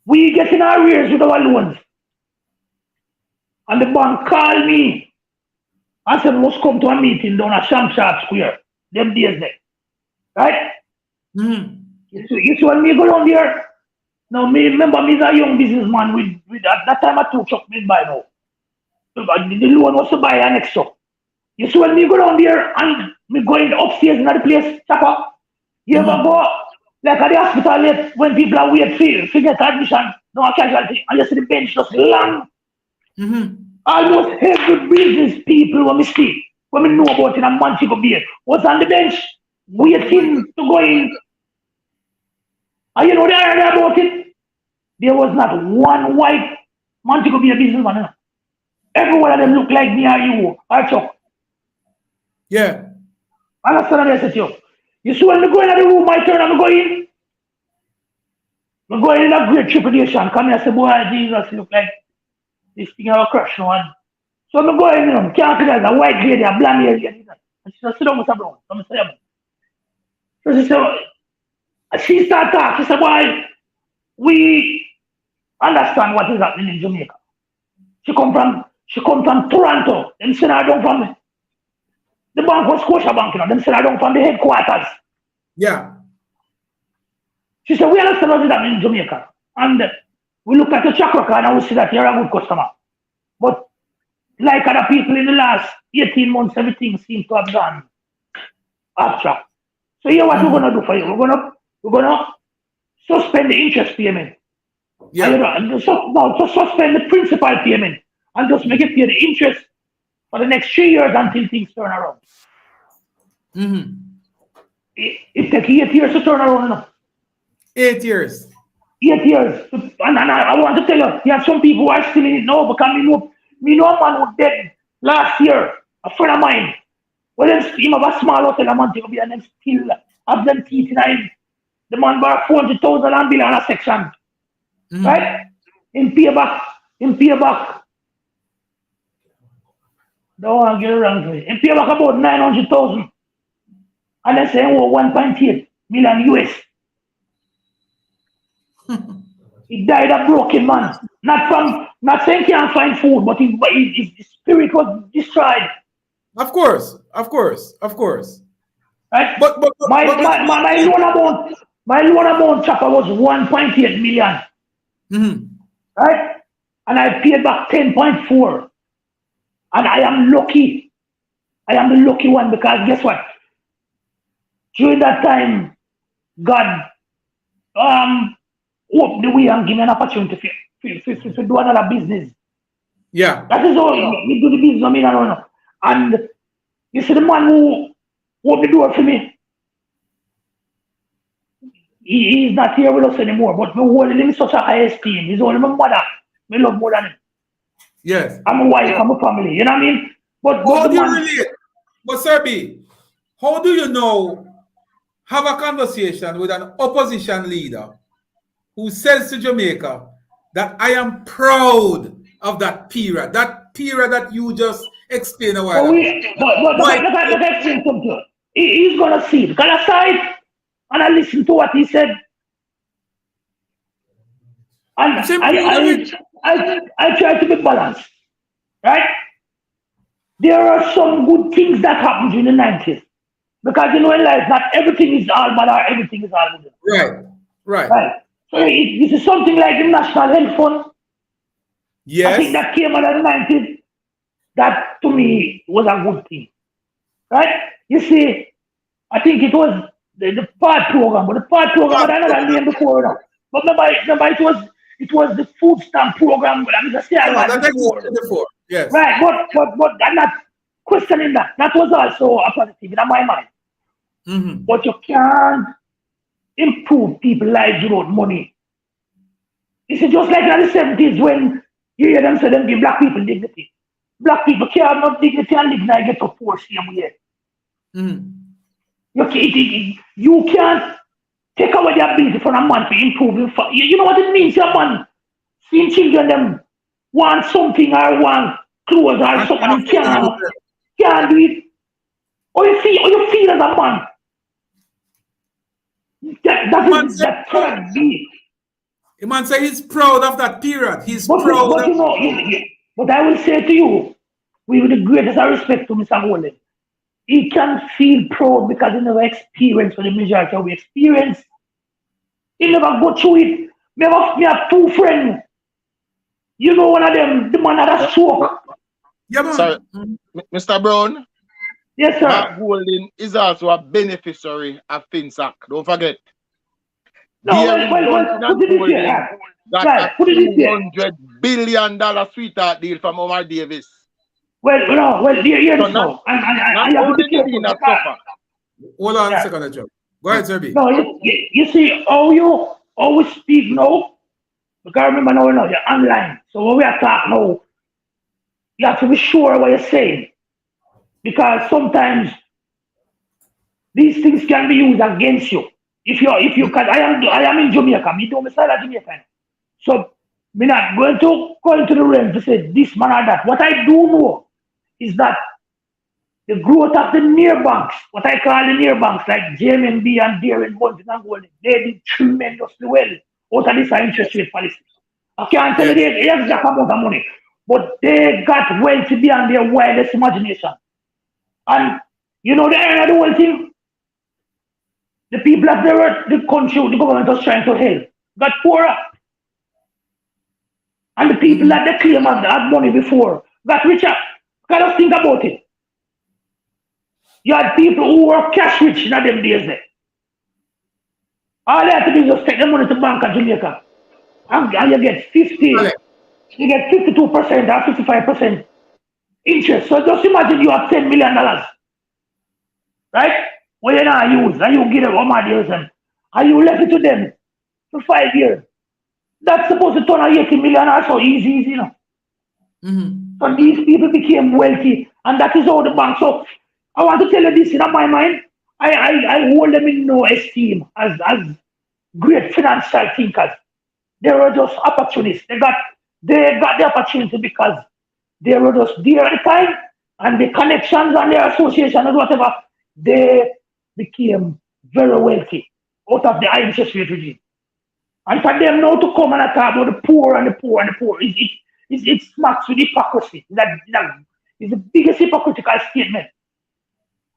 Speaker 8: we get in our arrears with our loans. And the bank called me and said, must come to a meeting down at Shamsharp Square. Them days there. Right? You see when me go down there, now me remember me is a young businessman with at that time I took truck me buy now. The loan was to buy an next truck. You see when me go down there and me going upstairs in the place, chopper, you ever go like at the hospital yet when people are waiting to get admission, no casualty, and you see the bench just long. Almost every business people when we see, when we know about in a Montego Bay, was on the bench waiting to go in. And you know the idea about it? There was not one white Montego Bay businessman. Every one of them look like me or you or Chuck.
Speaker 1: Yeah.
Speaker 8: And that's what I said to you. You see when we go in the room, I turn and we go in. We go in a great trepidation. Come here and say, boy, Jesus, look like this thing have a crush on. So we go in, can't see there's a white lady, a blonde lady. And she said, sit down, Mr. Brown. So she said, she started talking. She said, boy, we understand what is happening in Jamaica. She come from Toronto. Them send her down from the bank was Scotia Bank, them send her down from the headquarters.
Speaker 1: Yeah.
Speaker 8: She said, we understand what is happening in Jamaica. And we look at the track record and we see that you're a good customer. But like other people in the last 18 months, everything seems to have gone off track. So here what we're gonna do for you. We're gonna suspend the interest payment.
Speaker 1: Yeah.
Speaker 8: And just suspend the principal payment and just make it pay the interest for the next 3 years until things turn around. It takes 8 years to turn around enough.
Speaker 1: 8 years.
Speaker 8: 8 years. And I want to tell you, there are some people who are still in it now because me know a man who dead last year, a friend of mine. Well, him have a small hotel in Montego Bay and them still have them teeth in him. The man bought 400,000 and bill on a section. Right? In payback. Don't want to get around to it. In payback about 900,000. And they say, 1.8 million US. He died a broken man. Not saying he can't find food, but his spirit was destroyed.
Speaker 1: Of course.
Speaker 8: Right?
Speaker 1: But
Speaker 8: my loan amount chopper was 1.8 million. Right? And I paid back 10.4. And I am lucky. I am the lucky one because guess what? During that time, God opened the way and gave me an opportunity to do another business.
Speaker 1: Yeah.
Speaker 8: That is all. We do the business, I mean, I don't know. And you see the man who opened the door for me, he is not here with us anymore, but me hold him in such a high esteem. He's only my mother. Me love more than him.
Speaker 1: Yes.
Speaker 8: I'm a wife, I'm a family, you know what I mean? But
Speaker 1: how do you relate? But Sir B, how do you know have a conversation with an opposition leader who says to Jamaica that I am proud of that period that you just explained a while ago?
Speaker 8: But explain something. He's gonna see it. Because I saw it and I listened to what he said. And I try to be balanced. Right? There are some good things that happened during the 90s. Because in life, not everything is all bad or everything is all good. Right. So this is something like the National Health Fund.
Speaker 1: Yes.
Speaker 8: I think that came out of the 90s. That to me was a good thing. Right? You see, I think it was the PAD program, but the PAD program had another name before now. But remember it was the food stamp program that Mr. Seattle
Speaker 1: before. Yes.
Speaker 8: Right, but I'm not questioning that. That was also a positive in my mind. But you can't improve people's lives without money. It's just like in the 70s when you hear them say them give black people dignity. Black people can't have no dignity and live in a ghetto poor same way. You can't take away the ability from a man to improve him. You know what it means, a man seeing children them want something or want clothes or something and can't do it. Or you feel as a man. That can't be.
Speaker 1: The man say he's proud of that period. He's proud.
Speaker 8: But you know, but I will say to you, with the greatest respect to Mr. Golden, he can feel proud because he never experienced what the majority of we experience. He never go through it. Me have two friends. You know one of them, the man that stroke.
Speaker 1: Yeah, man.
Speaker 10: Sorry, Mr. Brown.
Speaker 8: Yes, sir.
Speaker 10: Mark Golden is also a beneficiary of FinSac. Don't forget.
Speaker 8: No, put it this way.
Speaker 10: Got a $200 billion sweetheart deal from Omar Davis.
Speaker 8: Well, here
Speaker 10: So
Speaker 8: is
Speaker 10: not
Speaker 8: I have to be careful.
Speaker 1: Hold on a second, Joe. Go ahead, sir.
Speaker 8: No, you see how we speak now. Because remember now, you're online. So when we are talking now, you have to be sure what you're saying. Because sometimes these things can be used against you. If you can, I am in Jamaica. Me do myself a Jamaican. So me not going to go into the realm to say this man or that. What I do know is that the growth of the near banks, what I call the near banks, like JMB and Darren Bunting and Golden, they did tremendously well out of this interest rate policy. I can't tell you the exact amount of money, but they got wealthy beyond their wildest imagination. And you know the end of the whole thing? The people that the country, the government was trying to help, got poorer. And the people that they claim had money before got richer. Kind of think about it. You had people who were cash rich in them days there. All they had to do is just take the money to bank at Jamaica. And you get 52% or 55% interest. So just imagine you have $10 million. Right? Well, you not use, and you give them all my deals, and you left it to them for 5 years. That's supposed to turn out 80 million or so easy, you know. So these people became wealthy, and that is how the bank. So I want to tell you this in my mind. I hold them in no esteem as great financial thinkers. They were just opportunists. They got the opportunity because they were just there at the time, and the connections and their associations and whatever, they became very wealthy out of the high interest rate regime. And for them now to come and talk about the poor and the poor and the poor, it smacks with hypocrisy. That is the biggest hypocritical statement.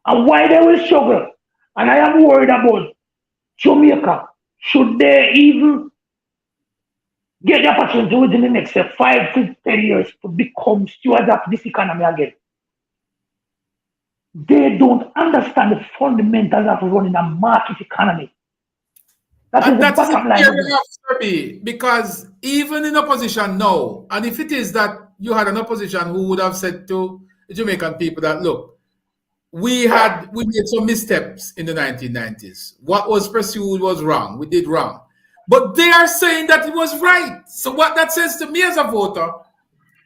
Speaker 8: And why they will struggle. And I am worried about Jamaica. Should they even get the opportunity within the next 5 to 10 years to become stewards of this economy again? They don't understand the fundamentals of running a market economy. That is the bottom line.
Speaker 1: Because even in opposition now, and if it is that you had an opposition who would have said to the Jamaican people that, look, we made some missteps in the 1990s. What was pursued was wrong. We did wrong. But they are saying that it was right. So what that says to me as a voter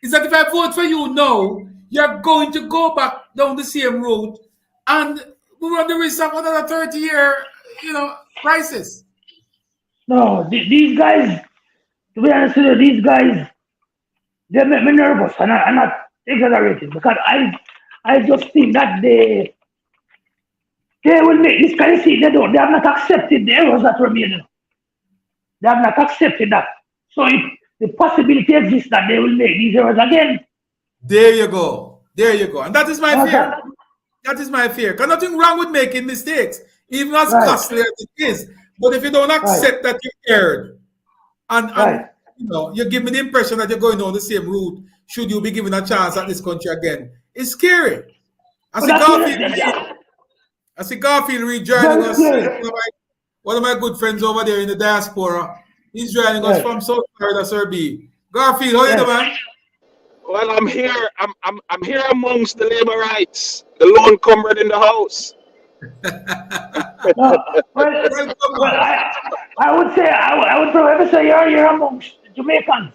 Speaker 1: is that if I vote for you now, you're going to go back down the same road, and we run the risk of another 30-year, crisis.
Speaker 8: No, these guys, to be honest with you, these guys, they make me nervous, and I'm not exaggerating, because I just think that they will make this kind of thing. They have not accepted the errors that were made. They have not accepted that. So if the possibility exists that they will make these errors again.
Speaker 1: There you go. And that is my fear. That is my fear. Because nothing wrong with making mistakes, even as costly as it is. But if you don't accept that you erred, and you give me the impression that you're going down the same route, should you be given a chance at this country again, it's scary. I see Garfield rejoining us. One of my good friends over there in the diaspora. He's joining us from South Florida, Sir B. Garfield, how are you doing, man?
Speaker 11: Well, I'm here. I'm here amongst the labor rights, the lone comrade in the house.
Speaker 8: No, well, I would say I would probably say you're amongst Jamaicans.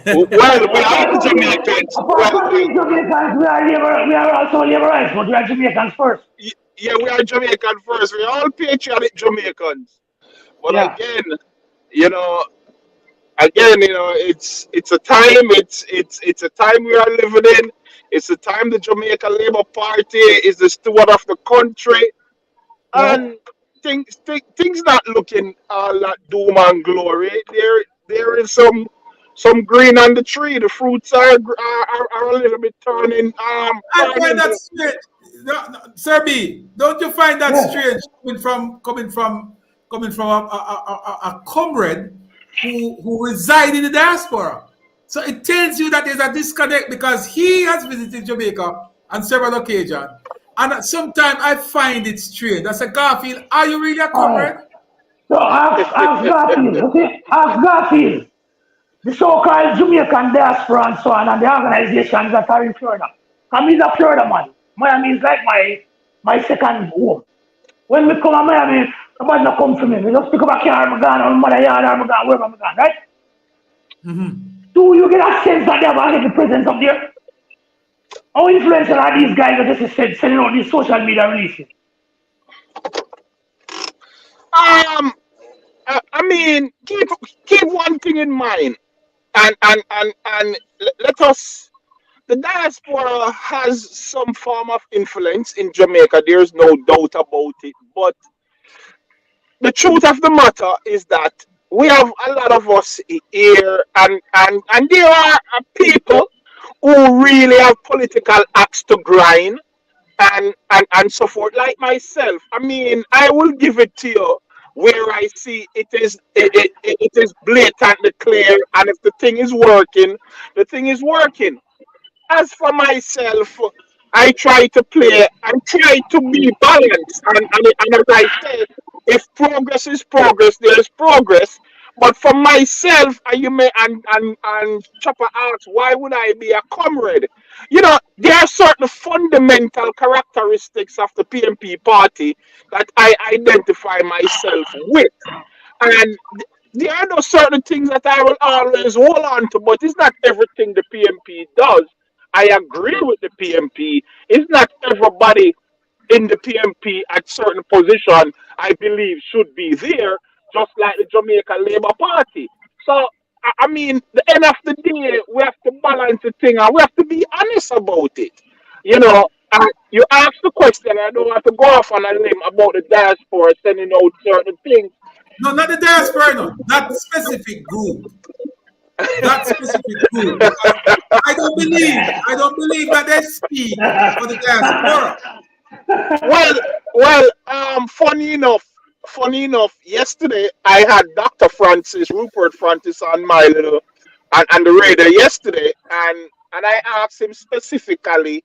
Speaker 10: Well, we are Jamaicans.
Speaker 8: Apart from being Jamaicans, we are also liberals, but we are Jamaicans first.
Speaker 10: Yeah, we are Jamaican first. We are all patriotic Jamaicans. But
Speaker 8: Yeah.
Speaker 10: it's a time. It's a time we are living in. It's a time the Jamaica Labour Party is the steward of the country,
Speaker 8: Yeah.
Speaker 10: and things not looking all that doom and glory. There is some green on the tree. The fruits are a little bit turning
Speaker 1: I find
Speaker 10: turning.
Speaker 1: that strange. Sir B, don't you find that
Speaker 8: Yeah.
Speaker 1: strange coming from a comrade who reside in the diaspora? So it tells you that there's a disconnect because he has visited Jamaica on several occasions. And sometimes I find it strange. I say, Garfield, are you really a
Speaker 8: All right.
Speaker 1: comrade?
Speaker 8: So ask Garfield, okay? Ask Garfield, the so-called Jamaican diaspora and so on, and the organizations that are in Florida. I'm a Florida man. Miami is like my second home. When we come to Miami, nobody not come to me. We just pick up a car, I'm gone, or mother yard, I'm gone, wherever I'm gone, right? Do you get a sense that they have a heavy presence up there? How influential are these guys that just said sending out these social media releases?
Speaker 10: I mean, keep one thing in mind, and let us. The diaspora has some form of influence in Jamaica. There's no doubt about it. But the truth of the matter is that we have a lot of us here, and there are people who really have political axe to grind and so forth. Like myself, I mean, I will give it to you where I see it is blatantly clear, and if the thing is working, the thing is working. As for myself, I try to play and try to be balanced. And as I say, if progress is progress, there is progress. But for myself, and you may and Chopper asks, why would I be a comrade? There are certain fundamental characteristics of the PMP party that I identify myself with. And there are no certain things that I will always hold on to, but it's not everything the PMP does. I agree with the PMP. It's not everybody in the PMP at certain position I believe should be there, just like the Jamaica Labour Party. So I mean, the end of the day, we have to balance the thing and we have to be honest about it. You asked the question. I don't want to go off on a limb about the diaspora sending out certain things.
Speaker 1: No, not the diaspora, no. That specific group. That specific group. Because I don't believe that they speak for the diaspora.
Speaker 10: Funny enough, yesterday I had Dr. Rupert Francis, on my little on the radio yesterday, and I asked him specifically,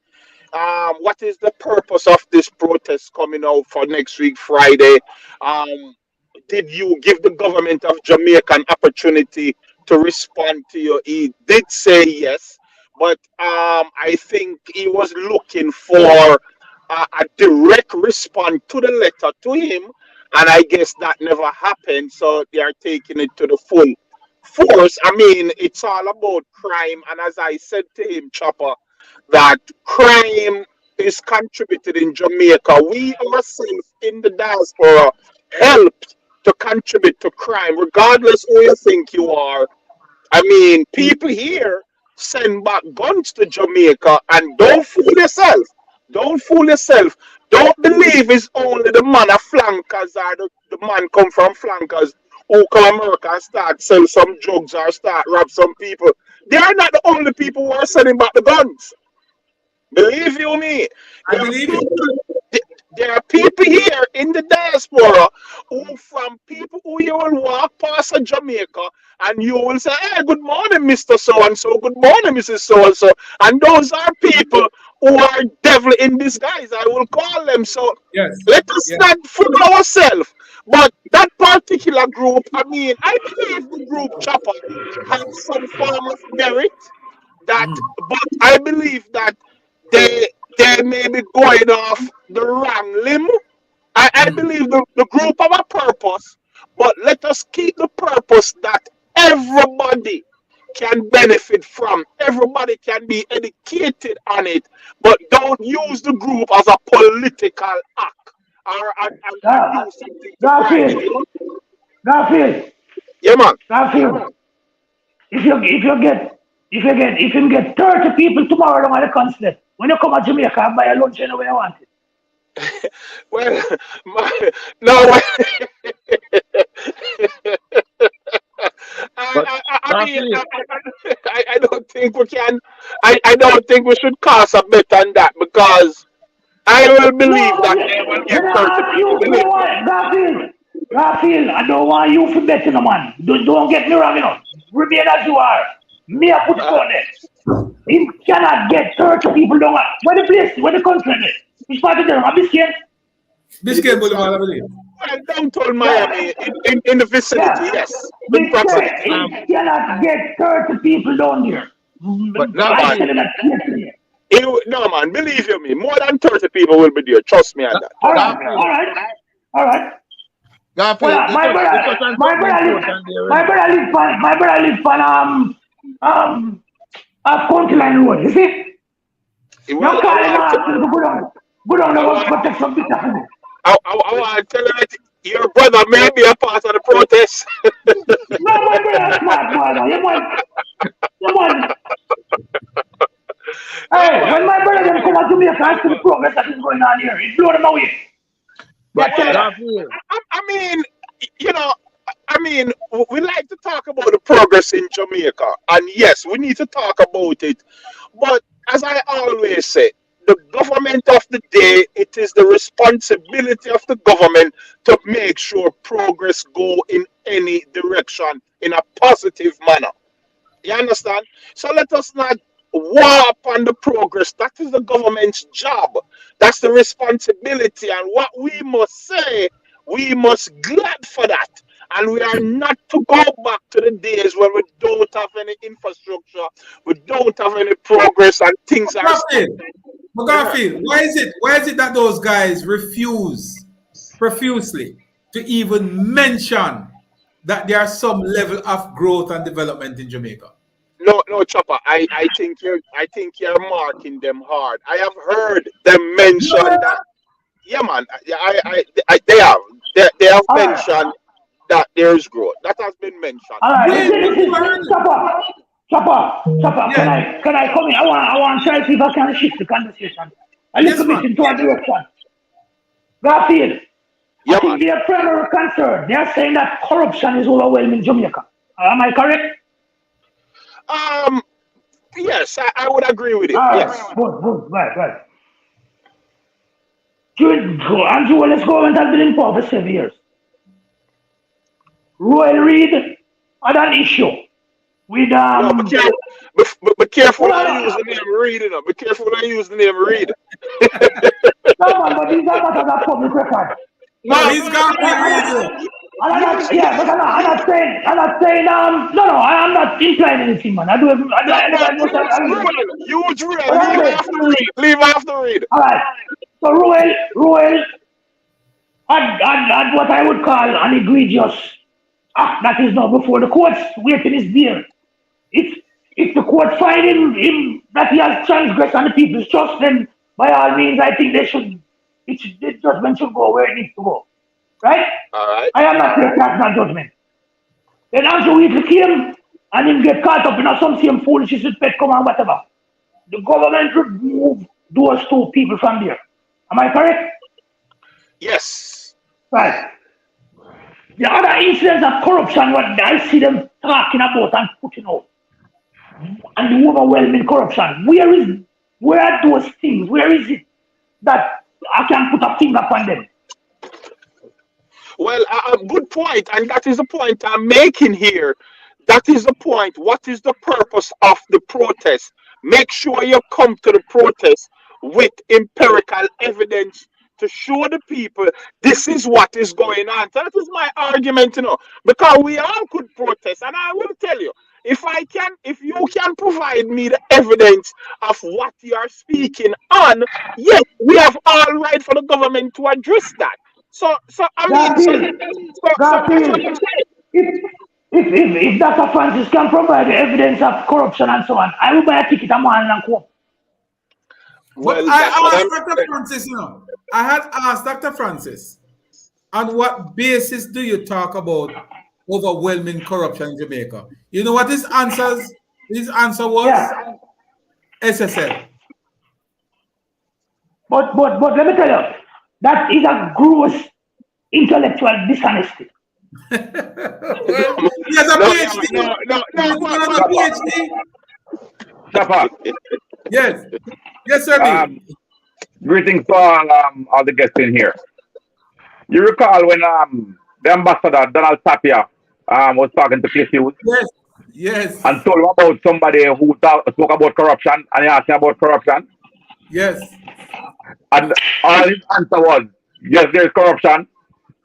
Speaker 10: what is the purpose of this protest coming out for next week Friday? Did you give the government of Jamaica an opportunity to respond to you? He did say yes, but I think he was looking for a direct response to the letter to him, and I guess that never happened. So they are taking it to the full force. I mean, it's all about crime, and as I said to him, Chopper, that crime is contributed in Jamaica. We ourselves in the diaspora helped to contribute to crime, regardless who you think you are. I mean, people here send back guns to Jamaica, and don't fool yourself. Don't fool yourself. Don't believe it's only the man of flankers or the man come from flankers who come America and start sell some drugs or start rob some people. They are not the only people who are sending back the guns. Believe you me.
Speaker 1: I believe it.
Speaker 10: There are people here in the diaspora from people who you will walk past in Jamaica and you will say, hey, good morning, Mr. So-and-so, good morning, Mrs. So-and-so. And those are people who are devil in disguise, I will call them. So
Speaker 1: Yes.
Speaker 10: let us not fool ourselves. But that particular group, I mean, I believe the group Chopper has some form of merit, but I believe that they they may be going off the wrong limb. I believe the group have a purpose, but let us keep the purpose that everybody can benefit from. Everybody can be educated on it, but don't use the group as a political act and
Speaker 8: Gar-
Speaker 10: use something to bribe it.
Speaker 8: Garfield, Garfield,
Speaker 10: Yeah, man.
Speaker 8: Garfield. If you get 30 people tomorrow along at the concert, when you come to Jamaica, I buy a lunch anywhere you want it.
Speaker 10: Well, no.
Speaker 9: But
Speaker 10: I mean,
Speaker 9: Garfield,
Speaker 10: I don't think we can. I don't think we should cast a bet on that because I will believe
Speaker 8: No, but
Speaker 10: that they will
Speaker 8: when
Speaker 10: get
Speaker 8: I
Speaker 10: 30
Speaker 8: ask
Speaker 10: people.
Speaker 8: you for
Speaker 10: Believe me.
Speaker 8: what, Garfield, I don't want you for betting, man. Don't get me wrong, you know. Remain as you are. Me, I put it
Speaker 10: Uh,
Speaker 8: on there. He cannot get 30 people down. Where the place, where the country is? Which part of them? I'm scared.
Speaker 1: Biscayne Boulevard, I believe.
Speaker 10: well, downtown
Speaker 8: Yeah,
Speaker 10: Miami, in the vicinity,
Speaker 8: yeah.
Speaker 10: yes, in
Speaker 8: Me
Speaker 10: proximity.
Speaker 8: say, he cannot get 30 people down there.
Speaker 9: but
Speaker 10: No,
Speaker 8: I
Speaker 10: man.
Speaker 8: tell him that clearly.
Speaker 10: No, man. Believe you me, more than 30 people will be there. Trust me on that.
Speaker 8: All
Speaker 10: Trust me.
Speaker 8: right,
Speaker 9: Garfield,
Speaker 8: all right, all right.
Speaker 9: Garfield,
Speaker 8: Well,
Speaker 9: you touch on something important there, you know.
Speaker 8: my brother lives on County Line Road. You see, you
Speaker 10: Well,
Speaker 8: call him and ask him to go down
Speaker 10: I
Speaker 8: there,
Speaker 10: want,
Speaker 8: go take some pictures for me.
Speaker 10: I want to tell you that your brother may be a part of the protest.
Speaker 8: No, my brother, smart boy, no. You man.
Speaker 10: Yeah,
Speaker 8: Hey,
Speaker 10: man.
Speaker 8: when my brother them come out to me, I can see the progress that is going on here. It blow them away.
Speaker 9: But
Speaker 8: Yeah, tell you
Speaker 10: Well,
Speaker 8: that.
Speaker 9: Garfield,
Speaker 10: I mean, you know, I mean, we like to talk about the progress in Jamaica, and yes, we need to talk about it. But as I always say, the government of the day, it is the responsibility of the government to make sure progress go in any direction in a positive manner. You understand? So let us not warp on the progress. That is the government's job. That's the responsibility. And what we must say, we must glad for that. And we are not to go back to the days when we don't have any infrastructure, we don't have any progress, and things are still.
Speaker 1: Garfield, but
Speaker 10: Yeah.
Speaker 1: Garfield, why is it that those guys refuse profusely to even mention that there are some level of growth and development in Jamaica?
Speaker 10: No, no, Chopper. I think you're marking them hard. I have heard them mention that. Yeah, man. Yeah, they have
Speaker 8: All right,
Speaker 10: mentioned that there's growth. That has been mentioned.
Speaker 8: all right.
Speaker 1: Where?
Speaker 8: Listen,
Speaker 1: Never heard it.
Speaker 8: Chopper.
Speaker 1: Yeah.
Speaker 8: Can I come in? I want to try to see if I can shift the conversation a
Speaker 1: Yes,
Speaker 8: little bit
Speaker 1: man.
Speaker 8: into a direction. Garfield, I
Speaker 10: Yeah, man.
Speaker 8: think their primary concern, they are saying that corruption is overwhelming Jamaica. Am I correct?
Speaker 10: Um. Yes, I would agree with it.
Speaker 8: All
Speaker 10: Yes.
Speaker 8: right, good, right. Andrew Wallace government has been in power for 7 years. Royal Reid had an issue with
Speaker 10: No, be careful
Speaker 8: hold
Speaker 10: how
Speaker 8: on,
Speaker 10: you use the name Read. You know. Be careful how you use the name Read.
Speaker 8: no man, but these are matters of public record.
Speaker 1: No,
Speaker 10: No,
Speaker 1: he's Garfield Reed.
Speaker 8: And I'm not saying, no, I'm not implying anything, man.
Speaker 10: no,
Speaker 8: I
Speaker 10: but
Speaker 8: never,
Speaker 10: use real.
Speaker 8: what I'm
Speaker 10: Leave
Speaker 8: saying,
Speaker 10: off the read. Leave off the read.
Speaker 8: all right. So Royal had what I would call an egregious act that is now before the courts. Waiting is there. If the court find him that he has transgressed on the people's trust, then by all means, I think the judgment should go where it needs to go. Right?
Speaker 10: All right.
Speaker 8: I am not taking that judgment. Then Andrew Weekly came and him get caught up in some same foolishness with Petcom and whatever. The government should move those two people from there. Am I correct?
Speaker 10: Yes.
Speaker 8: Right. The other incidents of corruption, what I see them talking about and putting out, and the overwhelming corruption. Where are those things? Where is it that I can put a finger upon them?
Speaker 10: Well, a good point, and that is the point I'm making here. That is the point. What is the purpose of the protest? Make sure you come to the protest with empirical evidence to show the people this is what is going on. That is my argument, because we all could protest, and I will tell you,
Speaker 11: if you can provide me the evidence of what you are speaking on, yes, we have all right for the government to address that. So I mean, so that's what I'm
Speaker 8: Garfield,
Speaker 11: saying.
Speaker 8: if Dr. Francis can provide the evidence of corruption and so on, I will buy a ticket and man and come.
Speaker 1: But
Speaker 11: Well,
Speaker 1: I
Speaker 11: that's what
Speaker 1: asked
Speaker 11: I'm
Speaker 1: Dr.
Speaker 11: saying.
Speaker 1: Francis, I had asked Dr. Francis, on what basis do you talk about overwhelming corruption in Jamaica? You know what his answer was?
Speaker 8: Yeah.
Speaker 1: SSL.
Speaker 8: But let me tell you, that is a gross intellectual dishonesty.
Speaker 1: Well, he has a PhD.
Speaker 11: No,
Speaker 1: He's got a PhD.
Speaker 12: Chapa,
Speaker 1: Yes. Yes, sir.
Speaker 12: greetings to all the guests in here. You recall when the ambassador Donald Tapia was talking to KC
Speaker 1: Yes. Yes.
Speaker 12: and told him about somebody who spoke about corruption, and he asked him about corruption,
Speaker 1: Yes.
Speaker 12: and all his answer was, yes, there's corruption.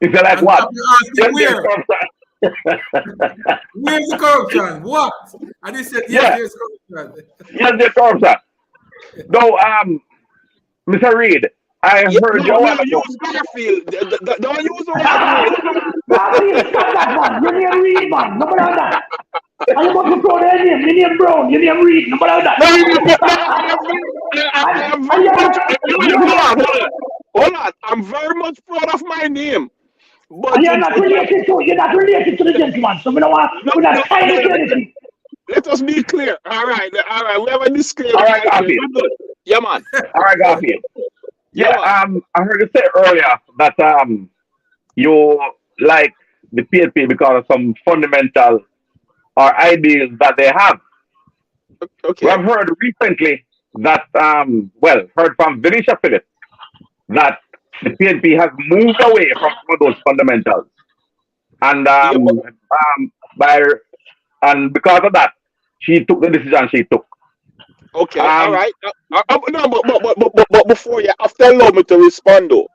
Speaker 12: He said, like
Speaker 1: And
Speaker 12: what?
Speaker 1: Tapia asked him
Speaker 12: Yes, there's
Speaker 1: where?
Speaker 12: corruption.
Speaker 1: Where's the corruption? What? And he said, yes,
Speaker 12: Yeah.
Speaker 1: there's corruption.
Speaker 12: Yes, there's corruption. Though, Mr. Reed, I heard you a while ago.
Speaker 11: Use Garfield. Don't use the word.
Speaker 8: Garfield, stop that, man. You name Reed, man. Nobody like that. And you must throw their name. You name Brown. You name Reed. Nobody like that.
Speaker 11: Hold on. I'm very much proud of my name. But
Speaker 8: And you're not related to the gentleman. So we don't want that tiny anything.
Speaker 11: let us be clear. All right. We have a disclaimer.
Speaker 12: All right, Garfield.
Speaker 11: Yeah, man.
Speaker 12: All right, Garfield. Yeah, I heard you say earlier that you like the PNP because of some fundamental or ideas that they have.
Speaker 11: Okay.
Speaker 12: We have heard recently that, heard from Venetia Phillips that the PNP has moved away from some of those fundamentals, and because of that, she took the decision she took.
Speaker 11: Okay, all right. No, but before you have to allow me to respond though,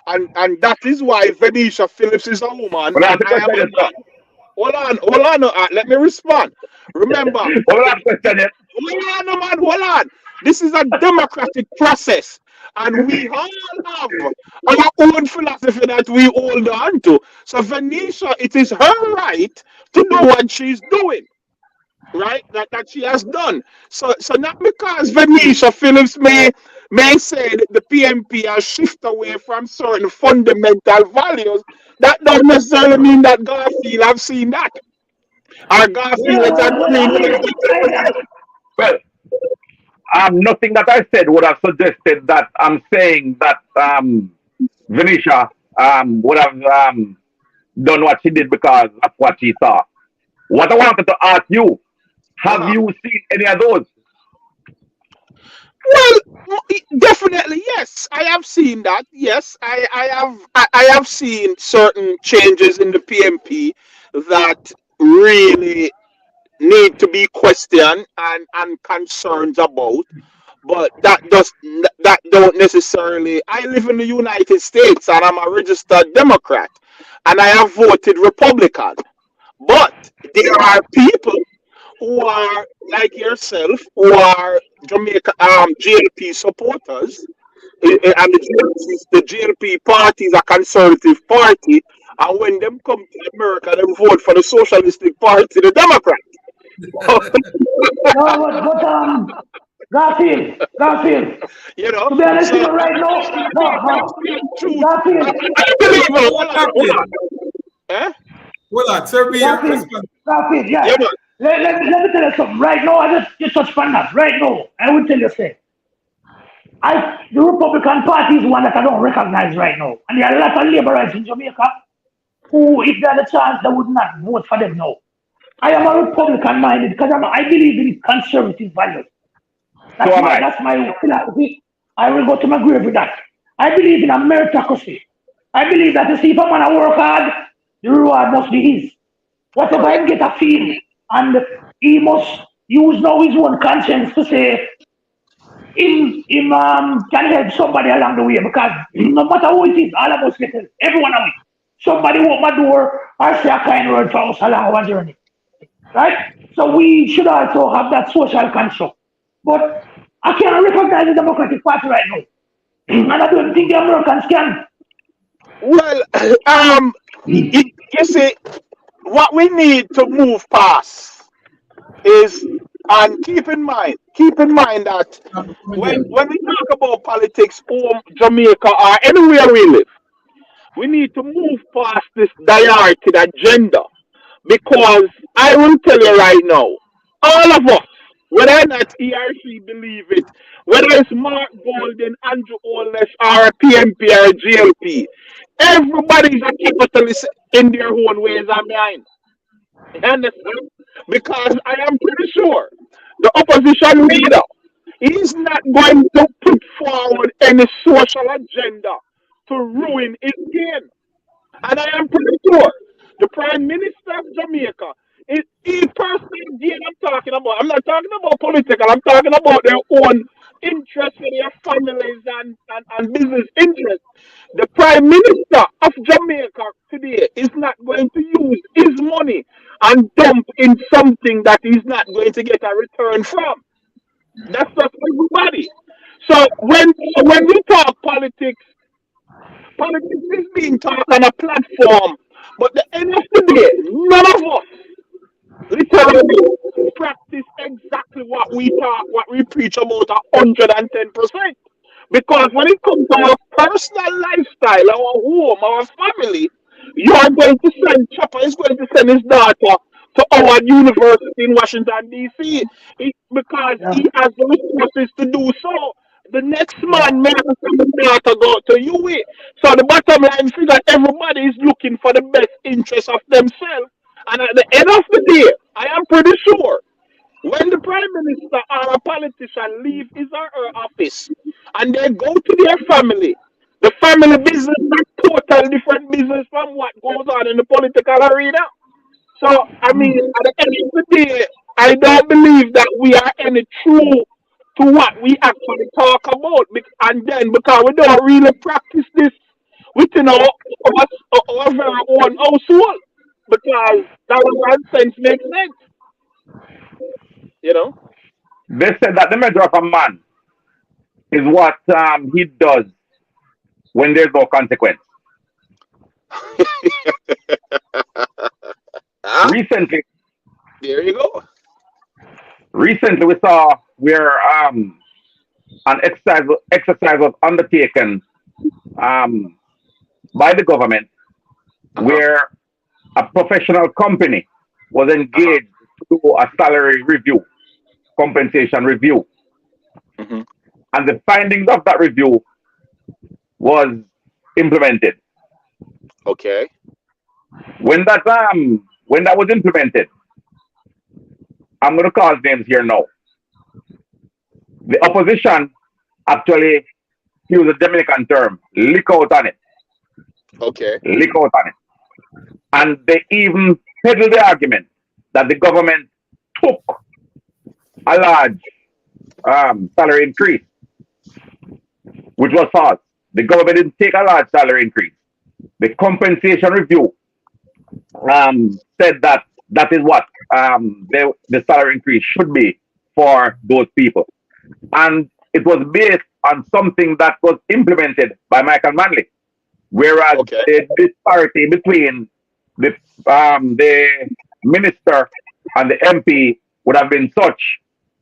Speaker 11: and that is why Venetia Phillips is a woman.
Speaker 12: Well,
Speaker 11: And I am a man. Hold on. Let me respond. Remember, hold on. This is a democratic process, and we all have our own philosophy that we hold on to. So Venetia, it is her right to do what she's doing. Right, that she has done. So not because Venetia Phillips may say that the PNP has shifted away from certain fundamental values, that doesn't necessarily mean that Garfield have seen that. Or Garfield has agreed.
Speaker 12: Well, nothing that I said would have suggested that I'm saying that Venetia would have done what she did because of what she saw. What I wanted to ask you, have you seen any of those?
Speaker 11: Well, definitely yes. I have seen that. Yes, I have seen certain changes in the PNP that really need to be questioned and concerns about. But that don't necessarily. I live in the United States and I'm a registered Democrat, and I have voted Republican. But there are people who are like yourself, who are Jamaica GLP supporters, and the GLP party is a conservative party, and when them come to America, they vote for the Socialistic Party, the Democrat.
Speaker 8: No, but Garfield.
Speaker 11: You know,
Speaker 8: To be honest with you right now, no. Garfield.
Speaker 1: Hold on, sir.
Speaker 8: Garfield, yeah. Let me tell you something. Right now, I just touch upon that. Right now, I will tell you something. The Republican Party is one that I don't recognize right now. And there are a lot of laborites in Jamaica who, if they had a chance, they would not vote for them now. I am a Republican minded because I believe in conservative values. That's my philosophy. I will go to my grave with that. I believe in a meritocracy. I believe that if a man work hard, the reward must be his. Whatever he get a feel, and he must use now his own conscience to say him can help somebody along the way, because no matter who it is, all of us get everyone of it. Somebody open my door or say a kind word for us along our journey. right? So we should also have that social construct. But I can't recognize the Democratic Party right now. And I don't think the Americans can.
Speaker 11: Well, you see, what we need to move past is, and keep in mind that when we talk about politics, home, Jamaica, or anywhere we live, we need to move past this diarchy agenda. Because I will tell you right now, all of us, whether or not he or she believe it, whether it's Mark Golden, Andrew Oles, or a PMP or a GLP, everybody's a capitalist in their own ways and behind. You understand? Because I am pretty sure the opposition leader is not going to put forward any social agenda to ruin his game. And I am pretty sure the Prime Minister of Jamaica, he personally, again, I'm not talking about political, I'm talking about their own interests in their families and business interests. The Prime Minister of Jamaica today is not going to use his money and dump in something that he's not going to get a return from. That's just everybody. So when you talk politics, politics is being taught on a platform, but the end of the day, none of us literally practice exactly what we talk, what we preach about 110%. Because when it comes to our personal lifestyle, our home, our family, you are going to send Chopper is going to send his daughter to our university in Washington D.C. Because
Speaker 8: Yeah.
Speaker 11: he has the resources to do so. The next
Speaker 8: Yeah.
Speaker 11: man may have send his daughter go to UA. So the bottom line is that everybody is looking for the best interest of themselves. And at the end of the day, I am pretty sure when the prime minister or a politician leave his or her office and they go to their family, the family business is a total different business from what goes on in the political arena. So, I mean, at the end of the day, I don't believe that we are any true to what we actually talk about. And then, because we don't really practice this within our very own household, because that was nonsense makes sense, you know?
Speaker 12: They said that the measure of a man is what he does when there's no consequence.
Speaker 11: Ah,
Speaker 12: Recently,
Speaker 11: there you go.
Speaker 12: recently we saw where an exercise was undertaken um, by the government,
Speaker 11: Uh-huh.
Speaker 12: where a professional company was
Speaker 11: Uh-huh.
Speaker 12: engaged to do a salary review, compensation review,
Speaker 11: Hmm.
Speaker 12: and the findings of that review was implemented.
Speaker 11: Okay.
Speaker 12: When that was implemented, I'm going to call names here now. The opposition actually used a Dominican term, lick out on it,
Speaker 11: Okay.
Speaker 12: lick out on it, and they even peddled the argument that the government took a large salary increase, which was false. The government didn't take a large salary increase. The compensation review said that that is what the salary increase should be for those people. And it was based on something that was implemented by Michael Manley, whereas
Speaker 11: Okay.
Speaker 12: the disparity between the minister and the MP would have been such.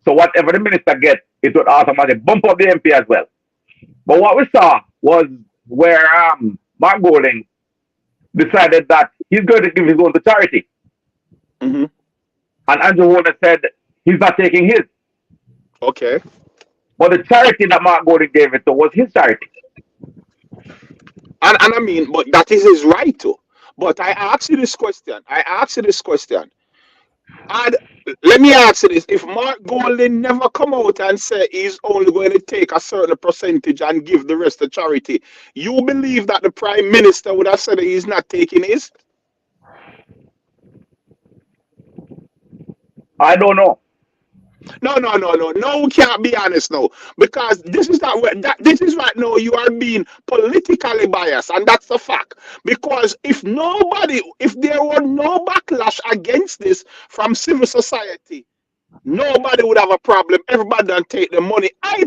Speaker 12: So whatever the minister gets, it would automatically bump up the MP as well. But what we saw was where Mark Golding decided that he's going to give his own to charity.
Speaker 11: Hmm.
Speaker 12: And Andrew Warner said he's not taking his.
Speaker 11: Okay.
Speaker 12: But the charity that Mark Golding gave it to was his charity.
Speaker 11: And I mean, but that is his right to. But I ask you this question. And let me ask you this. If Mark Golding never come out and say he's only going to take a certain percentage and give the rest to charity, you believe that the prime minister would have said that he's not taking his?
Speaker 12: I don't know.
Speaker 11: No, we can't be honest now. Because this is not what that this is right now. You are being politically biased, and that's a fact. Because if there were no backlash against this from civil society, nobody would have a problem. Everybody don't take the money. I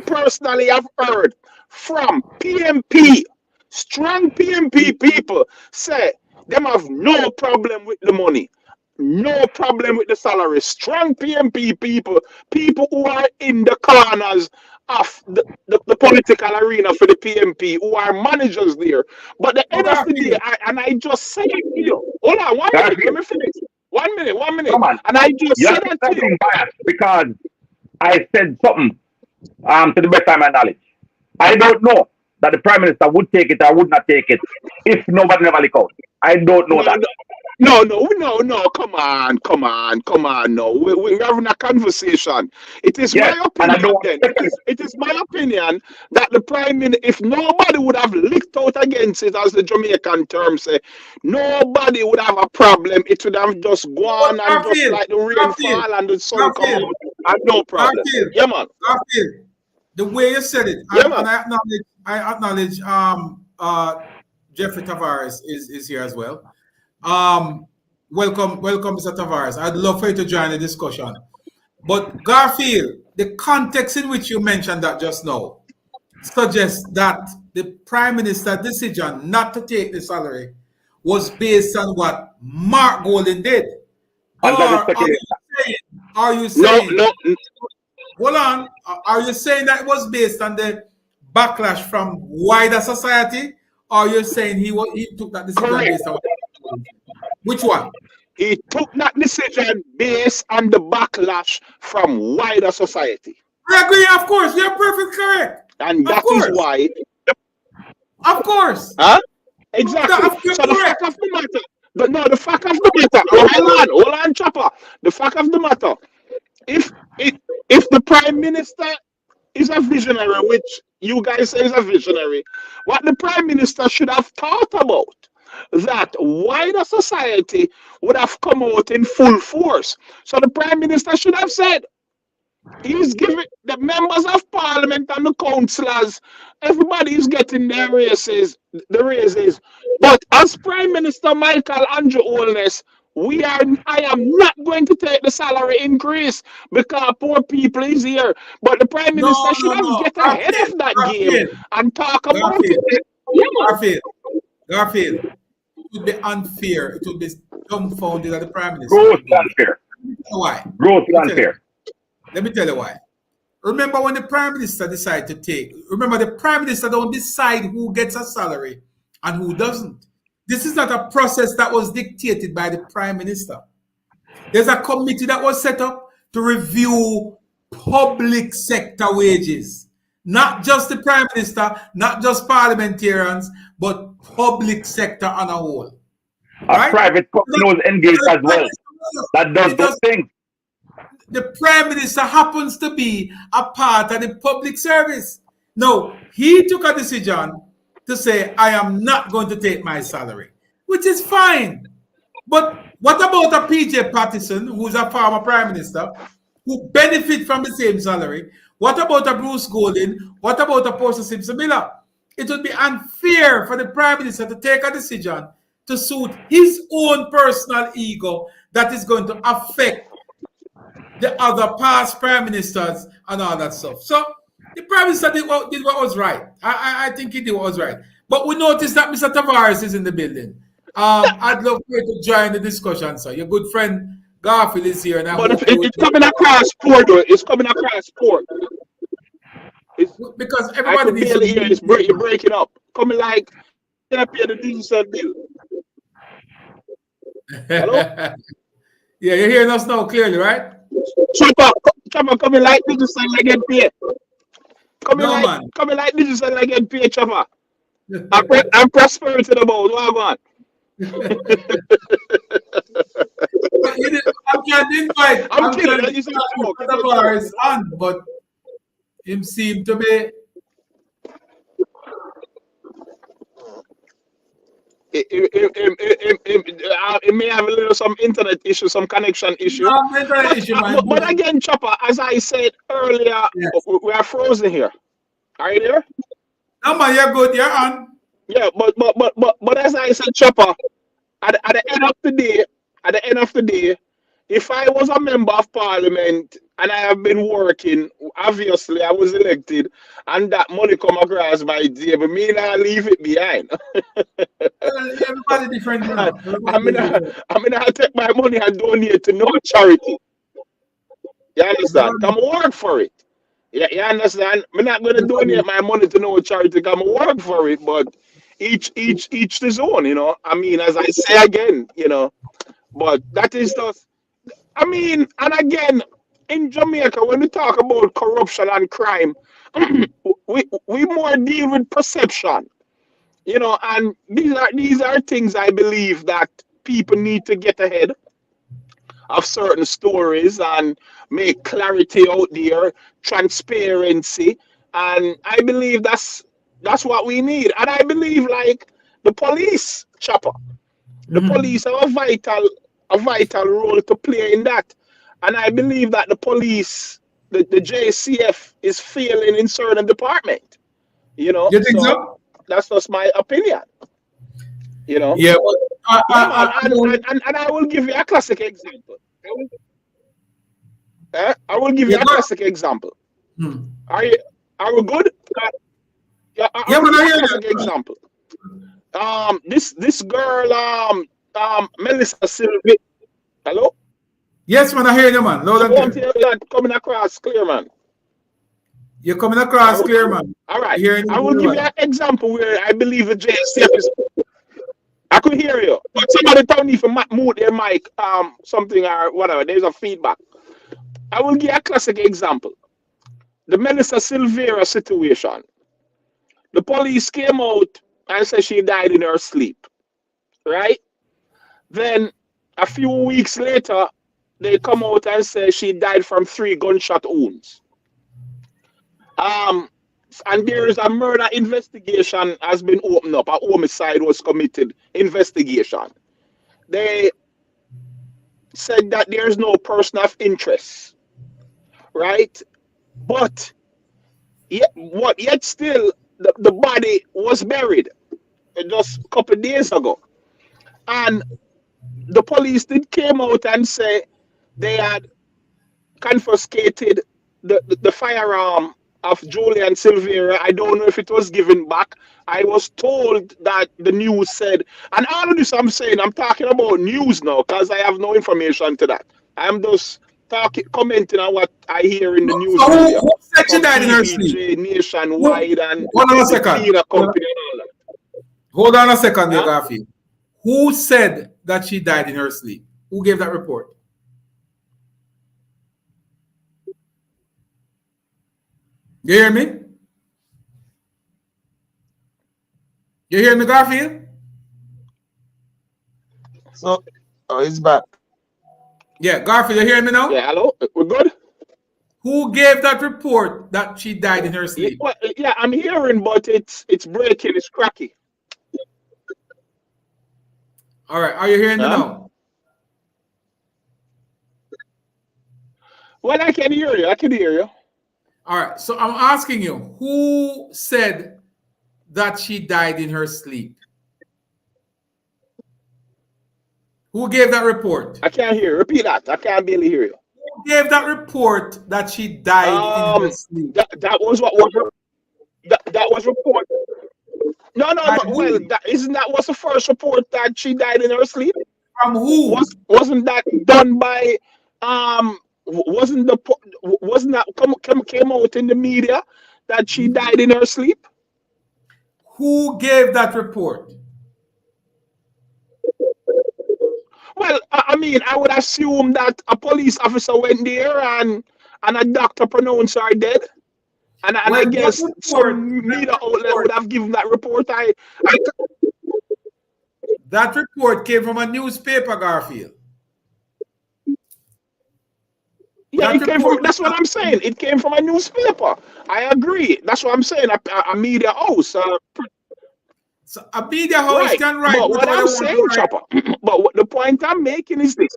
Speaker 11: personally have heard from PMP, strong PMP people say them have no problem with the money, no problem with the salary. Strong PMP people, people who are in the corners of the political arena for the PMP, who are managers there. But the end of the day, I just said it to you. Hold on, 1 minute, let me finish. 1 minute, 1 minute.
Speaker 12: Come on.
Speaker 11: And I just
Speaker 12: You're
Speaker 11: said that to you.
Speaker 12: being biased because I said something to the best of my knowledge. I don't know that the Prime Minister would take it or would not take it if nobody never leak out. I don't know that.
Speaker 11: No. Come on. No, we're having a conversation. It is my opinion. Then it is my opinion that the Prime Minister, if nobody would have licked out against it, as the Jamaican term say, nobody would have a problem. It would have just gone and just like the rain fall and the sun come out, and no problem. Yeah, man.
Speaker 1: The way you said it,
Speaker 11: Yeah,
Speaker 1: and I acknowledge Jeffrey Tavares is here as well. Welcome, Mr. Tavares. I'd love for you to join the discussion. But Garfield, the context in which you mentioned that just now suggests that the Prime Minister's decision not to take the salary was based on what Mark Golden did. Or are you saying
Speaker 11: no.
Speaker 1: Hold on. Are you saying that it was based on the backlash from wider society, or are you saying he took that decision based on which one?
Speaker 11: He took that decision based on the backlash from wider society.
Speaker 1: I agree, of course. You're perfectly correct.
Speaker 11: And that is why.
Speaker 1: Of course.
Speaker 11: Huh? Exactly. So the fact of the matter. The fact of the matter. Hold on, Chopper. The fact of the matter. If the Prime Minister is a visionary, which you guys say is a visionary, what the Prime Minister should have thought about, that wider society would have come out in full force. So the Prime Minister should have said, he's giving the members of Parliament and the councillors, everybody is getting their raises, But as Prime Minister Michael Andrew Holness, I am not going to take the salary increase because poor people is here. But the Prime Minister should have get ahead of that game and talk about it.
Speaker 1: Garfield, it would be unfair. It would be dumbfounded at the Prime Minister.
Speaker 12: Grossly unfair.
Speaker 1: Why?
Speaker 12: Grossly unfair.
Speaker 1: Let me tell you why. Remember when the Prime Minister decided to take, remember the Prime Minister don't decide who gets a salary and who doesn't. This is not a process that was dictated by the Prime Minister. There's a committee that was set up to review public sector wages. Not just the Prime Minister, not just parliamentarians, but public sector on a whole.
Speaker 12: A private company was engaged as well. That does those things.
Speaker 1: The Prime Minister happens to be a part of the public service. No, he took a decision to say, I am not going to take my salary, which is fine. But what about a PJ Patterson, who's a former Prime Minister, who benefit from the same salary? What about a Bruce Golding? What about a Portia Simpson Miller? It would be unfair for the Prime Minister to take a decision to suit his own personal ego that is going to affect the other past Prime Ministers and all that stuff. So the Prime Minister did what was right. I think he did what was right. But we noticed that Mr. Tavares is in the building. I'd love for you to join the discussion, sir. Your good friend Garfield is here. And
Speaker 11: but it's coming across port, though. It's coming across port.
Speaker 1: Because everybody needs
Speaker 11: to hear it. You're breaking up. Coming like, can I pay the digital bill? Hello?
Speaker 1: Yeah, you're hearing us now clearly, right?
Speaker 11: Chopper, coming like digital like get paid. Coming like digital like get paid, Chopper. I'm prosperity about what I
Speaker 1: I'm kidding. Tavares on, but him seem to be.
Speaker 11: It may have a little some internet issue, some connection issue. But again, Chopper, as I said earlier, we are frozen here. Are you there?
Speaker 1: No man, you're good. You're on.
Speaker 11: Yeah, but as I said, Chopper, at the end of the day, if I was a member of parliament and I have been working, obviously I was elected, and that money come across my table, me not leave it behind.
Speaker 1: Everybody different, you know.
Speaker 11: I mean, I take my money and donate to no charity. You understand? Come work for it. Yeah, you understand? I'm not gonna donate my money to no charity. Come work for it, but each his own, you know. I mean, as I say again, you know, but that is just. I mean, and again, in Jamaica, when we talk about corruption and crime, we more deal with perception, you know, and these are things I believe that people need to get ahead of certain stories and make clarity out there, transparency, and I believe that's what we need. And I believe like the police, Chopper, the police have a vital role to play in that. And I believe that the police, the JCF is failing in certain department. You know,
Speaker 1: you think so?
Speaker 11: That's just my opinion. You know?
Speaker 1: Yeah,
Speaker 11: and I will give you a classic example. I will give you a classic example. Are we good? Yeah, I will give you a classic example. This girl, Melissa Sylvie. Hello?
Speaker 1: Yes, man, I hear you, man. Loud and clear.
Speaker 11: Coming across clear, man.
Speaker 1: You're coming across clear, man.
Speaker 11: All right. I will give you an example where I believe the JCF is. I could hear you, but somebody tell me if you mute their mic, something or whatever. There's a feedback. I will give you a classic example. The Melissa Silvera situation. The police came out and said she died in her sleep. Right? Then a few weeks later, they come out and say she died from 3 gunshot wounds. And there is a murder investigation has been opened up. A homicide was committed. Investigation. They said that there is no person of interest, right? But yet still the body was buried just a couple of days ago, and the police did came out and say they had confiscated the firearm of Julian Silvera. I don't know if it was given back. I was told that the news said, and all of this I'm saying, I'm talking about news now because I have no information to that. I'm just commenting on what I hear in the news.
Speaker 1: So who said she died in her sleep?
Speaker 11: Nationwide and
Speaker 1: hold on a second.
Speaker 11: Company.
Speaker 1: Hold on a second, Garfield. Who said that she died in her sleep? Who gave that report? You hear me? You hear me, Garfield?
Speaker 11: So, he's back.
Speaker 1: Yeah, Garfield, you hearing me now?
Speaker 11: Yeah, hello? We're good?
Speaker 1: Who gave that report that she died in her sleep?
Speaker 11: Yeah, I'm hearing, but it's breaking, it's cracky.
Speaker 1: All right, are you hearing me now?
Speaker 11: Well, I can hear you.
Speaker 1: All right, so I'm asking you, who said that she died in her sleep? Who gave that report?
Speaker 11: I can't hear you. Repeat that. I can't barely hear you.
Speaker 1: Who gave that report that she died in her sleep?
Speaker 11: That was what was that was reported. No. Well, isn't that was the first report that she died in her sleep?
Speaker 1: From who?
Speaker 11: Wasn't that done by wasn't that came out in the media that she died in her sleep?
Speaker 1: Who gave that report?
Speaker 11: Well, I mean, I would assume that a police officer went there and a doctor pronounced her dead. And I guess some media outlet would have given that report.
Speaker 1: That report came from a newspaper, Garfield.
Speaker 11: Yeah, that's what I'm saying. It came from a newspaper. I agree. That's what I'm saying. A media house.
Speaker 1: So a media house
Speaker 11: Right.
Speaker 1: can write
Speaker 11: But what
Speaker 1: whatever they
Speaker 11: I'm
Speaker 1: want to
Speaker 11: saying,
Speaker 1: write.
Speaker 11: Chopper, but what the point I'm making is this.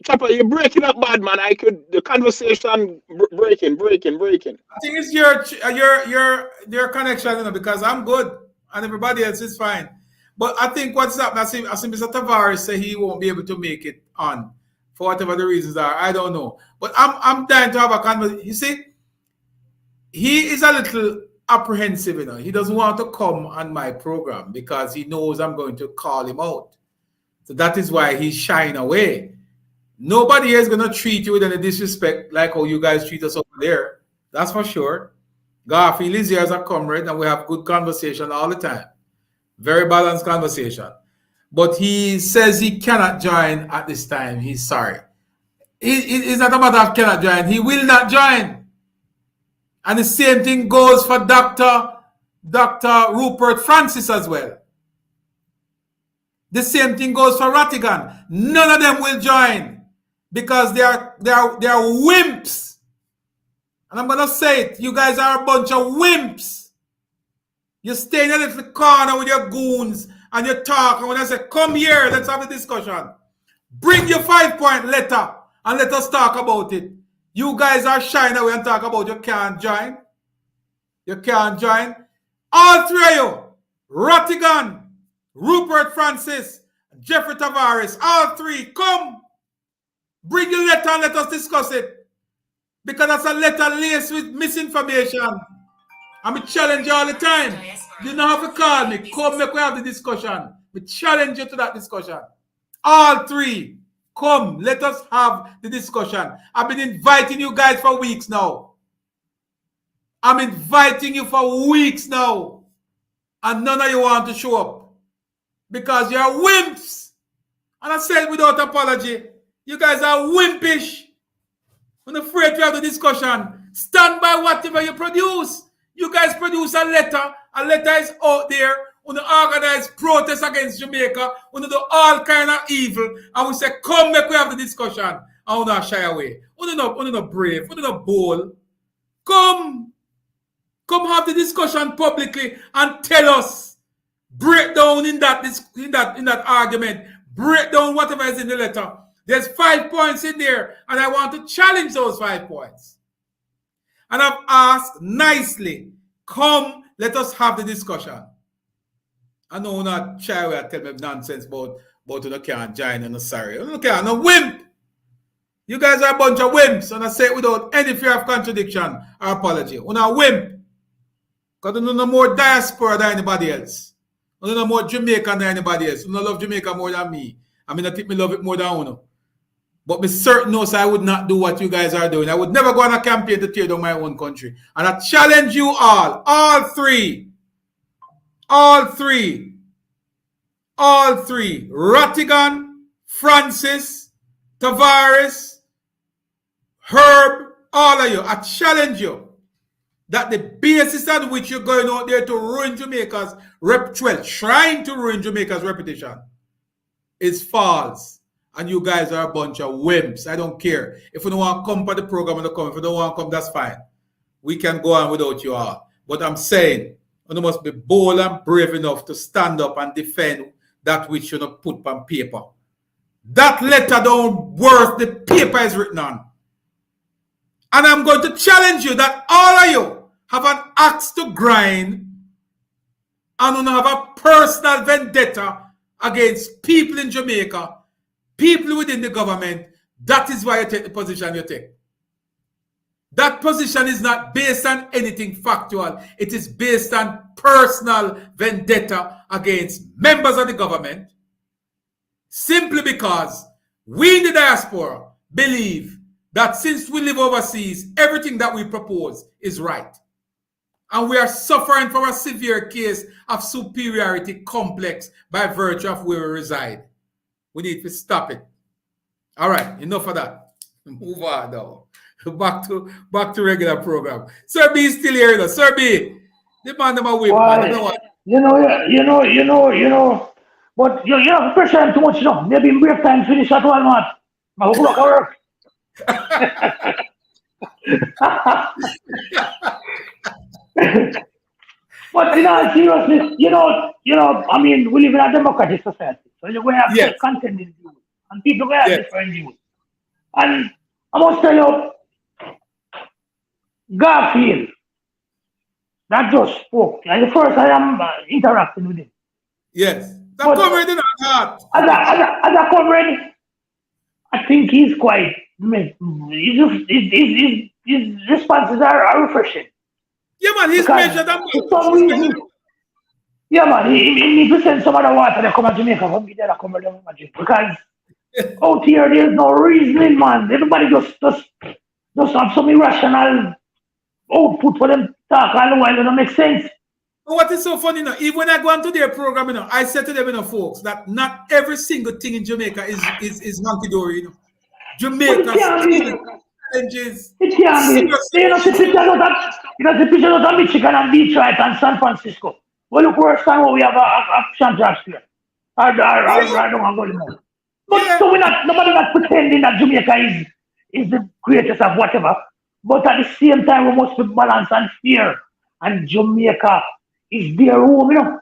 Speaker 11: Chopper, you're breaking up, bad man. The conversation breaking.
Speaker 1: I think it's your connection, because I'm good and everybody else is fine. But I think what's up, I see Mr. Tavares say he won't be able to make it on for whatever the reasons are. I don't know. But I'm dying to have a conversation. You see, he is a little apprehensive, He doesn't want to come on my program because he knows I'm going to call him out. So that is why he's shying away. Nobody here is going to treat you with any disrespect like how you guys treat us over there. That's for sure. Garfield is here as a comrade and we have good conversation all the time. Very balanced conversation. But he says he cannot join at this time. He's sorry. It's not a matter of cannot join. He will not join. And the same thing goes for Dr. Rupert Francis as well. The same thing goes for Rattigan. None of them will join because they are wimps. And I'm gonna say it. You guys are a bunch of wimps. You stay in a little corner with your goons and you talk. And when I say, come here, let's have a discussion. Bring your 5-point letter and let us talk about it. You guys are shying away and talk about you can't join. You can't join. All three of you, Rattigan, Rupert Francis, Jeffrey Tavares, all three, come. Bring your letter and let us discuss it. Because that's a letter laced with misinformation. I'm challenge you all the time. You don't have to call me. Come, make we have the discussion. We challenge you to that discussion. All three, come, let us have the discussion. I've been inviting you guys for weeks now. I'm inviting you for weeks now. And none of you want to show up. Because you're wimps. And I said without apology, you guys are wimpish. I'm afraid to have the discussion. Stand by whatever you produce. You guys produce a letter. A letter is out there. We organize protests against Jamaica. We do all kind of evil. And we say, come, make we have the discussion. And we not shy away. We not brave. We not bold. Come. Come have the discussion publicly and tell us. Break down in that argument. Break down whatever is in the letter. There's 5 points in there, and I want to challenge those 5 points. And I've asked nicely, come, let us have the discussion. I know not shy away tell me nonsense about you can't join and sorry. You can't, no wimp. You guys are a bunch of wimps, and I say it without any fear of contradiction or apology. You're not wimp. Because you know more diaspora than anybody else. You know more Jamaican than anybody else. You don't love Jamaica more than me. I mean, I think me love it more than you. But me certain knows I would not do what you guys are doing. I would never go on a campaign to tear down my own country. And I challenge you all three, Rattigan, Francis, Tavares, Herb, all of you. I challenge you that the basis on which you're going out there to ruin Jamaica's trying to ruin Jamaica's reputation is false. And you guys are a bunch of wimps. I don't care. If you don't want to come for the program, come. If you don't want to come, that's fine. We can go on without you all. But I'm saying, you must be bold and brave enough to stand up and defend that which you not put on paper. That letter don't worth the paper is written on. And I'm going to challenge you that all of you have an axe to grind and you have a personal vendetta against people in Jamaica, people within the government. That is why you take the position you take. That position is not based on anything factual. It is based on personal vendetta against members of the government, simply because we in the diaspora believe that since we live overseas, everything that we propose is right. And we are suffering from a severe case of superiority complex by virtue of where we reside. We need to stop it. All right, enough of that. Move on now. Back to regular program. Sir B is still here, though. Sir B, the man them a whip, man.
Speaker 8: You know. But you have pressure him too much, Maybe in break time finish at Walmart. I hope not work. But in all seriousness, I mean, we live in a democratic society. So you're going to have contending views. And people going to have different views. And I must tell you, Garfield, that just spoke. And the first I am interacting with him.
Speaker 1: Yes. That comrade in our heart.
Speaker 8: As a comrade, I think he's quite. His responses are refreshing.
Speaker 1: Yeah, man, he's measured and
Speaker 8: for some reason. Yeah, man, he needs to send some other water to come to Jamaica from there come to drink. Because out here there's no reasoning, man. Everybody just have some irrational output for them talk all the while. It don't make sense.
Speaker 1: What is so funny, even when I go into their program, I said to them, folks, that not every single thing in Jamaica is hunky-dory, Jamaica challenges.
Speaker 8: It can't be. The picture of Michigan and Detroit and San Francisco. Well, look, worse time we have a championship here. I don't want to go anymore. But so nobody not pretending that Jamaica is the greatest of whatever. But at the same time, we must be balanced and fair. And Jamaica is their home,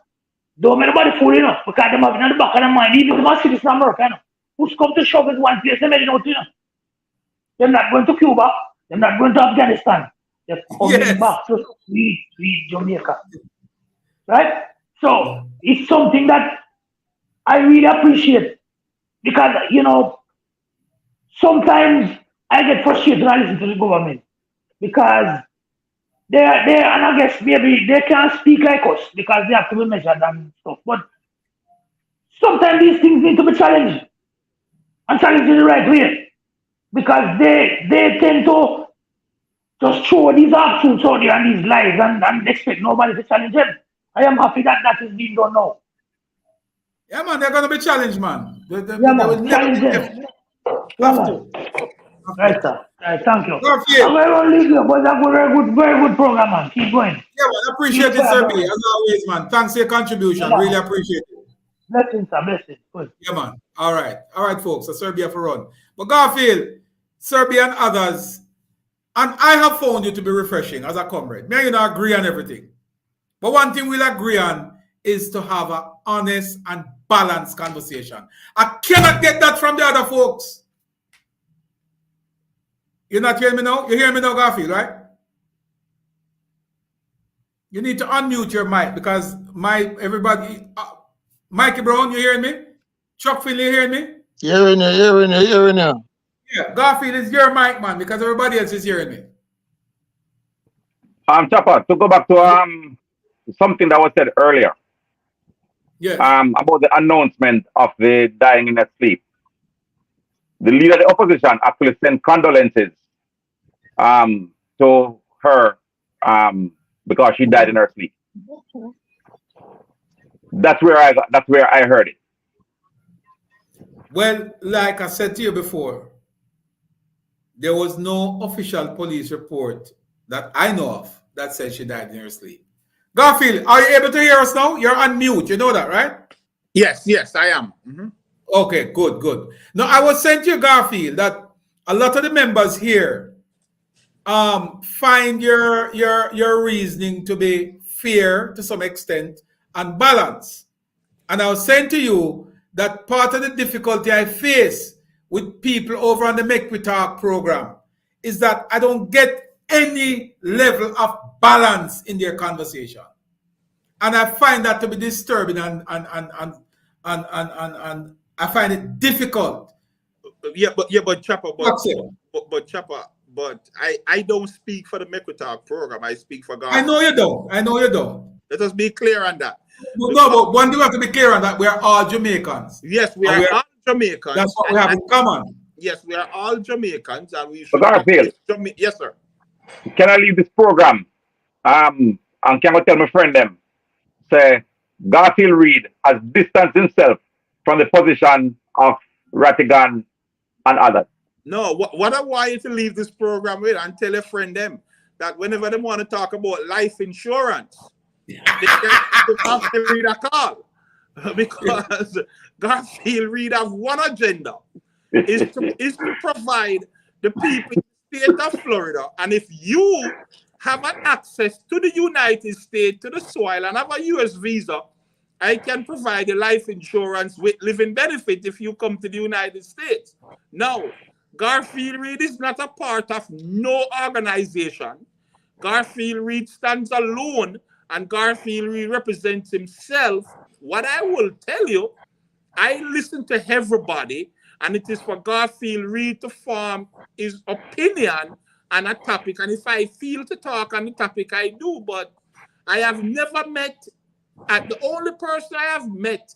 Speaker 8: Don't make nobody fool, because they have in the back of their mind, even the cities in America, Who's come to shove in one place, they made it out, They're not going to Cuba, they're not going to Afghanistan. They're coming back to sweet Jamaica. Right? So it's something that I really appreciate. Because, sometimes I get frustrated when I listen to the government. Because and I guess maybe they can't speak like us because they have to be measured and stuff. But sometimes these things need to be challenged. And challenged in the right way. Because they tend to just throw these absolutes out there and these lies and expect nobody to challenge them. I am happy that is being done now.
Speaker 1: Yeah, man, they're going to be challenged, man. They
Speaker 8: will challenge them. Right, sir. Right, thank you. I'm going to leave you, but that's a very good program, man. Keep going.
Speaker 1: Yeah, man, I appreciate it, sir. As always, man. Thanks for your contribution. Really appreciate it.
Speaker 8: Blessings, sir. Blessings. Good.
Speaker 1: Yeah, man. All right, folks. So Serbia for run. But Garfield, Serbia and others, and I have found you to be refreshing as a comrade. Me and you agree on everything. But one thing we'll agree on is to have an honest and balanced conversation. I cannot get that from the other folks. You're not hearing me now? You hear me now, Garfield, right? You need to unmute your mic because everybody... Mikey Brown, you hearing me? Chuck Finley, you hearing me?
Speaker 10: Hearing you.
Speaker 1: Yeah, Garfield, is your mic, man, because everybody else is hearing me.
Speaker 12: Chopper, to go back to something that was said earlier.
Speaker 1: Yes.
Speaker 12: About the announcement of the dying in their sleep. The leader of the opposition actually sent condolences to her because she died in her sleep. That's where I heard it.
Speaker 1: Well, like I said to you before, there was no official police report that I know of that said she died in her sleep. Garfield, are you able to hear us now? You're on mute. You know that, right?
Speaker 13: Yes, I am. Mm-hmm.
Speaker 1: Okay, good. Now, I was saying to you, Garfield, that a lot of the members here find your reasoning to be fair to some extent and balanced. And I was saying to you that part of the difficulty I face with people over on the Make We Talk program is that I don't get any level of balance in their conversation. And I find that to be disturbing and I find it difficult.
Speaker 13: But Chopper, but I don't speak for the Make We Talk program. I speak for God.
Speaker 1: I know you don't.
Speaker 13: Let us be clear on that.
Speaker 1: No, but one thing we have to be clear on that we are all Jamaicans.
Speaker 13: Yes, we are all Jamaicans.
Speaker 1: That's what we have in common.
Speaker 13: Yes, we are all Jamaicans, and we
Speaker 12: should. Garfield,
Speaker 13: yes, sir.
Speaker 12: Can I leave this program? And can I tell my friend them? Say Garfield Reid has distanced himself from the position of Rattigan and others.
Speaker 13: No, what I want you to leave this program with and tell a friend them that whenever they want to talk about life insurance, they have to read a call. Because Garfield Reid have one agenda is to provide the people in the state of Florida. And if you have an access to the United States, to the soil, and have a US visa, I can provide a life insurance with living benefit if you come to the United States. Now, Garfield Reed is not a part of no organization. Garfield Reed stands alone, and Garfield Reed represents himself. What I will tell you, I listen to everybody, and it is for Garfield Reed to form his opinion on a topic. And if I feel to talk on the topic, I do. But I have never met, the only person I have met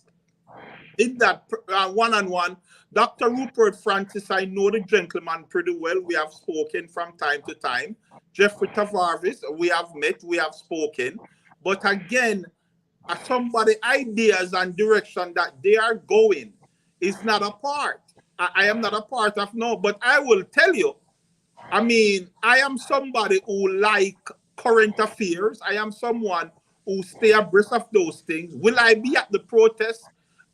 Speaker 13: in that one-on-one, Dr. Rupert Francis. I know the gentleman pretty well. We have spoken from time to time. Jeffrey Tavares, we have met, we have spoken. But again, somebody ideas and direction that they are going is not a part. I am not a part of no, but I will tell you, I mean, I am somebody who like current affairs. I am someone who stay abreast of those things. Will I be at the protest?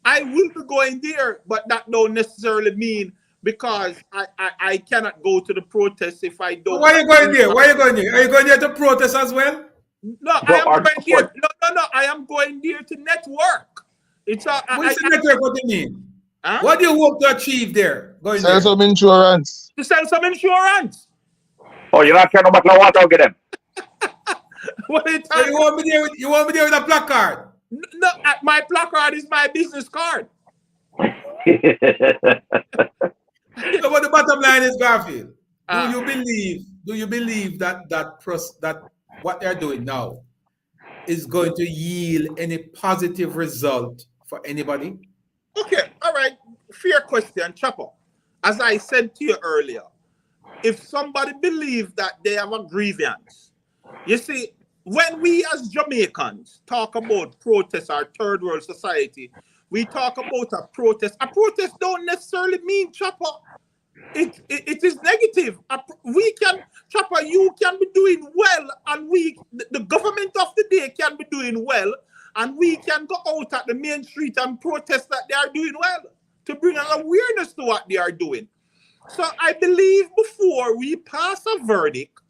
Speaker 13: I will be going there, but that don't necessarily mean because I cannot go to the protest if I don't.
Speaker 1: Why are you going there? Why are you going there? Are you going there to protest as well?
Speaker 13: No, I am going there. No. I am going there to network. It's a.
Speaker 1: What's the network? What do you mean? Huh? What do you hope to achieve there? Going
Speaker 10: sell
Speaker 1: there?
Speaker 10: some insurance.
Speaker 13: To sell some insurance.
Speaker 12: Oh, you're not caring about the water, get them.
Speaker 13: What are you
Speaker 1: so you want me there? You want me there with a placard?
Speaker 13: No, my placard is my business card.
Speaker 1: So, but the bottom line is, Garfield, do you believe that what they're doing now is going to yield any positive result for anybody?
Speaker 13: Okay, all right. Fair question, Chopper. As I said to you earlier, if somebody believes that they have a grievance, you see, when we as Jamaicans talk about protest or third world society, we talk about a protest. A protest don't necessarily mean, Chopper, it is negative. Chopper, you can be doing well, and the government of the day can be doing well, and we can go out at the main street and protest that they are doing well to bring an awareness to what they are doing. So I believe before we pass a verdict,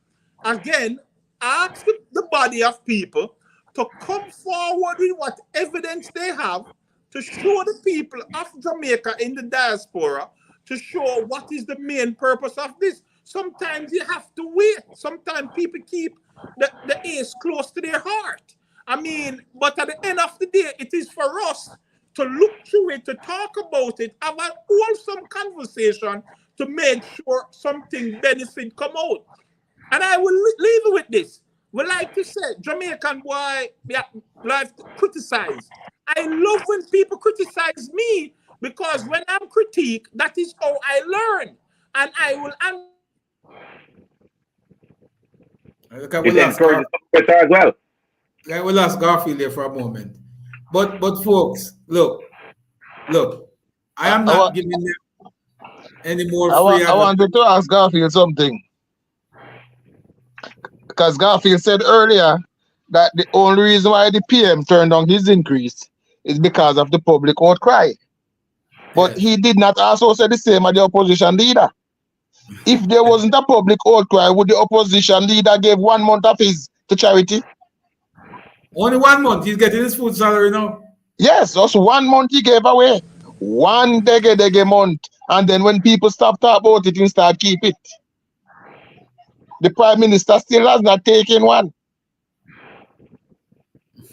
Speaker 13: again, ask the body of people to come forward with what evidence they have to show the people of Jamaica in the diaspora, to show what is the main purpose of this. Sometimes you have to wait. Sometimes people keep the ace close to their heart. I mean, but at the end of the day, it is for us to look through it, to talk about it, have a wholesome conversation to make sure something benefit come out. And I will leave it with this. We like to say, Jamaican boy, like to criticize. I love when people criticize me, because when I'm critiqued, that is how I learn. And I will
Speaker 12: It encourages better as well.
Speaker 1: I will ask Garfield there for a moment. But folks, look, I am not giving them any more free.
Speaker 10: I wanted to ask Garfield something. Because Garfield said earlier that the only reason why the PM turned down his increase is because of the public outcry. But he did not also say the same as the opposition leader. If there wasn't a public outcry, would the opposition leader give 1 month of his to charity?
Speaker 1: Only 1 month. He's getting his food salary now.
Speaker 10: Yes, just 1 month he gave away. 1 dege month. And then when people stop talking about it, he start keep it. The Prime Minister still has not taken one.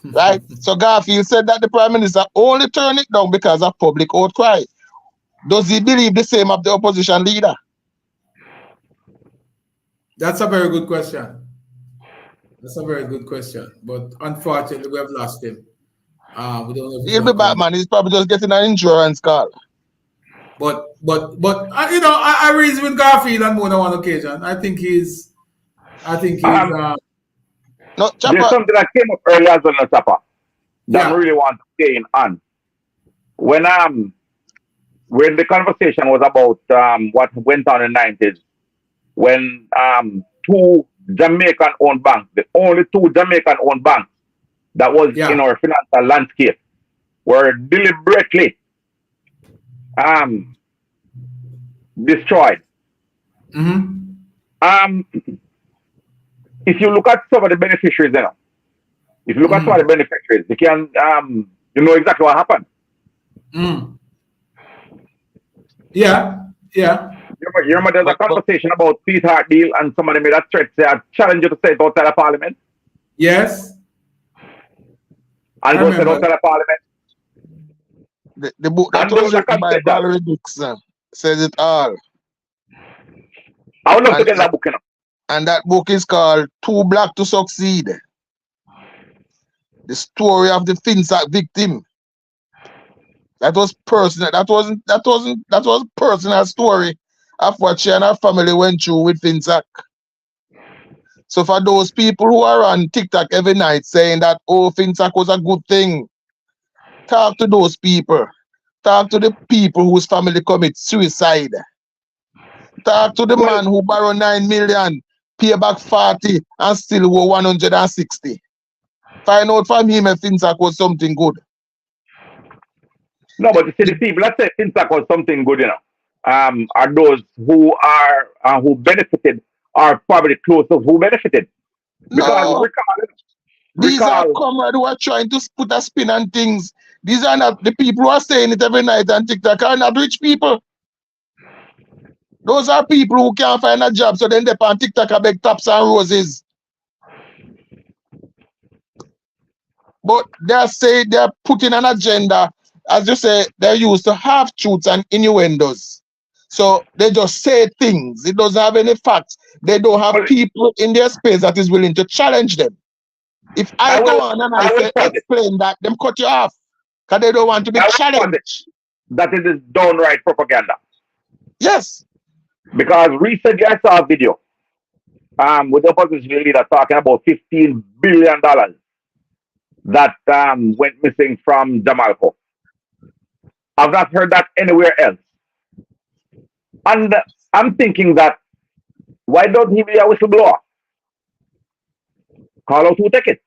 Speaker 10: Right? So Garfield said that the Prime Minister only turned it down because of public outcry. Does he believe the same of the opposition leader?
Speaker 1: That's a very good question. But unfortunately, we have lost him. We don't know if
Speaker 10: he'll be back, man. He's probably just getting an insurance call.
Speaker 1: But you know, I reason with Garfield on more than one occasion. I think he's
Speaker 12: no, Chopper. There's something that came up earlier as well, Chopper, that I really want to stay in on. When the conversation was about what went on in the 90s, when 2 Jamaican-owned banks, the only 2 Jamaican-owned banks that was in our financial landscape, were deliberately destroyed. if you look at some of the beneficiaries, if you look at some of the beneficiaries, you can you know exactly what happened.
Speaker 1: Yeah.
Speaker 12: You remember there's a conversation about sweetheart deal and somebody made a threat, say, I challenge you to say it outside of parliament.
Speaker 1: Yes.
Speaker 12: And go say it outside of parliament.
Speaker 10: The book that was written by Valerie Dixon says it all.
Speaker 12: I would love to get that book,
Speaker 10: And that book is called Too Black to Succeed. The story of the FinSac victim. That was personal. That was personal story of what she and her family went through with FinSac. So for those people who are on TikTok every night saying that, oh, FinSac was a good thing, talk to those people. Talk to the people whose family commit suicide. Talk to the man who borrowed 9 million, pay back 40 and still owe 160. Find out from him if FinSac was something good.
Speaker 12: No, but you see, the people that say FinSac was something good, are those who are who benefited, are probably close to who benefited. Because
Speaker 10: these are comrades who are trying to put a spin on things. These are not the people who are saying it every night on TikTok are not rich people. Those are people who can't find a job, so then they on TikTok and beg tops and roses. But they're saying they're putting an agenda. As you say, they're used to half truths and innuendos. So they just say things. It doesn't have any facts. They don't have people in their space that is willing to challenge them. If I go on and I say, explain that, them cut you off. Because they don't want to be challenged.
Speaker 12: That it is downright propaganda.
Speaker 10: Yes.
Speaker 12: Because recently I saw a video with the opposition leader talking about $15 billion that went missing from Jamalco. I've not heard that anywhere else. And I'm thinking that, why don't he be a whistleblower? Call out who take it.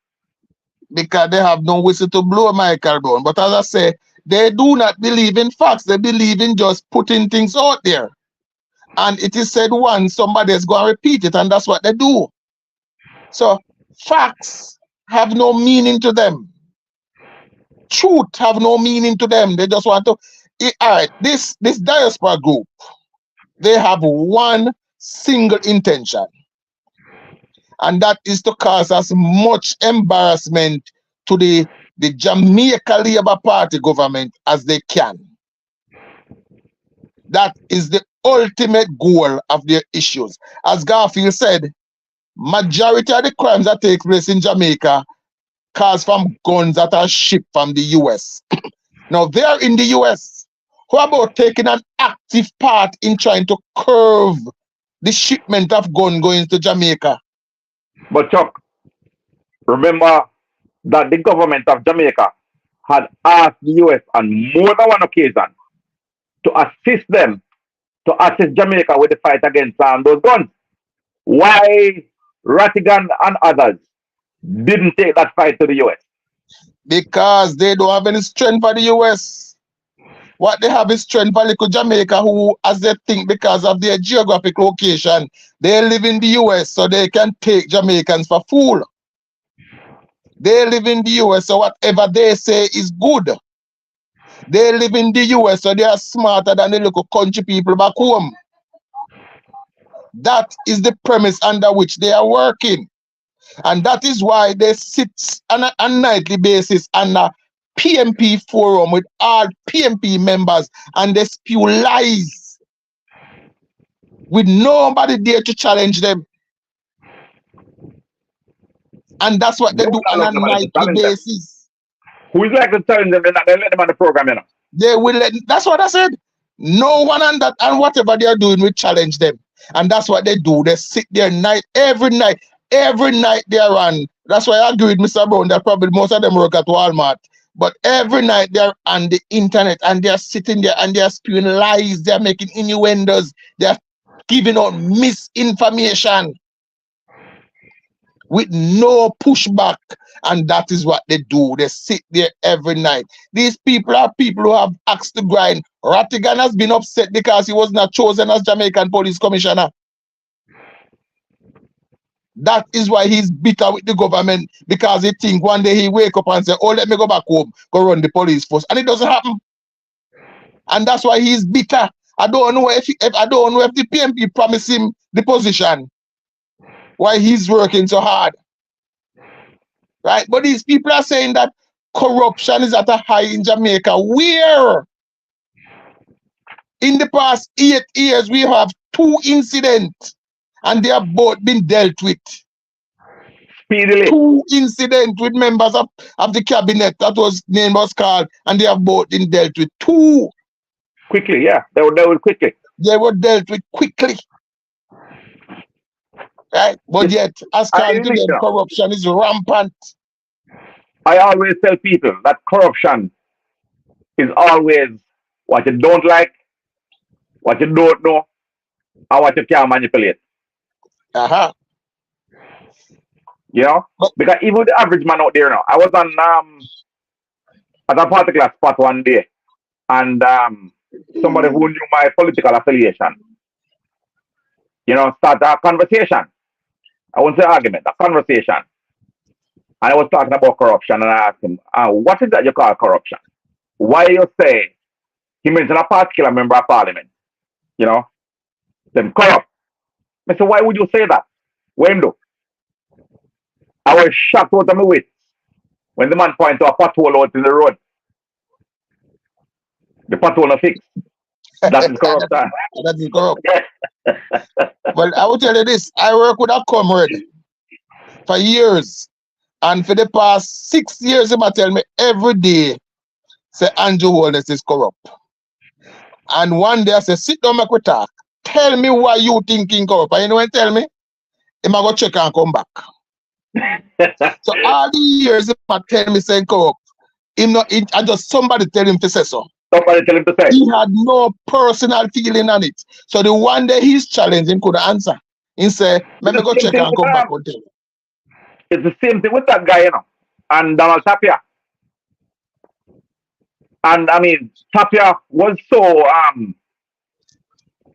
Speaker 10: Because they have no whistle to blow, Michael Brown. But as I say, they do not believe in facts. They believe in just putting things out there. And it is said once, somebody is going to repeat it, and that's what they do. So facts have no meaning to them. Truth have no meaning to them. They just want to. All right, this diaspora group, they have one single intention, and that is to cause as much embarrassment to the Jamaica Labour Party government as they can. That is the ultimate goal of their issues. As Garfield said, majority of the crimes that take place in Jamaica cause from guns that are shipped from the US. Now they're in the US. How about taking an active part in trying to curb the shipment of gun going to Jamaica?
Speaker 12: But Chuck, remember that the government of Jamaica had asked the US on more than one occasion to assist them, to assist Jamaica with the fight against those guns. Why Rattigan and others didn't take that fight to the US?
Speaker 10: Because they don't have any strength for the US. What they have is strength for little Jamaica, who, as they think, because of their geographic location, they live in the US, so they can take Jamaicans for fool. They live in the US, so whatever they say is good. They live in the US, so they are smarter than the local country people back home. That is the premise under which they are working. And that is why they sit on a nightly basis on a PMP forum with all PMP members and they spew lies with nobody there to challenge them. And that's what they do on a nightly basis.
Speaker 12: Who is like to challenge them? They let them on the program, you know.
Speaker 10: They will let, that's what I said. No one on that, and whatever they are doing, we challenge them. And that's what they do. They sit there every night they are on. That's why I agree with Mr. Brown that probably most of them work at Walmart. But every night they're on the internet and they're sitting there and they're spewing lies, they're making innuendos, they're giving out misinformation with no pushback. And that is what they do. They sit there every night. These people are people who have axe to grind. Rattigan has been upset because he was not chosen as Jamaican Police Commissioner.
Speaker 11: That is why he's bitter with the government, because he think one day he wake up and say, oh, let me go back home, go run the police force. And it doesn't happen. And that's why he's bitter. I don't know if the PMP promised him the position, why he's working so hard. Right? But these people are saying that corruption is at a high in Jamaica. Where? In the past 8 years, we have 2 incidents, and they have both been dealt with.
Speaker 12: Speedily.
Speaker 11: 2 incidents with members of the cabinet that was name was called, and they have both been dealt with. 2.
Speaker 12: Quickly, yeah. They were dealt with quickly.
Speaker 11: They were dealt with quickly. Right? But yet, as according to them, corruption is rampant.
Speaker 12: I always tell people that corruption is always what you don't like, what you don't know, and what you can't manipulate.
Speaker 11: Uh-huh.
Speaker 12: You know? Because even the average man out there now, I was on at a particular spot one day, and somebody who knew my political affiliation, you know, started a conversation. I won't say argument, a conversation. And I was talking about corruption, and I asked him, what is that you call corruption? Why you say, he mentioned a particular member of parliament, you know, them corrupt. I said, why would you say that? What him do? I was shocked out of my wits when the man pointed to a pothole out in the road. The pothole no fix. That is corrupt.
Speaker 11: That is corrupt. Well, I will tell you this. I work with a comrade for years. And for the past 6 years, he might tell me every day, say, Andrew Holness is corrupt. And one day I say, sit down, make we talk. Tell me why you thinking corrupt. And you know when tell me? He might go check and come back. So all the years he might tell me saying corrupt. I just somebody tell him to say so.
Speaker 12: Somebody tell him to say.
Speaker 11: He had no personal feeling on it. So the one day he's challenging couldn't answer. He say, let me go check and come back and tell you.
Speaker 12: It's the same thing with that guy, you know, and Donald Tapia. And I mean, Tapia was so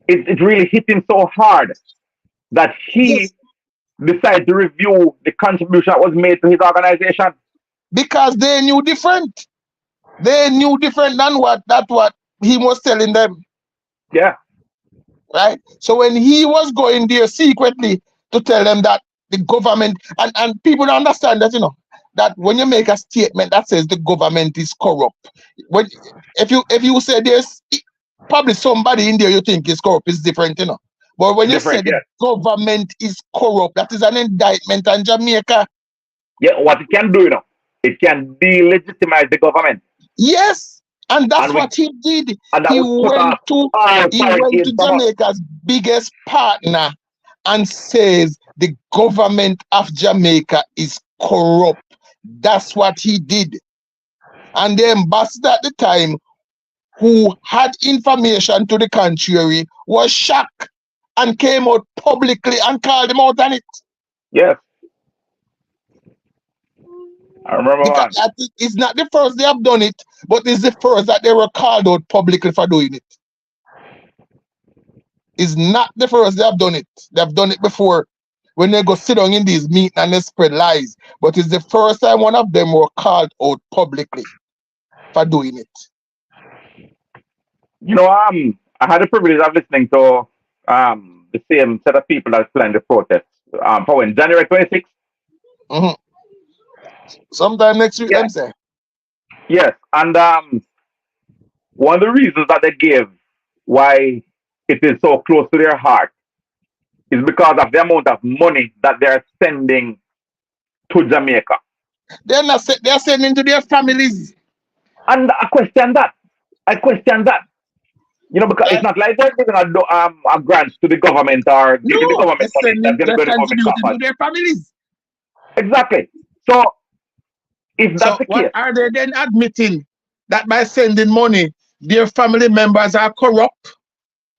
Speaker 12: it really hit him so hard that he decided to review the contribution that was made to his organization.
Speaker 11: Because they knew different. They knew different than what he was telling them.
Speaker 12: Yeah.
Speaker 11: Right? So when he was going there secretly to tell them that the government, and people don't understand that, you know, that when you make a statement that says the government is corrupt, when if you say there's probably somebody in there you think is corrupt, is different, you know. But when you say the government is corrupt, that is an indictment on Jamaica.
Speaker 12: Yeah, what it can do, you know, it can delegitimize the government.
Speaker 11: Yes, and that's what he did. He went to Jamaica's biggest partner and says the government of Jamaica is corrupt. That's what he did. And the ambassador at the time, who had information to the contrary, was shocked and came out publicly and called him out on it.
Speaker 12: Yes. I remember
Speaker 11: because it's not the first they have done it, but it's the first that they were called out publicly for doing it. It's not the first they have done it. They've done it before when they go sit down in these meetings and they spread lies. But it's the first time one of them were called out publicly for doing it.
Speaker 12: You know, I had the privilege of listening to the same set of people that planned the protest for when? January 26th?
Speaker 11: Mm-hmm. Sometime next week, I'm saying.
Speaker 12: Yes, and one of the reasons that they gave why it is so close to their heart is because of the amount of money that they're sending to Jamaica.
Speaker 11: They're sending to their families.
Speaker 12: And I question that. You know, because it's not like they're giving a grant to the government or giving the government money that's going to go to the government.
Speaker 11: To their families.
Speaker 12: Exactly. So, if that's the case,
Speaker 11: are they then admitting that by sending money, their family members are corrupt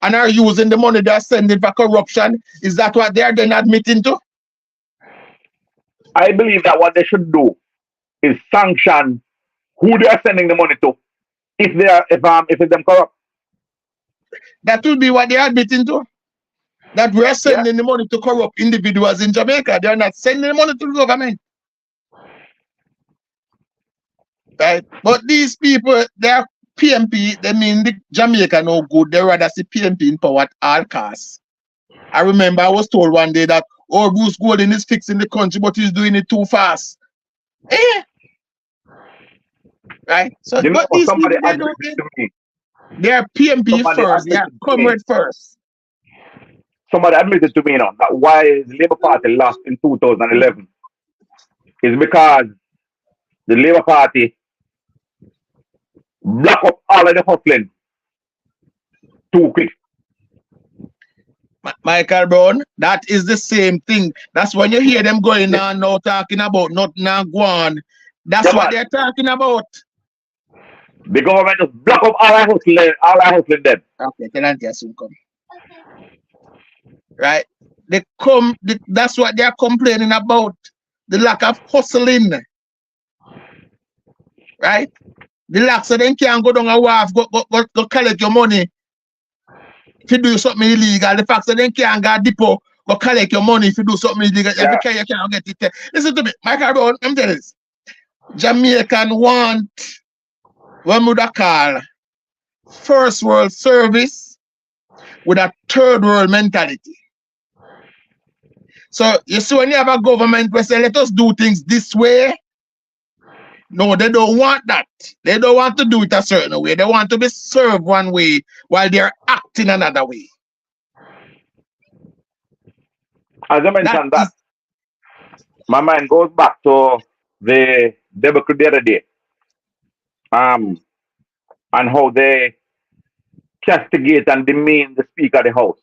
Speaker 11: and are using the money they're sending for corruption? Is that what they are then admitting to?
Speaker 12: I believe that what they should do is sanction who they are sending the money to. If it's them corrupt.
Speaker 11: That will be what they are admitting to.
Speaker 10: that we are sending the money to corrupt individuals in Jamaica. They are not sending the money to the government. Right? But these people, they are PMP, they mean the Jamaica no good. They rather see PMP in power at all costs. I remember I was told one day that, oh, Bruce Golden is fixing the country, but he's doing it too fast. Right? So,
Speaker 12: You know,
Speaker 10: but these
Speaker 12: somebody
Speaker 10: people,
Speaker 12: admitted to me.
Speaker 10: they are PMP
Speaker 12: Somebody
Speaker 10: first. They are
Speaker 12: admitted to me.
Speaker 10: comrade first.
Speaker 12: Somebody admitted to me, that why the Labour Party lost in 2011 is because the Labour Party block up all of the hustling too quick.
Speaker 10: Michael Brown, that is the same thing. That's when you hear them going on now talking about nothing and go on. That's what they're talking about.
Speaker 12: The government just block up all our hustling them.
Speaker 10: Okay, Tenantia soon come. Right? That's what they're complaining about. The lack of hustling. Right? The lack so they can't go down a wharf, go collect your money if you do something illegal. The fact that they can't go depot, go collect your money if you do something illegal. Every care you can't get it. Listen to me, Michael Brown, I'm telling you this. Jamaican want what would I call first world service with a third world mentality. So you see when you have a government who say let us do things this way, no, they don't want that. They don't want to do it a certain way. They want to be served one way while they're acting another way.
Speaker 12: As I mentioned that, my mind goes back to the debacle the other day. And how they castigate and demean the Speaker of the House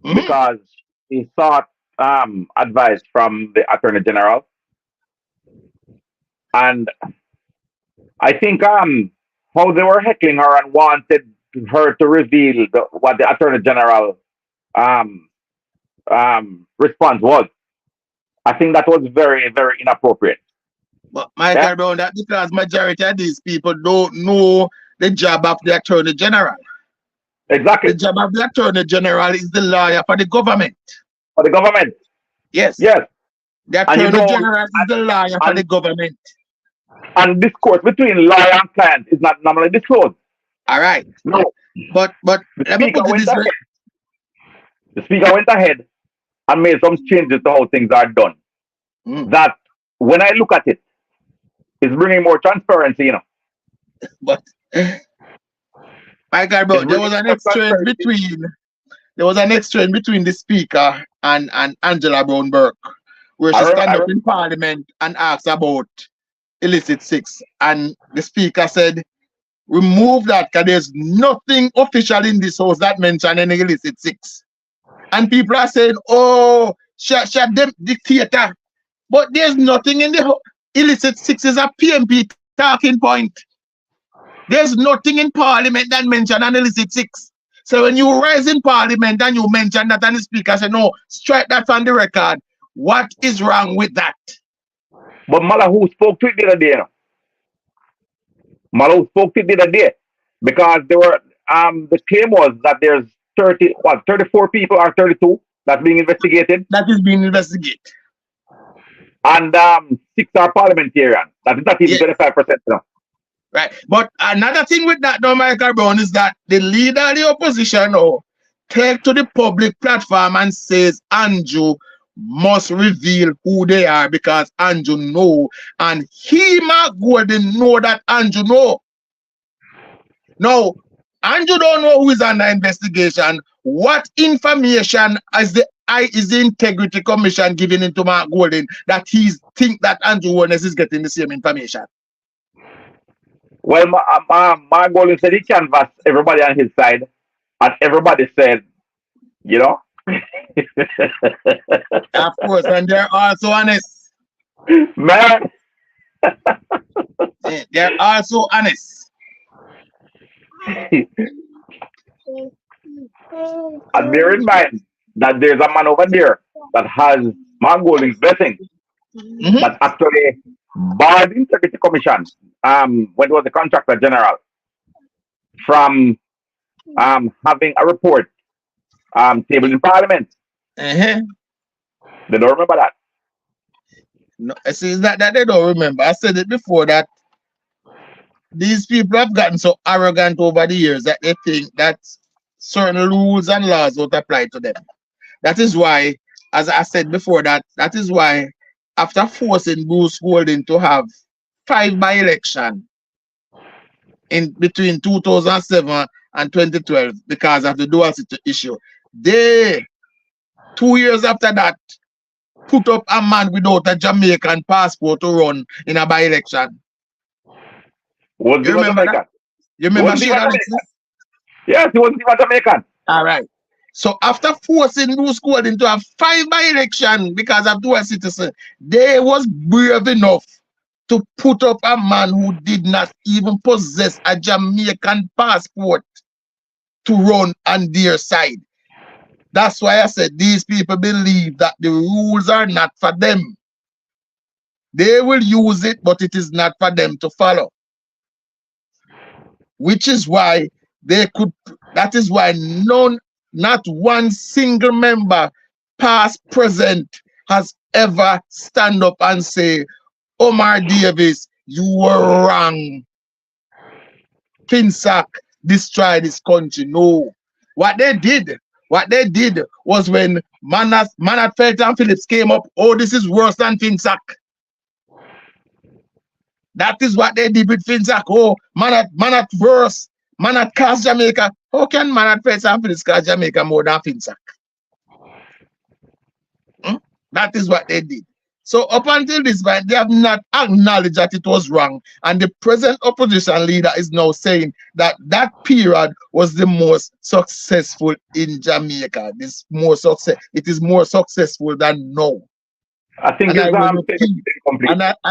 Speaker 12: because he sought advice from the Attorney General. And I think how they were heckling her and wanted her to reveal what the Attorney General response was. I think that was very, very inappropriate.
Speaker 10: But Michael Brown, that because majority of these people don't know the job of the Attorney General.
Speaker 12: Exactly.
Speaker 10: The job of the Attorney General is the lawyer for the government.
Speaker 12: For the government.
Speaker 10: Yes.
Speaker 12: Yes.
Speaker 10: The Attorney General is the lawyer for the government.
Speaker 12: And discourse between lawyer and client is not normally disclosed.
Speaker 10: All right.
Speaker 12: No.
Speaker 10: But let me put it this way.
Speaker 12: The Speaker went ahead and made some changes to how things are done. That when I look at it, it's bringing more transparency, you know.
Speaker 10: But Michael Brown, there was an exchange between the Speaker and Angela Brown Burke, where she stand up in Parliament and asked about illicit sex, and the Speaker said, remove that because there's nothing official in this house that mention any illicit sex. And people are saying, oh, shut them dictator. But there's nothing in the house. Illicit sex is a PMP talking point. There's nothing in Parliament that mention an illicit sex. So when you rise in Parliament and you mention that and the Speaker said, no, strike that from the record. What is wrong with that?
Speaker 12: But Mala who spoke to it the other day, Malo spoke to it the other day because there were the claim was that there's 34 people or 32 that's being investigated.
Speaker 10: That is being investigated.
Speaker 12: And 6 are parliamentarians. That is not even 25% now.
Speaker 10: Right. But another thing with that, though, Michael Brown, is that the leader of the opposition now take to the public platform and says Andrew must reveal who they are because Andrew know, and he, Mark Gordon, know that Andrew know. Now, Andrew don't know who is under investigation. What information is the Integrity Commission giving into Mark Gordon that he think that Andrew Warnes is getting the same information?
Speaker 12: Well, Mark Gordon said he canvassed everybody on his side, and everybody said, you know.
Speaker 10: Of course, and they're also honest.
Speaker 12: Man.
Speaker 10: They're also honest.
Speaker 12: And bear in mind that there's a man over there that has Mark Golding's blessing that actually barred the Integrity Commission, when it was the Contractor General, from having a report tabled in Parliament
Speaker 10: Uh-huh.
Speaker 12: They don't remember that.
Speaker 10: No, I see that they don't remember. I said it before that these people have gotten so arrogant over the years that they think that certain rules and laws don't apply to them. That is why, as I said before, that is why after forcing Bruce Golding to have 5 by-election in between 2007 and 2012 because of the dual city issue, they 2 years after that put up a man without a Jamaican passport to run in a by-election.
Speaker 12: Was
Speaker 10: You remember
Speaker 12: Jamaican?
Speaker 10: that? You remember
Speaker 12: Wasn't
Speaker 10: Shane
Speaker 12: even
Speaker 10: Alexis?
Speaker 12: Jamaican. Yes, he wasn't even Jamaican.
Speaker 10: All right. So after forcing Bruce Golding to have 5 by-election because of dual citizen, they was brave enough to put up a man who did not even possess a Jamaican passport to run on their side. That's why I said these people believe that the rules are not for them. They will use it, but it is not for them to follow. Which is why they could, that is why not one single member, past, present, has ever stand up and say, Omar Davis, you were wrong. Finsack destroyed this country. No. What they did was when Manat Felton and Phillips came up, oh, this is worse than Finsack. That is what they did with Finsack. Oh, Manat worse. Manat cast Jamaica. How can Manat Felton and Phillips cast Jamaica more than Finsack? That is what they did. So up until this point, they have not acknowledged that it was wrong. And the present opposition leader is now saying that that period was the most successful in Jamaica. It is more successful than now.
Speaker 12: I think
Speaker 10: I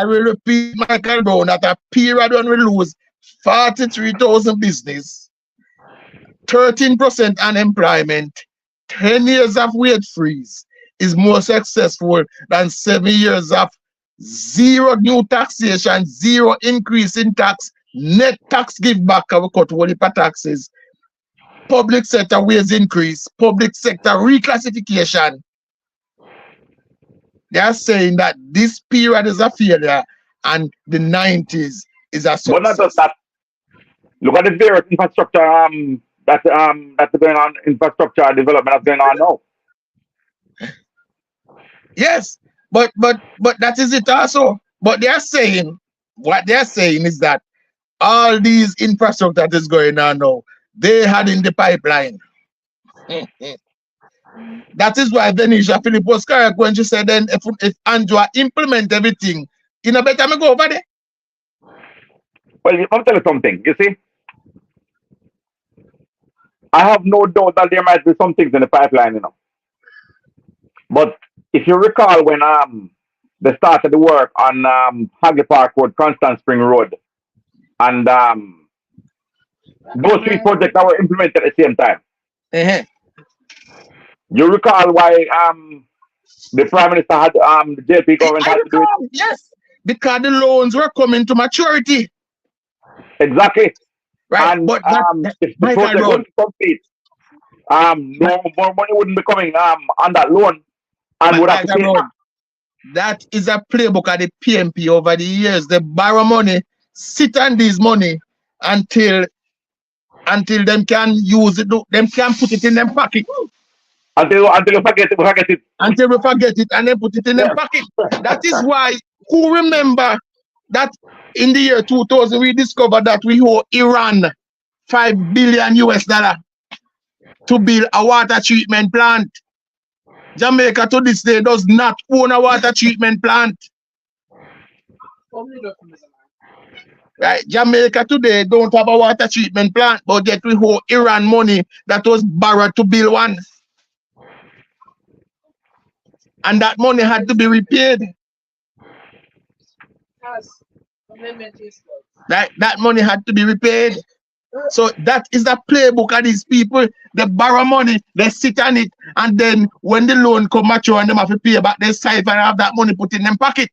Speaker 10: will repeat, Michael Brown, that a period when we lose 43,000 business, 13% unemployment, 10 years of wage freeze, is more successful than 7 years of zero new taxation, zero increase in tax, net tax give back, we cut all the taxes, public sector wage increase, public sector reclassification. They are saying that this period is a failure and the 90s is a success.
Speaker 12: But not just that. Look at the various infrastructure that's going on, infrastructure development that's going on now.
Speaker 10: Yes, but that is it also. But what they're saying is that all these infrastructure that is going on now, they had in the pipeline. That is why Venetia Philip was correct when she said, then if Andrew implement everything, you know, better me go over there.
Speaker 12: Well, I'll tell you something. You see, I have no doubt that there might be some things in the pipeline, you know. But if you recall when they started the work on Hagley Park Road, Constant Spring Road, and those 3 projects that were implemented at the same time. You recall why the Prime Minister had the JP government had to do it?
Speaker 10: Yes, because the loans were coming to maturity.
Speaker 12: Exactly.
Speaker 10: Right,
Speaker 12: and
Speaker 10: but
Speaker 12: if the project wouldn't complete, no more money wouldn't be coming on that loan, and would have to pay back.
Speaker 10: That is a playbook of the PMP over the years. They borrow money, sit on this money until them can use it, them can put it in them pocket.
Speaker 12: Until you forget it.
Speaker 10: Until we forget it and then put it in them pocket. That is why, who remember that in the year 2000 we discovered that we owe Iran $5 billion to build a water treatment plant. Jamaica to this day does not own a water treatment plant. Right, Jamaica today don't have a water treatment plant, but yet we owe Iran money that was borrowed to build one. And that money had to be repaid. That money had to be repaid. So that is the playbook of these people. They borrow money, they sit on it, and then when the loan come mature and them have to pay back, they save and have that money put in them pocket.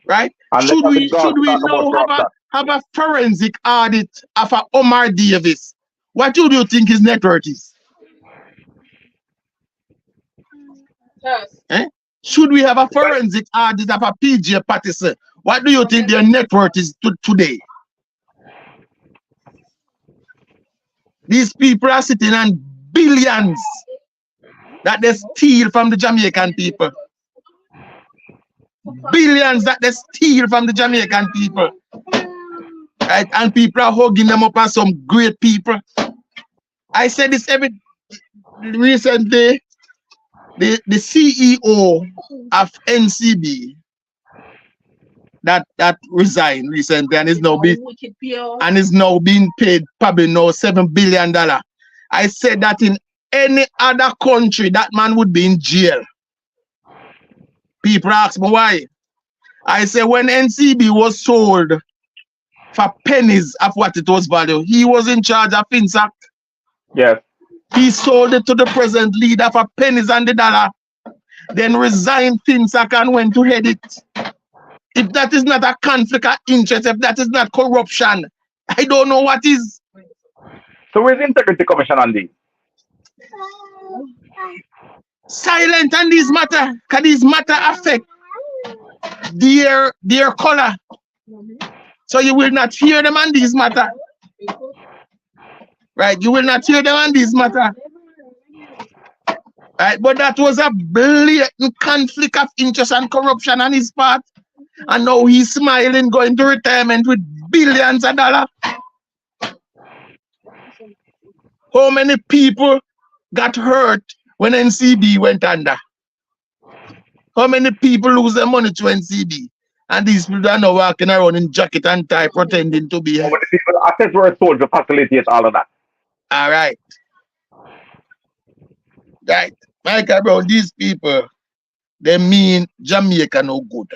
Speaker 10: Right?
Speaker 12: And
Speaker 10: Should we now have a forensic audit of a Omar Davis? What do you think his net worth is? Eh? Should we have a forensic audit of a PJ Patterson? What do you think their net worth is today? These people are sitting on billions that they steal from the Jamaican people. Billions that they steal from the Jamaican people. Right? And people are hugging them up as some great people. I said this recently. The CEO of NCB that resigned recently and is now being paid probably now $7 billion. I said that in any other country that man would be in jail. People ask me why. I say when NCB was sold for pennies of what it was valued, he was in charge of FinSac.
Speaker 12: Yes.
Speaker 10: He sold it to the present leader for pennies and the dollar, then resigned FinSac and went to head it. If that is not a conflict of interest, if that is not corruption, I don't know what is.
Speaker 12: So where's the Integrity Commission on these?
Speaker 10: Silent on these matter, because these matter affect their color. So you will not hear them on these matter. Right, you will not hear them on these matter. Right, but that was a blatant conflict of interest and corruption on his part. And now he's smiling, going to retirement with billions of dollars. How many people got hurt when NCB went under? How many people lose their money to NCB? And these people are now walking around in jacket and tie, pretending to be.
Speaker 12: How many people assets were sold to facilitate all of that?
Speaker 10: All right. Right. Michael Brown, these people, they mean Jamaica no good.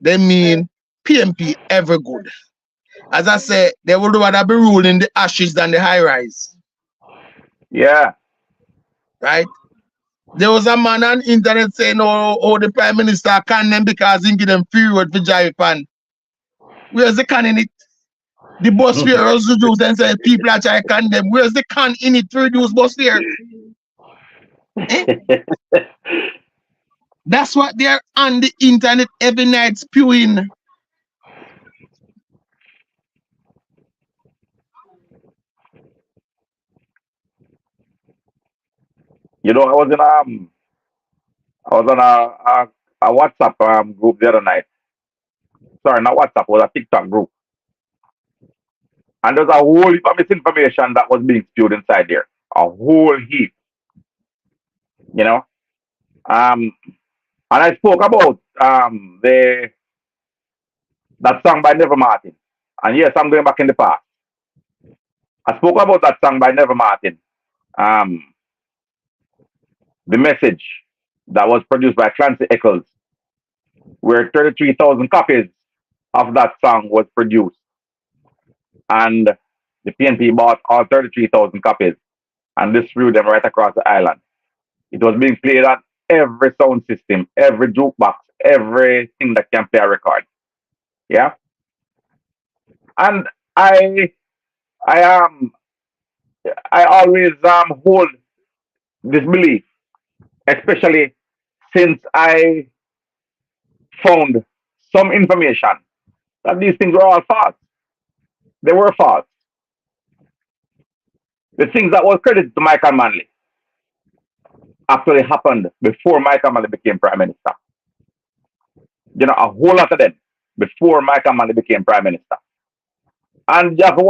Speaker 10: They mean PMP ever good. As I say, they would rather be ruling the ashes than the high rise.
Speaker 12: Yeah.
Speaker 10: Right? There was a man on internet saying, oh the Prime Minister can them because he give them free road for Japan. Where's the can in it? The bus fares reduce and say people are trying to can them. Where's the can in it to reduce bus fares? That's what they're on the internet every night spewing.
Speaker 12: You know, I was on a WhatsApp group the other night. Sorry, not WhatsApp, it was a TikTok group. And there's a whole heap of misinformation that was being spewed inside there. A whole heap. You know? And I spoke about that song by Never Martin. And yes, I'm going back in the past. I spoke about that song by Never Martin. The message that was produced by Clancy Eccles, where 33,000 copies of that song was produced. And the PNP bought all 33,000 copies and distributed them right across the island. It was being played on every sound system, every jukebox, everything that can play a record. Yeah. And I always hold this belief, especially since I found some information that these things were all false. They were false. The things that was credited to Michael Manley actually happened before Michael Manley became Prime Minister. You know, a whole lot of them before Michael Manley became Prime Minister. And you have to